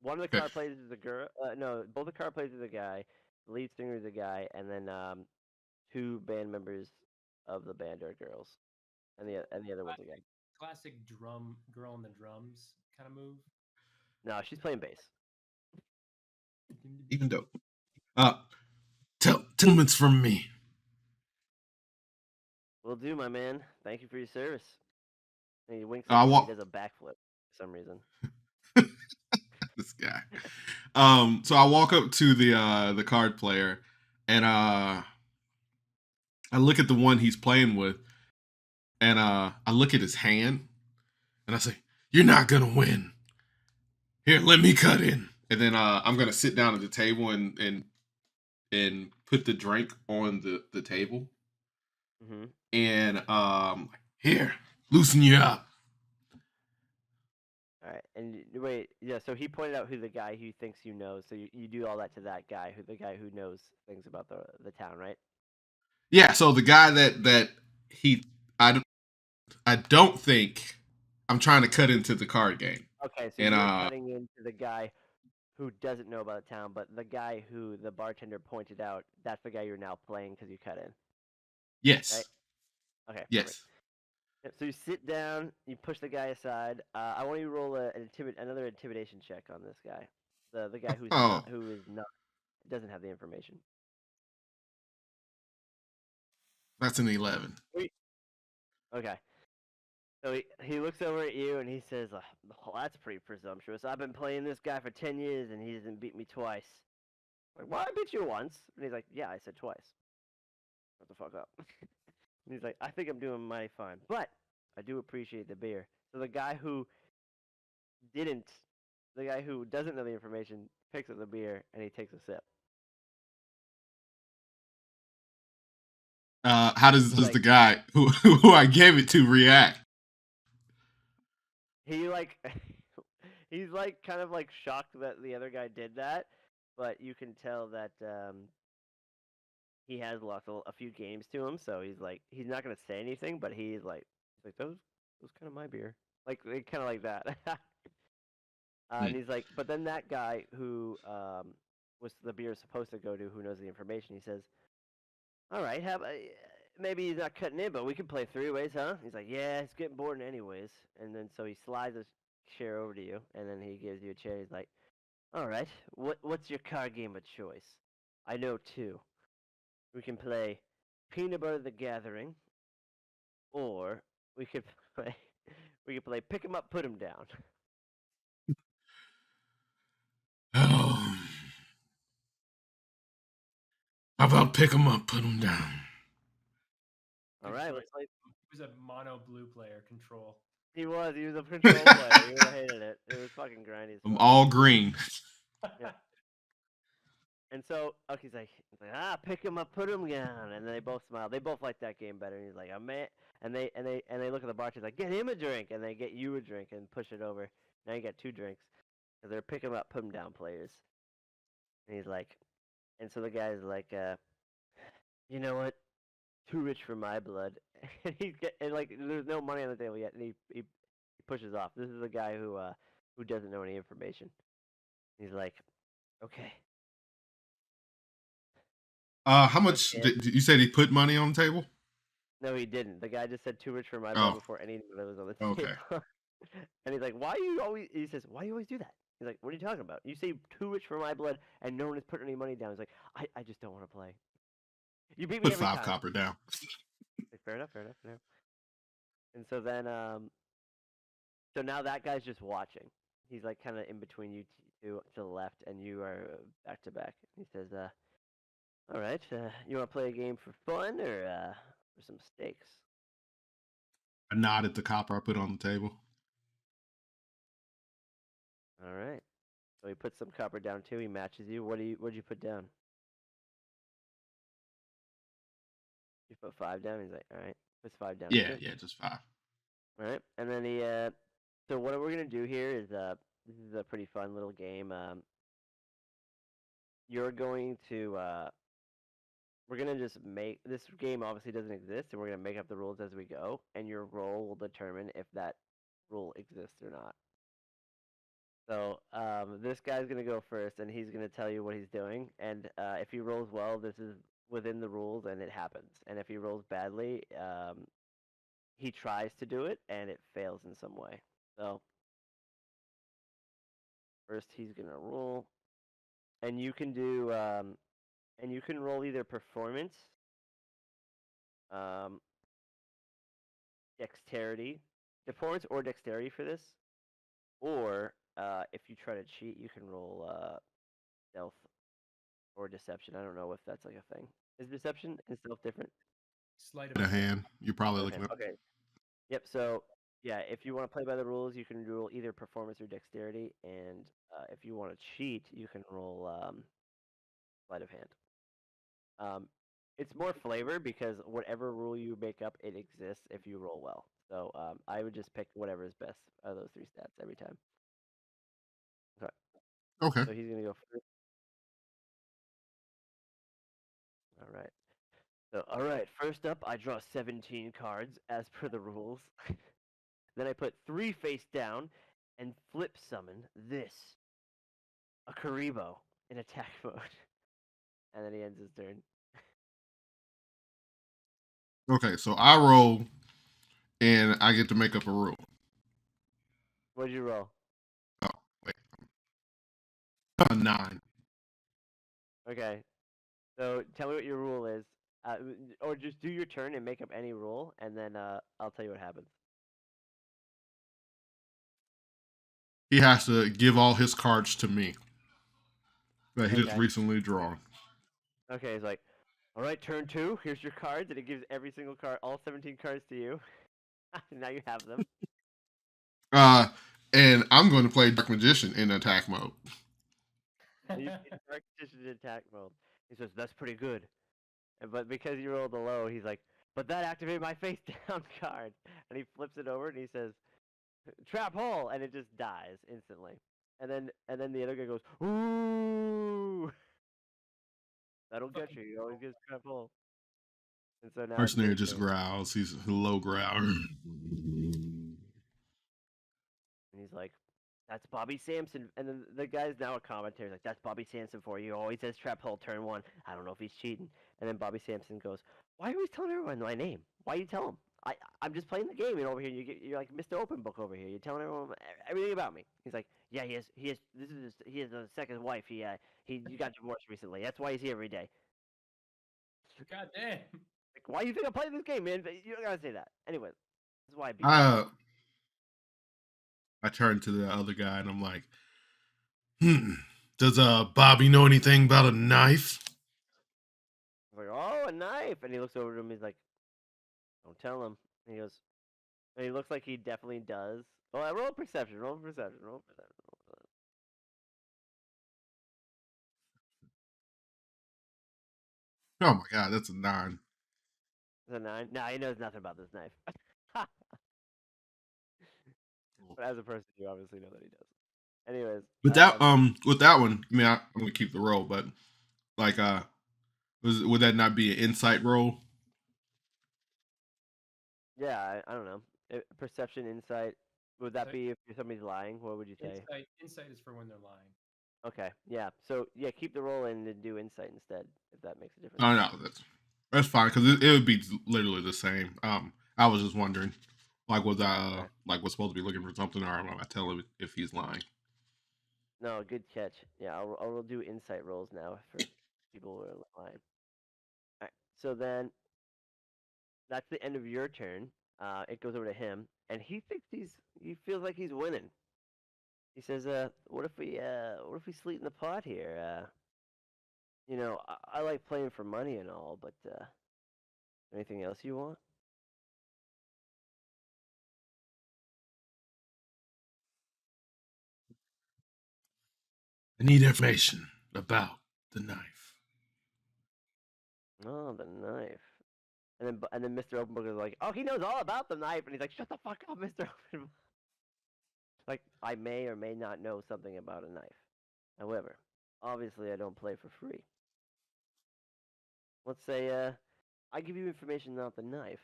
One of the Okay. card players is a girl. No, both the card players is a guy. The lead singer is a guy, and then 2 band members of the band are girls, and the other one's a guy. Classic drum girl on the drums kind of move. No, she's playing bass. Even dope. Tell him it's from me. Will do, my man. Thank you for your service. And he winks I at me. walk- He does a backflip for some reason. This guy. So I walk up to the card player and I look at the one he's playing with and I look at his hand and I say, "You're not gonna win. Here, let me cut in." And then I'm gonna sit down at the table and put the drink on the table Mm-hmm. and here, loosen you up. All right, and wait, yeah. So he pointed out who the guy who thinks you know. So you do all that to that guy, the guy who knows things about the town, right? Yeah, so the guy that he I don't think I'm trying to cut into the card game. Okay, so And you're cutting into the guy who doesn't know about the town, but the guy who the bartender pointed out, that's the guy you're now playing because you cut in, right? yes. Okay, perfect. Yes. Yep, so you sit down, you push the guy aside. I want you to roll another intimidation check on this guy, the guy Oh, who is not doesn't have the information. that's an 11. Okay. So he looks over at you and he says, well, that's pretty presumptuous. I've been playing this guy for 10 years and he hasn't beat me twice. I'm like, well, I beat you once. And he's like, yeah, I said twice. What the fuck up? And he's like, I think I'm doing mighty fine. But I do appreciate the beer. So the guy who doesn't know the information picks up the beer and he takes a sip. How does Like, the guy who I gave it to react? he like he's like kind of like shocked that the other guy did that, but you can tell that he has lost a few games to him, so he's not gonna say anything, but he's like those kind of my beer, like kind of like that. And he's like, but then that guy who was the beer supposed to go to, who knows the information, he says, all right, maybe he's not cutting in, but we can play three ways, huh? He's like, yeah, it's getting boring anyways. And then so he slides his chair over to you, and then he gives you a chair. He's like, all right, what's your card game of choice? I know two. We can play Peanut Butter the Gathering, or we could play Pick 'em Up, Put 'em Down. Oh, how about pick him up, put him down? All Good right, choice. let's play. He was a mono blue player. Control. He was a control player. He would have hated it. It was fucking grindy as I'm fuck. all green. Yeah. And so he's like, pick him up, put him down, and then they both smile. They both like that game better. And he's like, I'm man, and they look at the bartender like, get him a drink, and they get you a drink and push it over. Now you got two drinks, because they're pick him up, put him down players. And he's like, and so the guy's like, you know what? Too rich for my blood. And like, there's no money on the table yet, and he pushes off. This is the guy who doesn't know any information. He's like, okay. How much Okay. did you said he put money on the table? No, he didn't. The guy just said too rich for my blood Oh, before anything that was on the okay. table. And he's like, he says, why do you always do that? He's like, what are you talking about? You say too rich for my blood and no one has put any money down. He's like, I just don't want to play. You beat me Put every 5 time. copper down. Like, fair enough. Yeah. And so then, so now that guy's just watching. He's like kind of in between you two to the left, and you are back to back. He says, all right, you want to play a game for fun or for some stakes? I nodded the copper I put on the table. All right. So he puts some copper down too. He matches you. What'd you put down? You put 5 down. He's like, all right. Puts 5 down Yeah, too. yeah, just 5. All right. And then so what we're gonna do here is this is a pretty fun little game. You're going to we're gonna just make this game obviously doesn't exist, and we're gonna make up the rules as we go, and your roll will determine if that rule exists or not. So this guy's gonna go first, and he's gonna tell you what he's doing. And if he rolls well, this is within the rules, and it happens. And if he rolls badly, he tries to do it, and it fails in some way. So first, he's gonna roll, and you can do, and you can roll either performance, um, dexterity, performance or dexterity for this, or if you try to cheat, you can roll stealth or deception. I don't know if that's like a thing. Is deception and stealth different? Sleight The of hand. hand. You're probably looking at. Okay. Yep. So yeah, if you want to play by the rules, you can roll either performance or dexterity, and if you want to cheat, you can roll sleight of hand. It's more flavor because whatever rule you make up, it exists if you roll well. So I would just pick whatever is best out of those 3 stats every time. Okay. Okay. So he's gonna go first. All right. So all right. First up, I draw 17 cards as per the rules. Then I put 3 face down and flip summon this a Karibo in attack mode, and then he ends his turn. Okay, so I roll, and I get to make up a rule. What'd you roll? Oh, wait. A 9. Okay. So tell me what your rule is, or just do your turn and make up any rule, and then I'll tell you what happens. He has to give all his cards to me that he just Okay. recently drawn. Okay, he's like, all right, turn 2. Here's your cards, and it gives every single card, all 17 cards to you. Now you have them. And I'm going to play Dark Magician in attack mode. And you play Dark Magician in attack mode. He says that's pretty good, but because you rolled a low, he's like, but that activated my face down card, and he flips it over and he says, trap hole, and it just dies instantly. And then the other guy goes, ooh, that'll get you. He always gets trap hole. And so now it's Mercenary his just turn. growls. He's a low growl. And he's like, that's Bobby Sampson. And then the guy's now a commentator. He's like, that's Bobby Sampson for you. Always says trap hole turn 1. I don't know if he's cheating. And then Bobby Sampson goes, why are you always telling everyone my name? Why you tell him? I'm just playing the game, and over here you're like Mr. Open Book over here. You're telling everyone everything about me. He's like, yeah, he has he has a second wife. He got divorced recently. That's why he's here every day. God damn. Like, why do you think I'm playing this game, man? You don't gotta say that. Anyways, this is why I beat. I turn to the other guy and I'm like, does Bobby know anything about a knife? I was like, oh, a knife, and he looks over to him. He's like, don't tell him. And he goes, and he looks like he definitely does. Oh, I roll perception. Roll perception. Roll perception. Roll perception. Oh my god, that's a 9. Is that 9? Nah, he knows nothing about this knife. But as a person, you obviously know that he does. Anyways, With that with that one, I mean, I'm gonna keep the roll, but like, would that not be an insight roll? yeah, I don't know. Perception, insight. Would that be if somebody's lying? What would you say? Insight is for when they're lying. Okay, yeah. So yeah, keep the roll in and do insight instead, if that makes a difference. Oh no, that's fine because it would be literally the same. I was just wondering, like, was I like was supposed to be looking for something, or am I telling him if he's lying? No, good catch. Yeah, I'll do insight rolls now for people who are lying. All right. So then that's the end of your turn. It goes over to him, and he feels like he's winning. He says, what if we sweeten the pot here? I like playing for money and all, but anything else you want? I need information about the knife. Oh, the knife. And then Mr. Openbook is like, oh, he knows all about the knife, and he's like, shut the fuck up, Mr. Openbook. Like, I may or may not know something about a knife. However, obviously I don't play for free. Let's say, I give you information about the knife,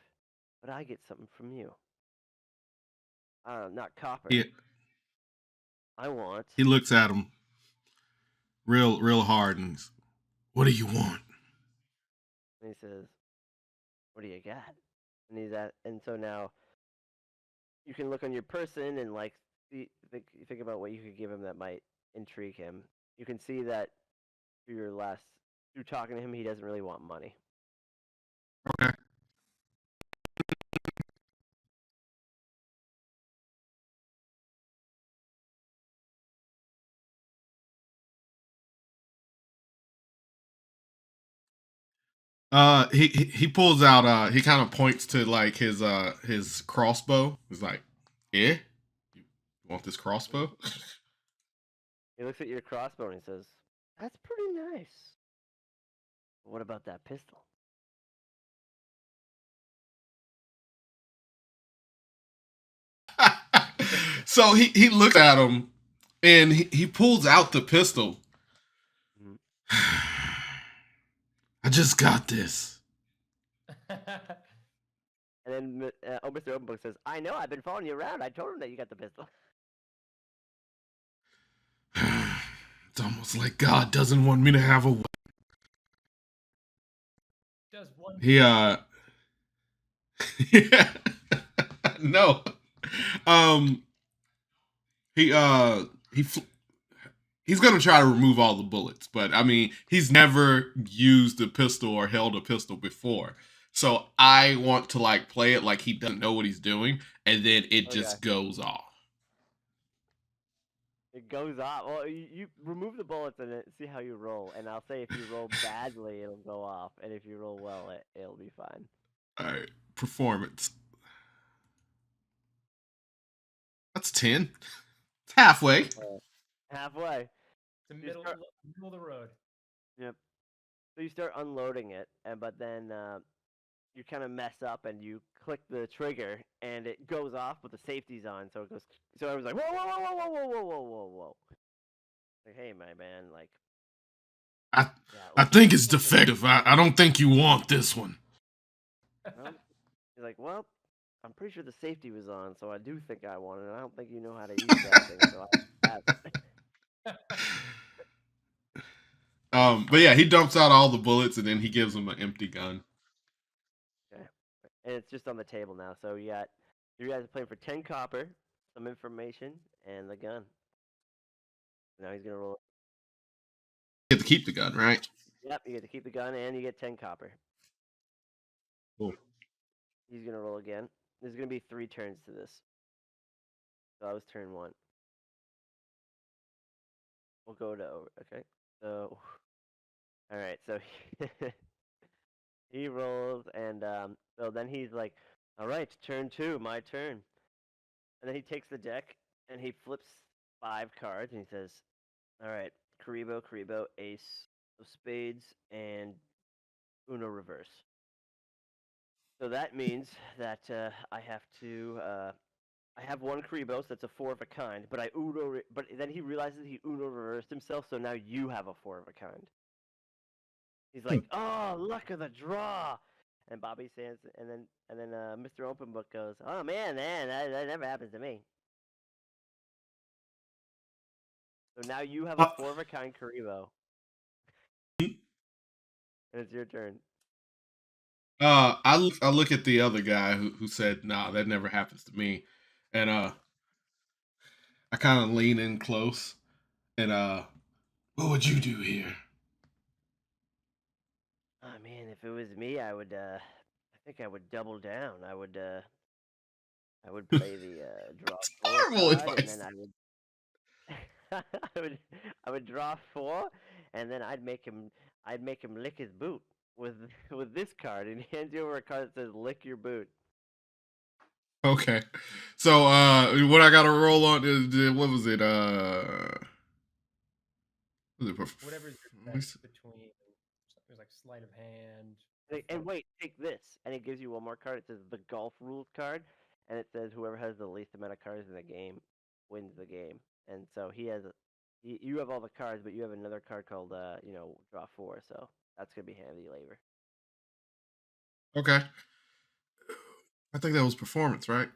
but I get something from you. Not copper. Yeah. I want. He looks at him real hard and he's, what do you want? And he says, what do you got? And so now you can look on your person and like think about what you could give him that might intrigue him. You can see that through talking to him, he doesn't really want money. Okay. He pulls out he kind of points to like his crossbow. He's like, yeah, you want this crossbow? He looks at your crossbow and he says, "That's pretty nice. What about that pistol? So he looks at him and he pulls out the pistol. Mhm. I just got this. And then Mr. Openbook says, "I know. I've been following you around. I told him that you got the pistol." It's almost like God doesn't want me to have a. Does one He yeah. No. Um he he fl- he's gonna try to remove all the bullets, but I mean he's never used a pistol or held a pistol before. So I want to like play it like he doesn't know what he's doing, and then it Okay. just goes off. It goes off. Well, you remove the bullets and see how you roll. And I'll say if you roll badly, it'll go off, and if you roll well, it'll be fine. Alright. Performance. That's 10. It's halfway. Halfway. the You middle start- middle of the road? Yep. So you start unloading it, but then you kind of mess up and you click the trigger and it goes off, but the safety's on, so it goes. So I was like, whoa, whoa, whoa, whoa, whoa, whoa, whoa, whoa, whoa. Like, hey, my man, like, I yeah. I think it's defective. I don't think you want this one. Well, he's like, well, I'm pretty sure the safety was on, so I do think I want it. I don't think you know how to use that thing, so I have it. But yeah, he dumps out all the bullets and then he gives him an empty gun. Okay. And it's just on the table now. So you guys are playing for 10 copper, some information, and the gun. Now he's gonna roll. You get to keep the gun, right? Yep, you get to keep the gun and you get 10 copper. Cool. He's gonna roll again. There's gonna be 3 turns to this. So that was turn 1. We'll go to over. Okay. So, all right. So he rolls, and so then he's like, "All right, turn 2, my turn." And then he takes the deck and he flips 5 cards, and he says, "All right, Karibo, Ace of Spades, and Uno reverse." So that means that I have to. I have 1 Karibo, so that's a 4 of a kind. But but then he realizes he Uno reversed himself, so now you have a 4 of a kind. He's like, "Oh, luck of the draw." And Bobby says, and then Mr. Open Book goes, "Oh man, that never happens to me." So now you have a 4 of a kind Karibo, and it's your turn. I look at the other guy who said, "Nah, that never happens to me," and I kind of lean in close and what would you do here? Oh man, if it was me, I think I would double down. I would play the draw That's 4 horrible card, and advice. then I would I would I would draw 4, and then I'd make him lick his boot with with this card, and he hands you over a card that says "lick your boot." Okay, so what I got to roll on is what was it? Was it Whatever's your best between. There's like sleight of hand. And wait, take this, and it gives you one more card. It says the golf rules card, and it says whoever has the least amount of cards in the game wins the game. And so you have all the cards, but you have another card called draw 4. So that's gonna be handy later. Okay, I think that was performance, right?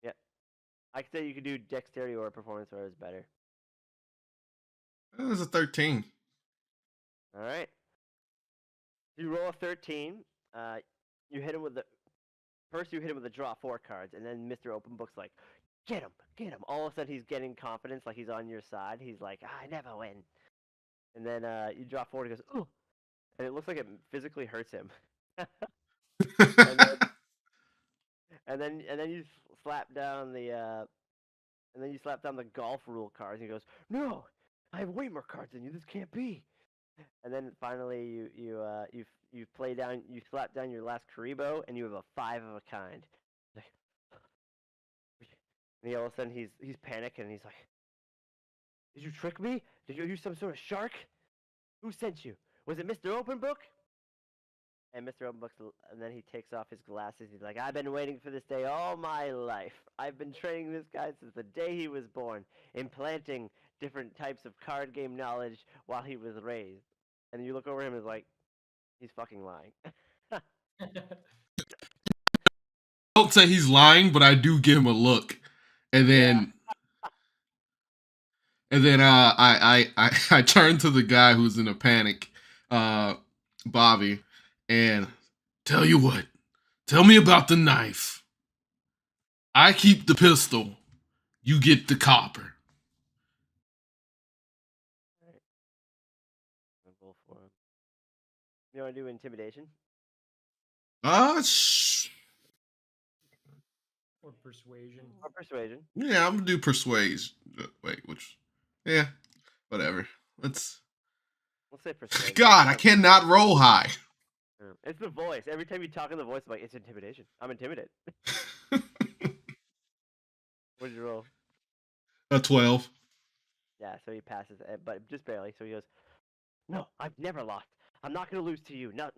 Yeah, I could say you could do dexterity or performance, or is better. That was a 13. All right. You roll a 13. Uh, you hit him with the first. You hit him with the draw 4 cards, and then Mr. Open Book's like, get him, get him. All of a sudden, he's getting confidence, like he's on your side. He's like, I never win. And then you draw 4, and he goes, ooh, and it looks like it physically hurts him. and then and then you slap down the golf rule cards, and he goes, no, I have way more cards than you. This can't be. And then finally, you slap down your last Karibo, and you have a 5 of a kind. Like, and all of a sudden he's panicking, and he's like, "Did you trick me? Did you use some sort of shark? Who sent you? Was it Mr. Open Book?" And Mr. Openbooks, and then he takes off his glasses. He's like, I've been waiting for this day all my life. I've been training this guy since the day he was born, implanting different types of card game knowledge while he was raised. And you look over him and it's like, he's fucking lying. Don't say he's lying, but I do give him a look, and then I turn to the guy who's in a panic, Bobby, and tell you what, tell me about the knife. I keep the pistol. You get the copper. Alright. I'll go for him. You want to do intimidation? Or persuasion. Or persuasion? Yeah, I'm gonna do persuasion. Wait, which? Yeah, whatever. Let's. Let's say persuasion. God, I cannot roll high. It's the voice. Every time you talk in the voice, I'm like, it's intimidation. I'm intimidated. What did you roll? A 12. Yeah, so he passes, but just barely. So he goes, "No, I've never lost. I'm not gonna lose to you. No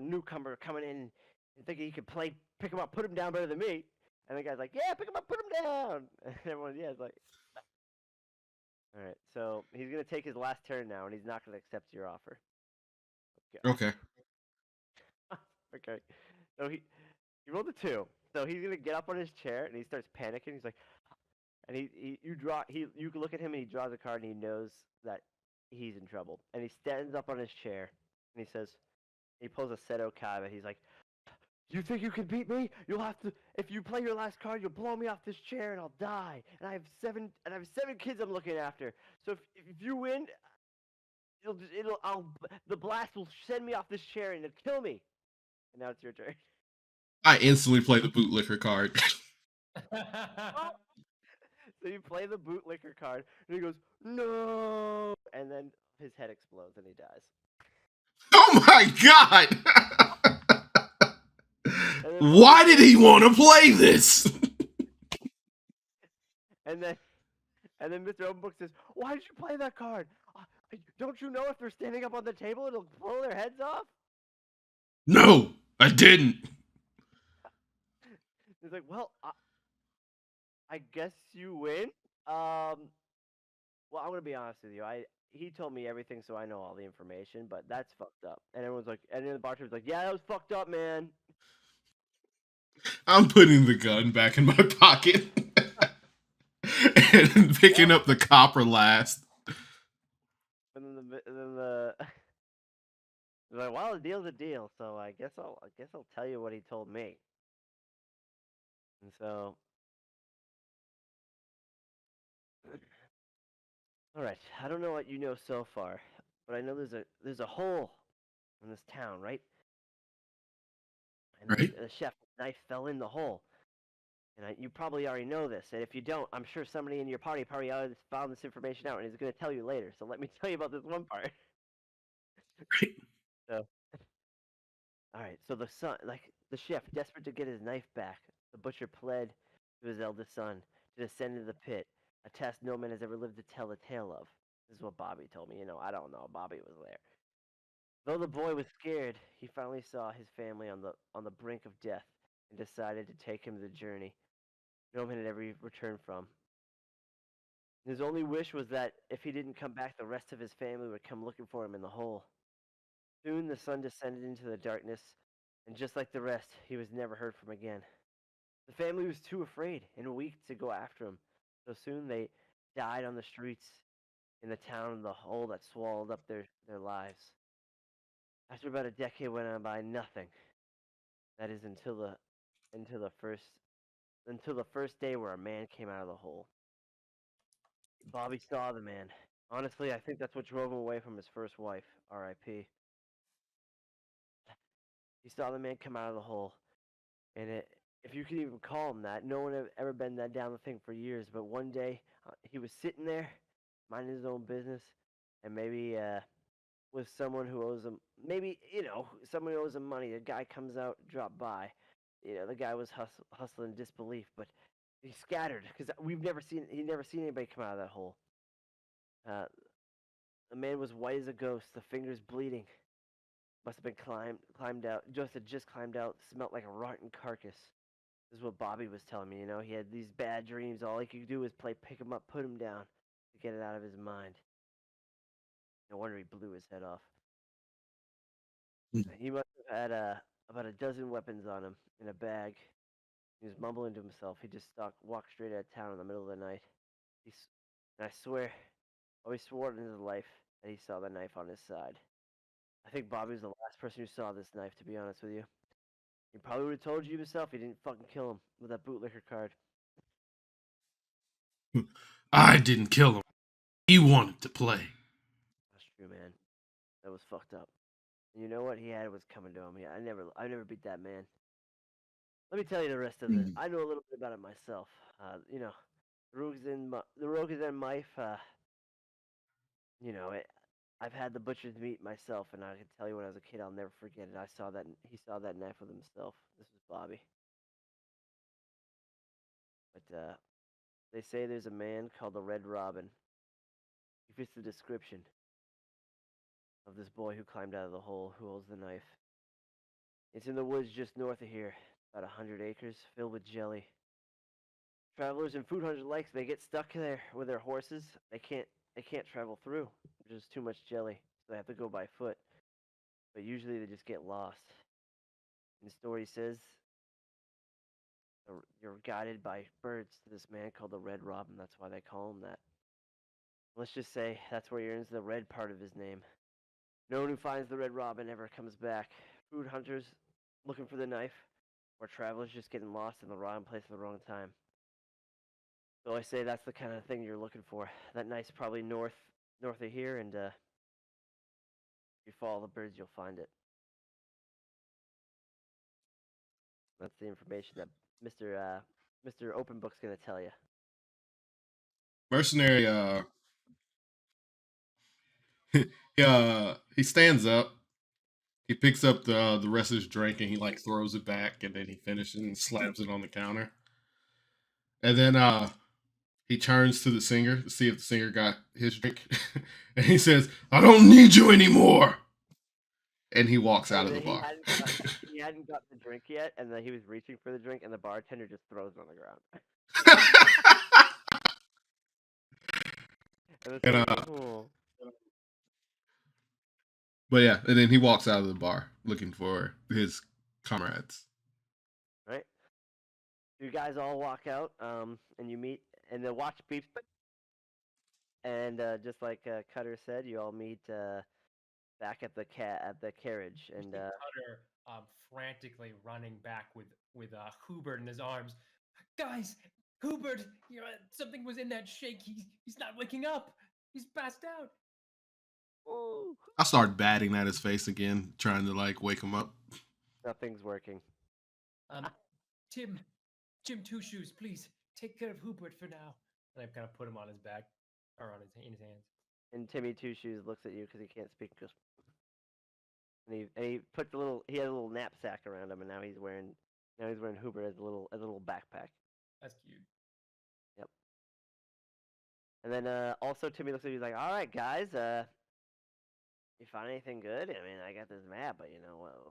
newcomer coming in and thinking he could pick him up, put him down better than me." And the guy's like, "Yeah, pick him up, put him down." And everyone, yeah, is like, all right. So he's gonna take his last turn now, and he's not gonna accept your offer. Okay. Okay. So he rolled a 2. So he's gonna get up on his chair and he starts panicking. He's like, and you can look at him and he draws a card and he knows that he's in trouble. And he stands up on his chair and he says, he pulls a Seto Kaiba. He's like, "You think you can beat me? You'll have to. If you play your last card, you'll blow me off this chair and I'll die. And I have 7 kids I'm looking after. So if you win, the blast will send me off this chair and it'll kill me." And now it's your turn. I instantly play the bootlicker card. So you play the bootlicker card, and he goes, "No!" And then his head explodes, and he dies. Oh my god! Why did he want to play this? And then Mr. Openbook says, "Why did you play that card? Don't you know if they're standing up on the table, it'll blow their heads off?" No, I didn't. He's like, "Well, I guess you win. Well, I'm gonna be honest with you. He told me everything, so I know all the information, but that's fucked up." And everyone's like, and then the bartender's like, "Yeah, that was fucked up, man." I'm putting the gun back in my pocket and picking up the copper last. And then the he's like, "Well, a deal's a deal, so I guess I'll tell you what he told me." And so, all right, I don't know what you know so far, but I know there's a hole in this town, right? And Right. the chef's knife fell in the hole. And you probably already know this. And if you don't, I'm sure somebody in your party probably already found this information out and is going to tell you later. So let me tell you about this one part. Right. So, all right. So the chef, desperate to get his knife back, the butcher pled to his eldest son to descend into the pit, a task no man has ever lived to tell the tale of. This is what Bobby told me. I don't know. Bobby was there. Though the boy was scared, he finally saw his family on the brink of death and decided to take him the journey no man had ever returned from. His only wish was that if he didn't come back, the rest of his family would come looking for him in the hole. Soon the sun descended into the darkness, and just like the rest, he was never heard from again. The family was too afraid and weak to go after him, so soon they died on the streets in the town in the hole that swallowed up their lives. After about a decade went on by, nothing. That is until the first day where a man came out of the hole. Bobby saw the man. Honestly, I think that's what drove him away from his first wife, R.I.P. He saw the man come out of the hole, and if you can even call him that, no one had ever been that down the thing for years. But one day, he was sitting there, minding his own business, and maybe with someone who owes him, maybe someone who owes him money. A guy comes out, drop by. The guy was hustling in disbelief, but he scattered because he'd never seen anybody come out of that hole. Uh, the man was white as a ghost, the fingers bleeding. Must have been climbed out. Just climbed out. Smelt like a rotten carcass. This is what Bobby was telling me. You know, he had these bad dreams. All he could do was pick him up, put him down, to get it out of his mind. No wonder he blew his head off. He must have had about a dozen weapons on him in a bag. He was mumbling to himself. He just walked straight out of town in the middle of the night. And I swear, always swore in his life that he saw the knife on his side. I think Bobby was the last person who saw this knife, to be honest with you. He probably would have told you himself he didn't fucking kill him with that bootlicker card. I didn't kill him. He wanted to play. That's true, man. That was fucked up. And you know what? He had was coming to him. Yeah, I never beat that man. Let me tell you the rest of it. I know a little bit about it myself. You know, the Rokuzen knife. You know, I've had the butcher's meat myself, and I can tell you when I was a kid, I'll never forget it. He saw that knife with himself. This was Bobby. But they say there's a man called the Red Robin. He fits the description of this boy who climbed out of the hole, who holds the knife. It's in the woods just north of here, about 100 acres, filled with jelly. Travelers and food hunters alike, they get stuck there with their horses. They can't travel through. There's just too much jelly, so they have to go by foot. But usually they just get lost. And the story says you're guided by birds to this man called the Red Robin. That's why they call him that. Let's just say that's where he earns the red part of his name. No one who finds the Red Robin ever comes back. Food hunters looking for the knife, or travelers just getting lost in the wrong place at the wrong time. So I say that's the kind of thing you're looking for. That knife's probably north of here, and if you follow the birds, you'll find it. That's the information that Mr. Open Book's gonna tell you. Mercenary, he stands up. He picks up the rest of his drink and he like throws it back, and then he finishes and slams it on the counter. And then he turns to the singer to see if the singer got his drink, and he says, "I don't need you anymore." And he walks out of the bar. He hadn't got the drink yet, and then he was reaching for the drink, and the bartender just throws it on the ground. And, but yeah, and then he walks out of the bar looking for his comrades. Right? You guys all walk out, and you meet, and the watch beeps, and just like Cutter said, you all meet back at the carriage, and Cutter frantically running back with Hubert in his arms. Guys, Hubert, something was in that shake. He's not waking up. He's passed out. oh, I start batting at his face again, trying to like wake him up. nothing's working. Jim Two Shoes, please take care of Hubert for now. And I kind of put him on his back or in his hands. And Timmy Two Shoes looks at you because he can't speak. And he puts he has a little knapsack around him, and now he's wearing Hubert as a little backpack. That's cute. Yep. And then also Timmy looks at you, he's like, "All right, guys, you find anything good? I mean, I got this map, but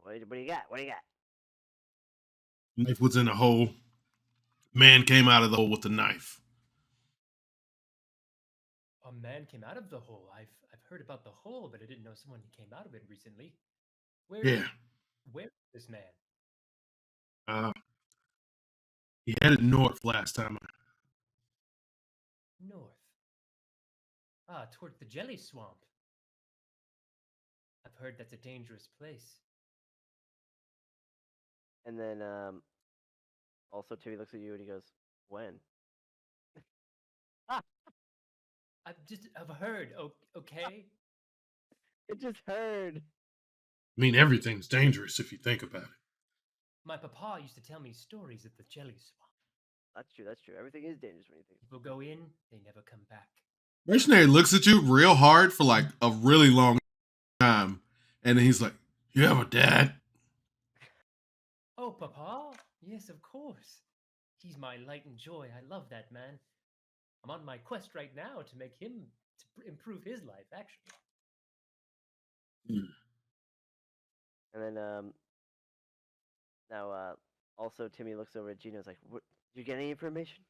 what do you got? What do you got?" Knife was in a hole. Man came out of the hole with the knife. A man came out of the hole. I've heard about the hole, but I didn't know someone came out of it recently. Where is this man? He headed north last time. North. Toward the jelly swamp. I've heard that's a dangerous place. And then also Timmy looks at you and he goes, "When?" I've heard. Okay. It just heard. I mean, everything's dangerous if you think about it. My papa used to tell me stories at the jelly swamp. That's true. That's true. Everything is dangerous when you think. People go in, they never come back. Mercenary looks at you real hard for like a really long time, and then he's like, "You have a dad?" Oh, papa? Yes, of course. He's my light and joy. I love that man. I'm on my quest right now to make him to improve his life, actually. And then now also Timmy looks over at Gino's like, "What? Did you get any information?"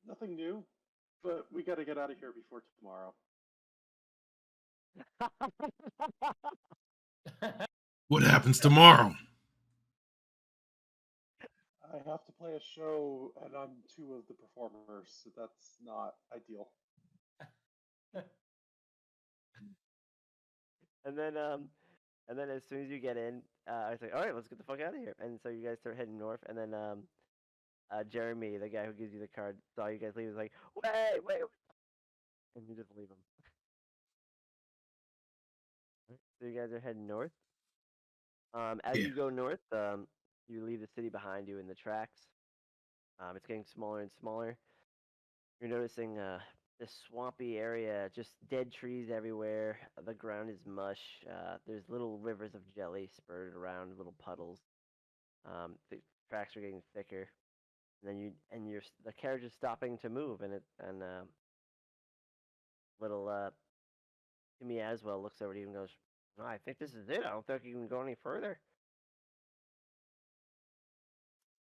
Nothing new, but we got to get out of here before tomorrow. What happens tomorrow? I have to play a show, and I'm two of the performers, so that's not ideal. And then as soon as you get in, I was like, "All right, let's get the fuck out of here." And so you guys start heading north, and then Jeremy, the guy who gives you the card, saw you guys leave. Was like, "Wait," and you just leave him. So you guys are heading north. As Yeah. you go north, you leave the city behind you in the tracks. It's getting smaller and smaller. You're noticing this swampy area, just dead trees everywhere. The ground is mush. There's little rivers of jelly spurted around, little puddles. The tracks are getting thicker, and then the carriage is stopping to move, and little Timmy Aswell looks over to you and goes, "No, I think this is it. I don't think you can go any further.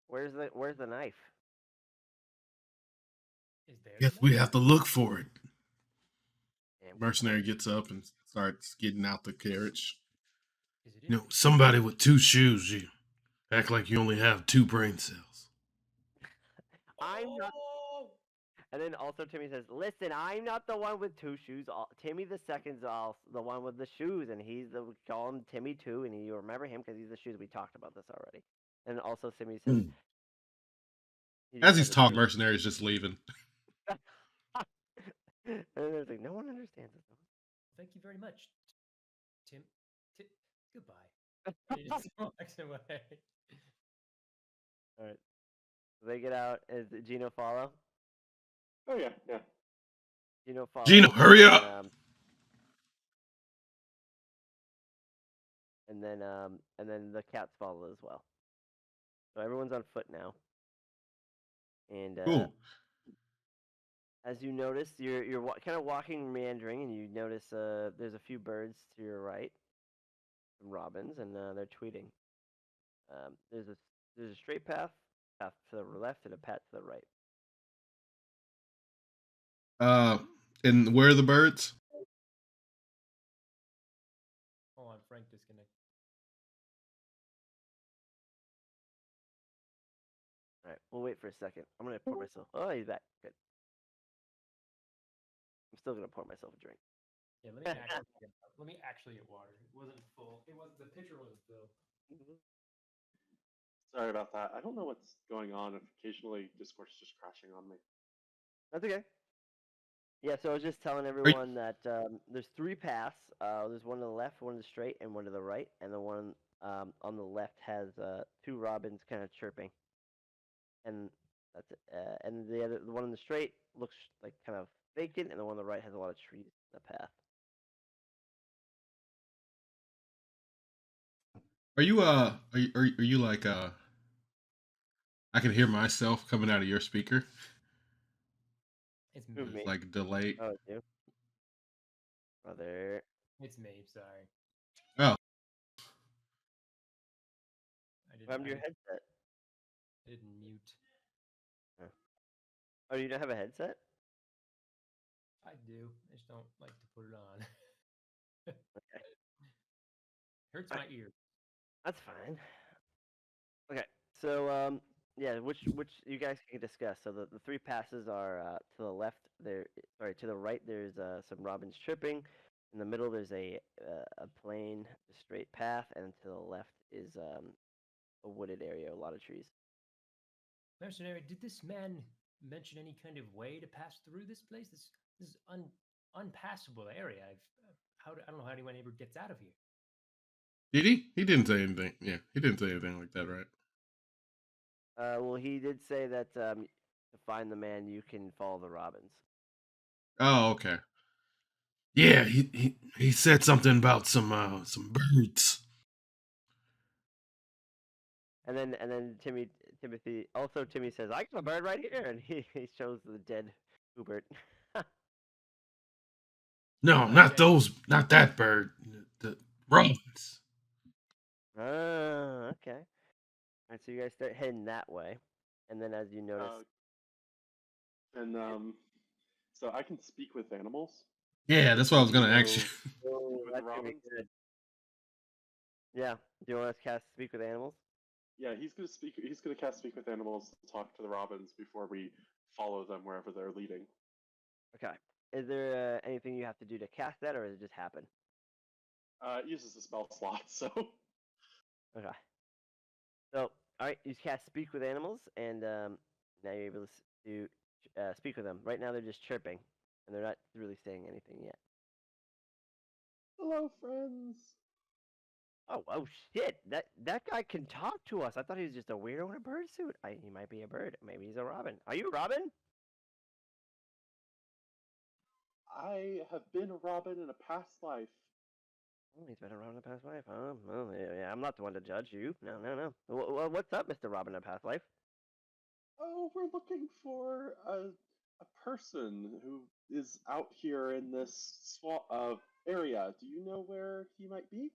Where's the knife?" Is there? Guess we have to look for it. Damn, Mercenary gets up and starts getting out the carriage. Is it? You know, somebody with 2 shoes, you act like you only have 2 brain cells. I'm not. And then also Timmy says, "Listen, I'm not the one with 2 shoes. Timmy the second's the one with the shoes, and we call him Timmy 2, and you remember him because he's the shoes. We talked about this already." And also Timmy says, Hmm. he As just he's said talking, Mercenary's just leaving. and then it's like, no one understands this. Thank you very much, Tim. Goodbye. And he just walks away. All right. So they get out. Is Gino follow? Oh yeah, yeah. Gino follows. Gino, hurry up! And then the cats follow as well. So everyone's on foot now. And Cool. as you notice, you're kind of walking, meandering, and you notice there's a few birds to your right, some robins, and they're tweeting. There's a straight path to the left, and a path to the right. And where are the birds? Hold on, Frank disconnect. All right, we'll wait for a second. I'm gonna pour myself. Oh, he's back. Good. I'm still gonna pour myself a drink. Yeah, let me actually get water. It wasn't full. The pitcher wasn't full. Sorry about that. I don't know what's going on. If occasionally Discord's just crashing on me. That's okay. Yeah, so I was just telling everyone that there's 3 paths. There's one to the left, one to the straight, and one to the right. And the one on the left has 2 robins kind of chirping. And that's it. And the one on the straight looks like kind of vacant, and the one on the right has a lot of trees in the path. Are you like I can hear myself coming out of your speaker. It's Who, me. me? It's like delayed. Oh, it's you. Brother. It's me. Sorry. Oh. I What happened to your headset? didn't mute. Oh, you don't have a headset? I do. I just don't like to put it on. Okay. Hurts my ear. That's fine. Okay, so yeah, which you guys can discuss. So the 3 passes are to the left. To the right. There's some robins chirping. In the middle, there's a plain, straight path, and to the left is a wooded area, a lot of trees. Mercenary, did this man mention any kind of way to pass through this place? This is unpassable area. I don't know how anyone ever gets out of here. Did he? He didn't say anything. Yeah, he didn't say anything like that, right? Well, he did say that to find the man, you can follow the robins. Oh, okay. Yeah, he said something about some birds. And then Timmy says, "I got a bird right here," and he shows the dead Hubert. No, not those. Not that bird. Robins. Ah, okay. All right, so you guys start heading that way, and then as you notice, And so I can speak with animals. Yeah, that's what I was gonna So ask you. oh, with the that's gonna be robins. good. Yeah, do you want to cast speak with animals? Yeah, he's gonna speak. He's gonna cast speak with animals to talk to the robins before we follow them wherever they're leading. Okay. Is there anything you have to do to cast that, or does it just happen? It uses a spell slot, so Okay. So, all right, you cast speak with animals, and now you're able to speak with them. Right now, they're just chirping, and they're not really saying anything yet. hello, friends. Oh shit! That guy can talk to us. I thought he was just a weirdo in a bird suit. He might be a bird. Maybe he's a robin. Are you a robin? I have been a robin in a past life. Oh, he's been around in the past life. Huh? Well, yeah, I'm not the one to judge you. No. What's up, Mr. Robin in a past life? Oh, we're looking for a person who is out here in this area. Do you know where he might be?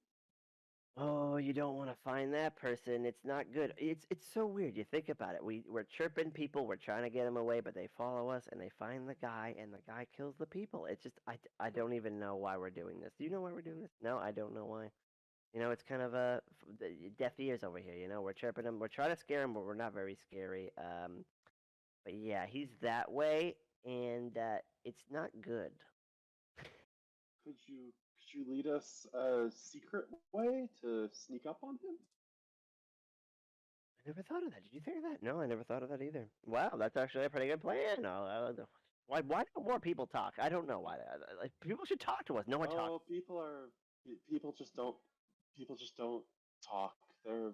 Oh, you don't want to find that person. It's not good. It's so weird. You think about it. We're chirping people. We're trying to get them away, but they follow us and they find the guy, and the guy kills the people. It's just I don't even know why we're doing this. Do you know why we're doing this? No, I don't know why. You know, it's kind of deaf ears over here. You know, we're chirping them. We're trying to scare him, but we're not very scary. But yeah, he's that way, and it's not good. Could you lead us a secret way to sneak up on him? I never thought of that. Did you think of that? No, I never thought of that either. Wow, that's actually a pretty good plan. Why don't more people talk? I don't know why. Like, people should talk to us. No one talks. Oh, people just don't talk. They're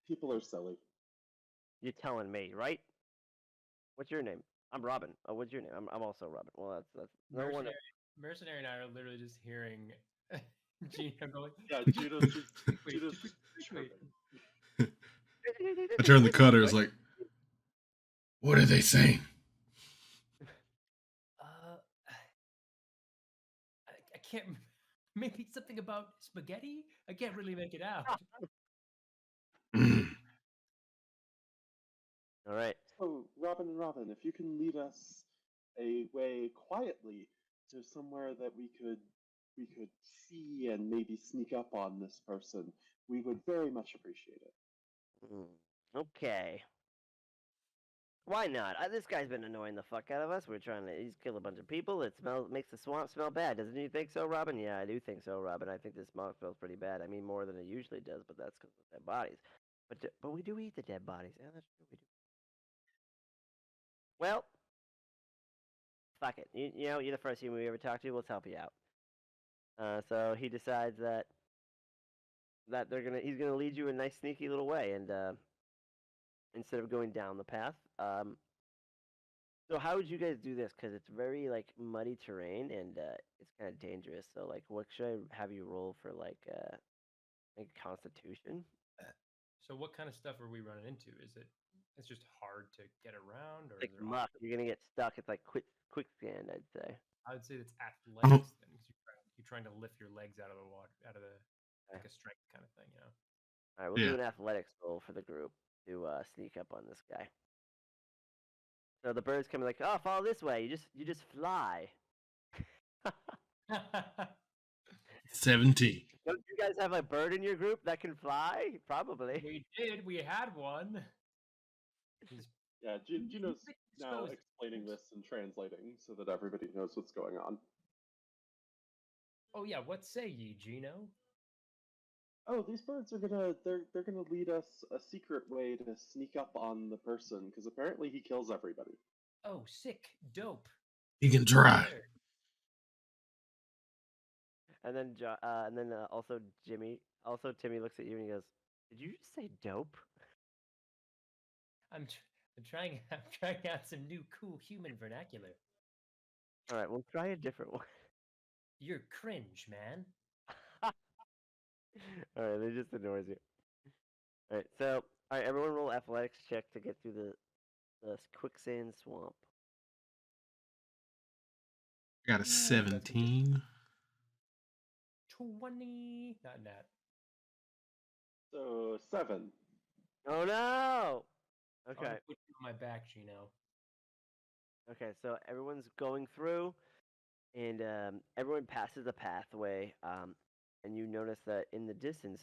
people are silly. You're telling me, right? What's your name? I'm Robin. Oh, what's your name? I'm also Robin. Well, that's no one. Mercenary and I are literally just hearing Gino going. Yeah, Wait, Judo's wait, just wait. chirping. I turn the cutter. It's like, what are they saying? Uh, I can't. Maybe something about spaghetti. I can't really make it out. All right. So, Robin and Robin, if you can lead us a way quietly to somewhere that we could see and maybe sneak up on this person, we would very much appreciate it. Okay. Why not? This guy's been annoying the fuck out of us. He's killed a bunch of people. Makes the swamp smell bad. Doesn't you think so, Robin? Yeah, I do think so, Robin. I think this swamp smells pretty bad. I mean, more than it usually does, but that's because of dead bodies. But we do eat the dead bodies. Yeah, that's true. We do. Well, fuck it. You know, you're the first human we ever talked to. Let's help you out. So he decides that he's gonna lead you a nice sneaky little way, and instead of going down the path, So how would you guys do this? Because it's very like muddy terrain and it's kind of dangerous. So like, what should I have you roll for like Constitution? So what kind of stuff are we running into? It's just hard to get around, or Like is there muck, you're gonna get stuck. It's like quicksand, I'd say. I would say it's Oh, athletics then, because you're trying to lift your legs out of the water, out of the Okay. like a strength kind of thing, you know. All right, we'll yeah. do an athletics roll for the group to sneak up on this guy. So the birds come like, oh, follow this way. You just fly. 17. Don't you guys have a bird in your group that can fly? Probably. We did. We had one. Yeah, Juno's now Exposed. explaining this and translating so that everybody knows what's going on. Oh yeah, what say ye, Gino? Oh, these birds are they're gonna lead us a secret way to sneak up on the person because apparently he kills everybody. Oh, sick, dope. He can try. Where? And then also Timmy looks at you and he goes, "Did you just say dope?" I'm trying. I'm trying out some new cool human vernacular. All right, we'll try a different one. You're cringe, man. All right, it just annoys you. All right, so all right, everyone roll athletics check to get through the quicksand swamp. I got a 17. 20. Not that. So 7. Oh no! I'm Okay. gonna put you on my back, Gino. Okay, so everyone's going through, and everyone passes a pathway, and you notice that in the distance,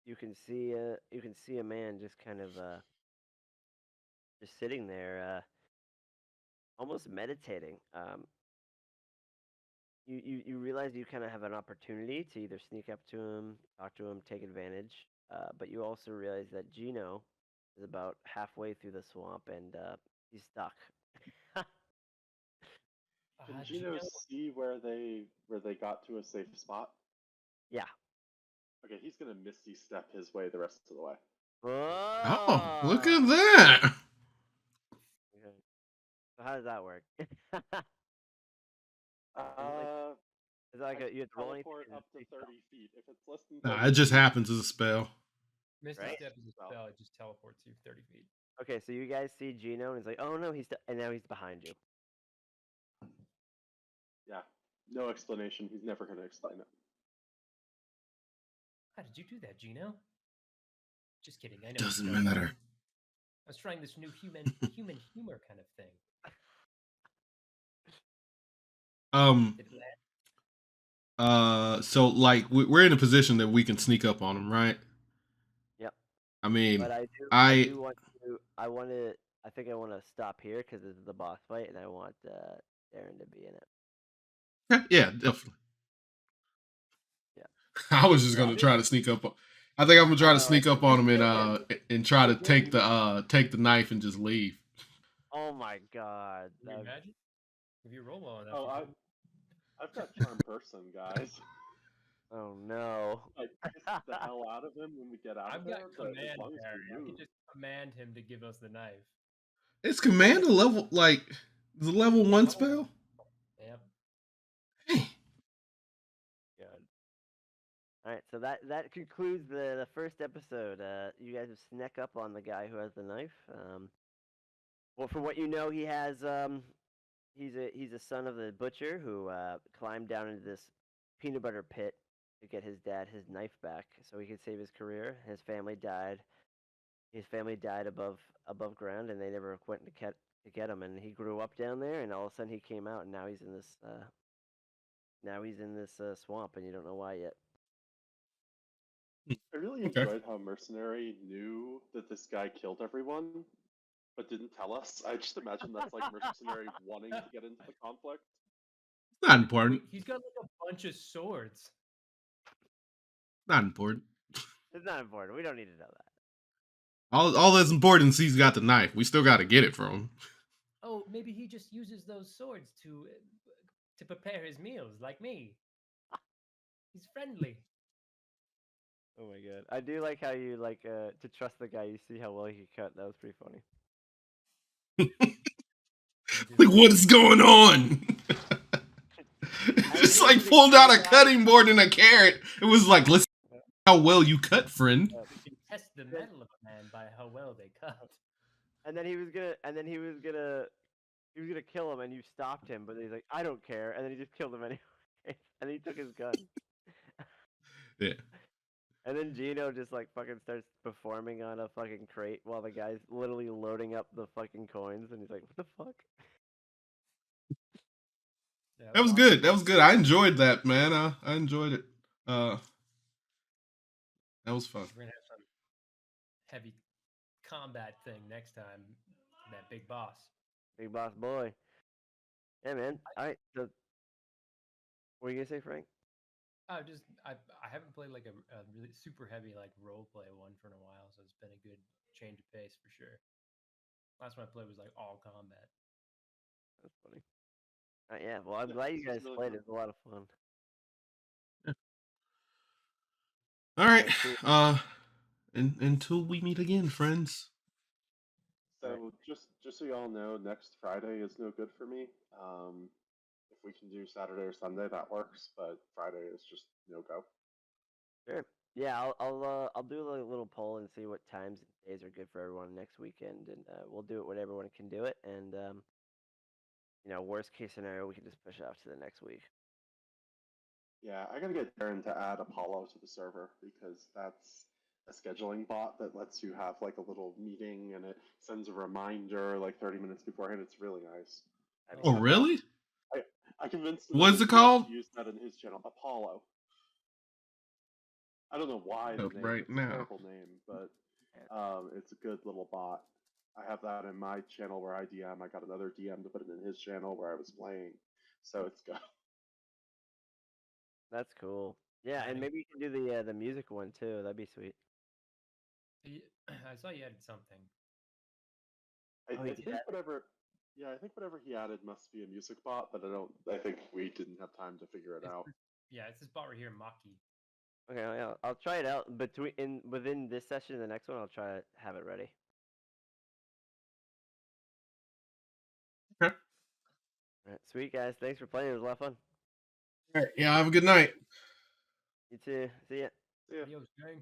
you can see a man just kind of just sitting there, almost meditating. You realize you kind of have an opportunity to either sneak up to him, talk to him, take advantage, but you also realize that Gino is about halfway through the swamp and he's stuck. Can Gino, Gino see where they got to a safe spot? Yeah. Okay, he's gonna misty step his way the rest of the way. Oh, look Oh. at that. Okay. So how does that work? Is it like, Uh, is it like I you have to roll anything? teleport Or is up it to based off, 30 feet. If it's less than 30 Nah, it just feet, happens as a spell. Misty Right? Step is a Well. spell. It just teleports you 30 feet. Okay, so you guys see Gino and he's like, "Oh no, and now he's behind you." Yeah, no explanation. He's never gonna explain it. How did you do that, Gino? Just kidding. I know. you Doesn't don't. matter. I was trying this new human humor kind of thing. Um. Did it land? So like we're in a position that we can sneak up on him, right? Yep. I mean, But I I do want to. I think I want to stop here because this is the boss fight, and I want Darren to be in it. yeah, definitely. Yeah. I was just So gonna try to sneak up. I think I'm gonna try to oh, sneak up on him and try oh, to Darren, take the knife and just leave. oh my God, Can you imagine? If you roll well enough, Oh, you could. I've got charm person, guys. oh no. Like piss the hell out of him when we get out I've of got there, but as command long as Harry. we I move. could just command him to give us the knife. Is command a level like the level 1 Oh. spell? Yep. Hey. God. All right, so that concludes the first episode. You guys have snuck up on the guy who has the knife. Well, from what you know, he's a son of the butcher who climbed down into this peanut butter pit to get his dad his knife back so he could save his career. His family died. His family died above ground, and they never went to get him. And he grew up down there, and all of a sudden he came out, and now he's in this swamp, and you don't know why yet. I really Okay. enjoyed how Mercenary knew that this guy killed everyone, but didn't tell us. I just imagine that's like Mercenary wanting to get into the conflict. Not important. He's got like a bunch of swords. Not important. It's not important. We don't need to know that. All that's important is he's got the knife. We still got to get it from him. Oh, maybe he just uses those swords to prepare his meals, like me. He's friendly. Oh my god! I do like how you like to trust the guy. You see how well he can cut. That was pretty funny. Like, what is going on? Just like pulled out a cutting board and a carrot. It was like, let's see how well you cut, friend. We can test the mettle of a man by how well they cut. And then he was gonna kill him, and you stopped him. But he's like, I don't care, and then he just killed him anyway. And he took his gun. Yeah. And then Gino just like fucking starts performing on a fucking crate while the guy's literally loading up the fucking coins, and he's like, what the fuck? Yeah, That was awesome. good. That was good. I enjoyed that, man. I enjoyed it. That was fun. We're gonna have some heavy combat thing next time. That big boss. Big boss boy. Yeah, man. All right. So, what are you gonna say, Frank? I haven't played like a really super heavy like role play one for a while, so it's been a good change of pace for sure. Last one I played was like all combat. That's funny. Yeah. Well, I'm Yeah, glad this you was guys really played. fun. It was a lot of fun. All right. Cool. Until we meet again, friends. So Right. just so y'all know, next Friday is no good for me. If we can do Saturday or Sunday, that works. But Friday is just no go. Sure. Yeah, I'll do a little poll and see what times and days are good for everyone next weekend, and we'll do it when everyone can do it. And worst case scenario, we can just push it off to the next week. Yeah, I gotta get Darren to add Apollo to the server because that's a scheduling bot that lets you have like a little meeting and it sends a reminder like 30 minutes beforehand. It's really nice. Oh, really? I convinced him What's that it he wants called? to use that in his channel, Apollo. I don't know why the Up name. right It's now. a terrible name, but it's a good little bot. I have that in my channel where I DM. I got another DM to put it in his channel where I was playing, so it's good. That's cool. Yeah, and maybe you can do the music one too. That'd be sweet. I saw you added something. Oh, he I did think add it? whatever. Yeah, I think whatever he added must be a music bot, but I don't. I think we didn't have time to figure it It's out. this, yeah, it's this bot right here, Maki. Okay, yeah, I'll try it out within this session and the next one. I'll try to have it ready. Okay. All right, sweet guys. Thanks for playing. It was a lot of fun. All right. Yeah. Have a good night. You too. See ya. Yeah. Adios, gang.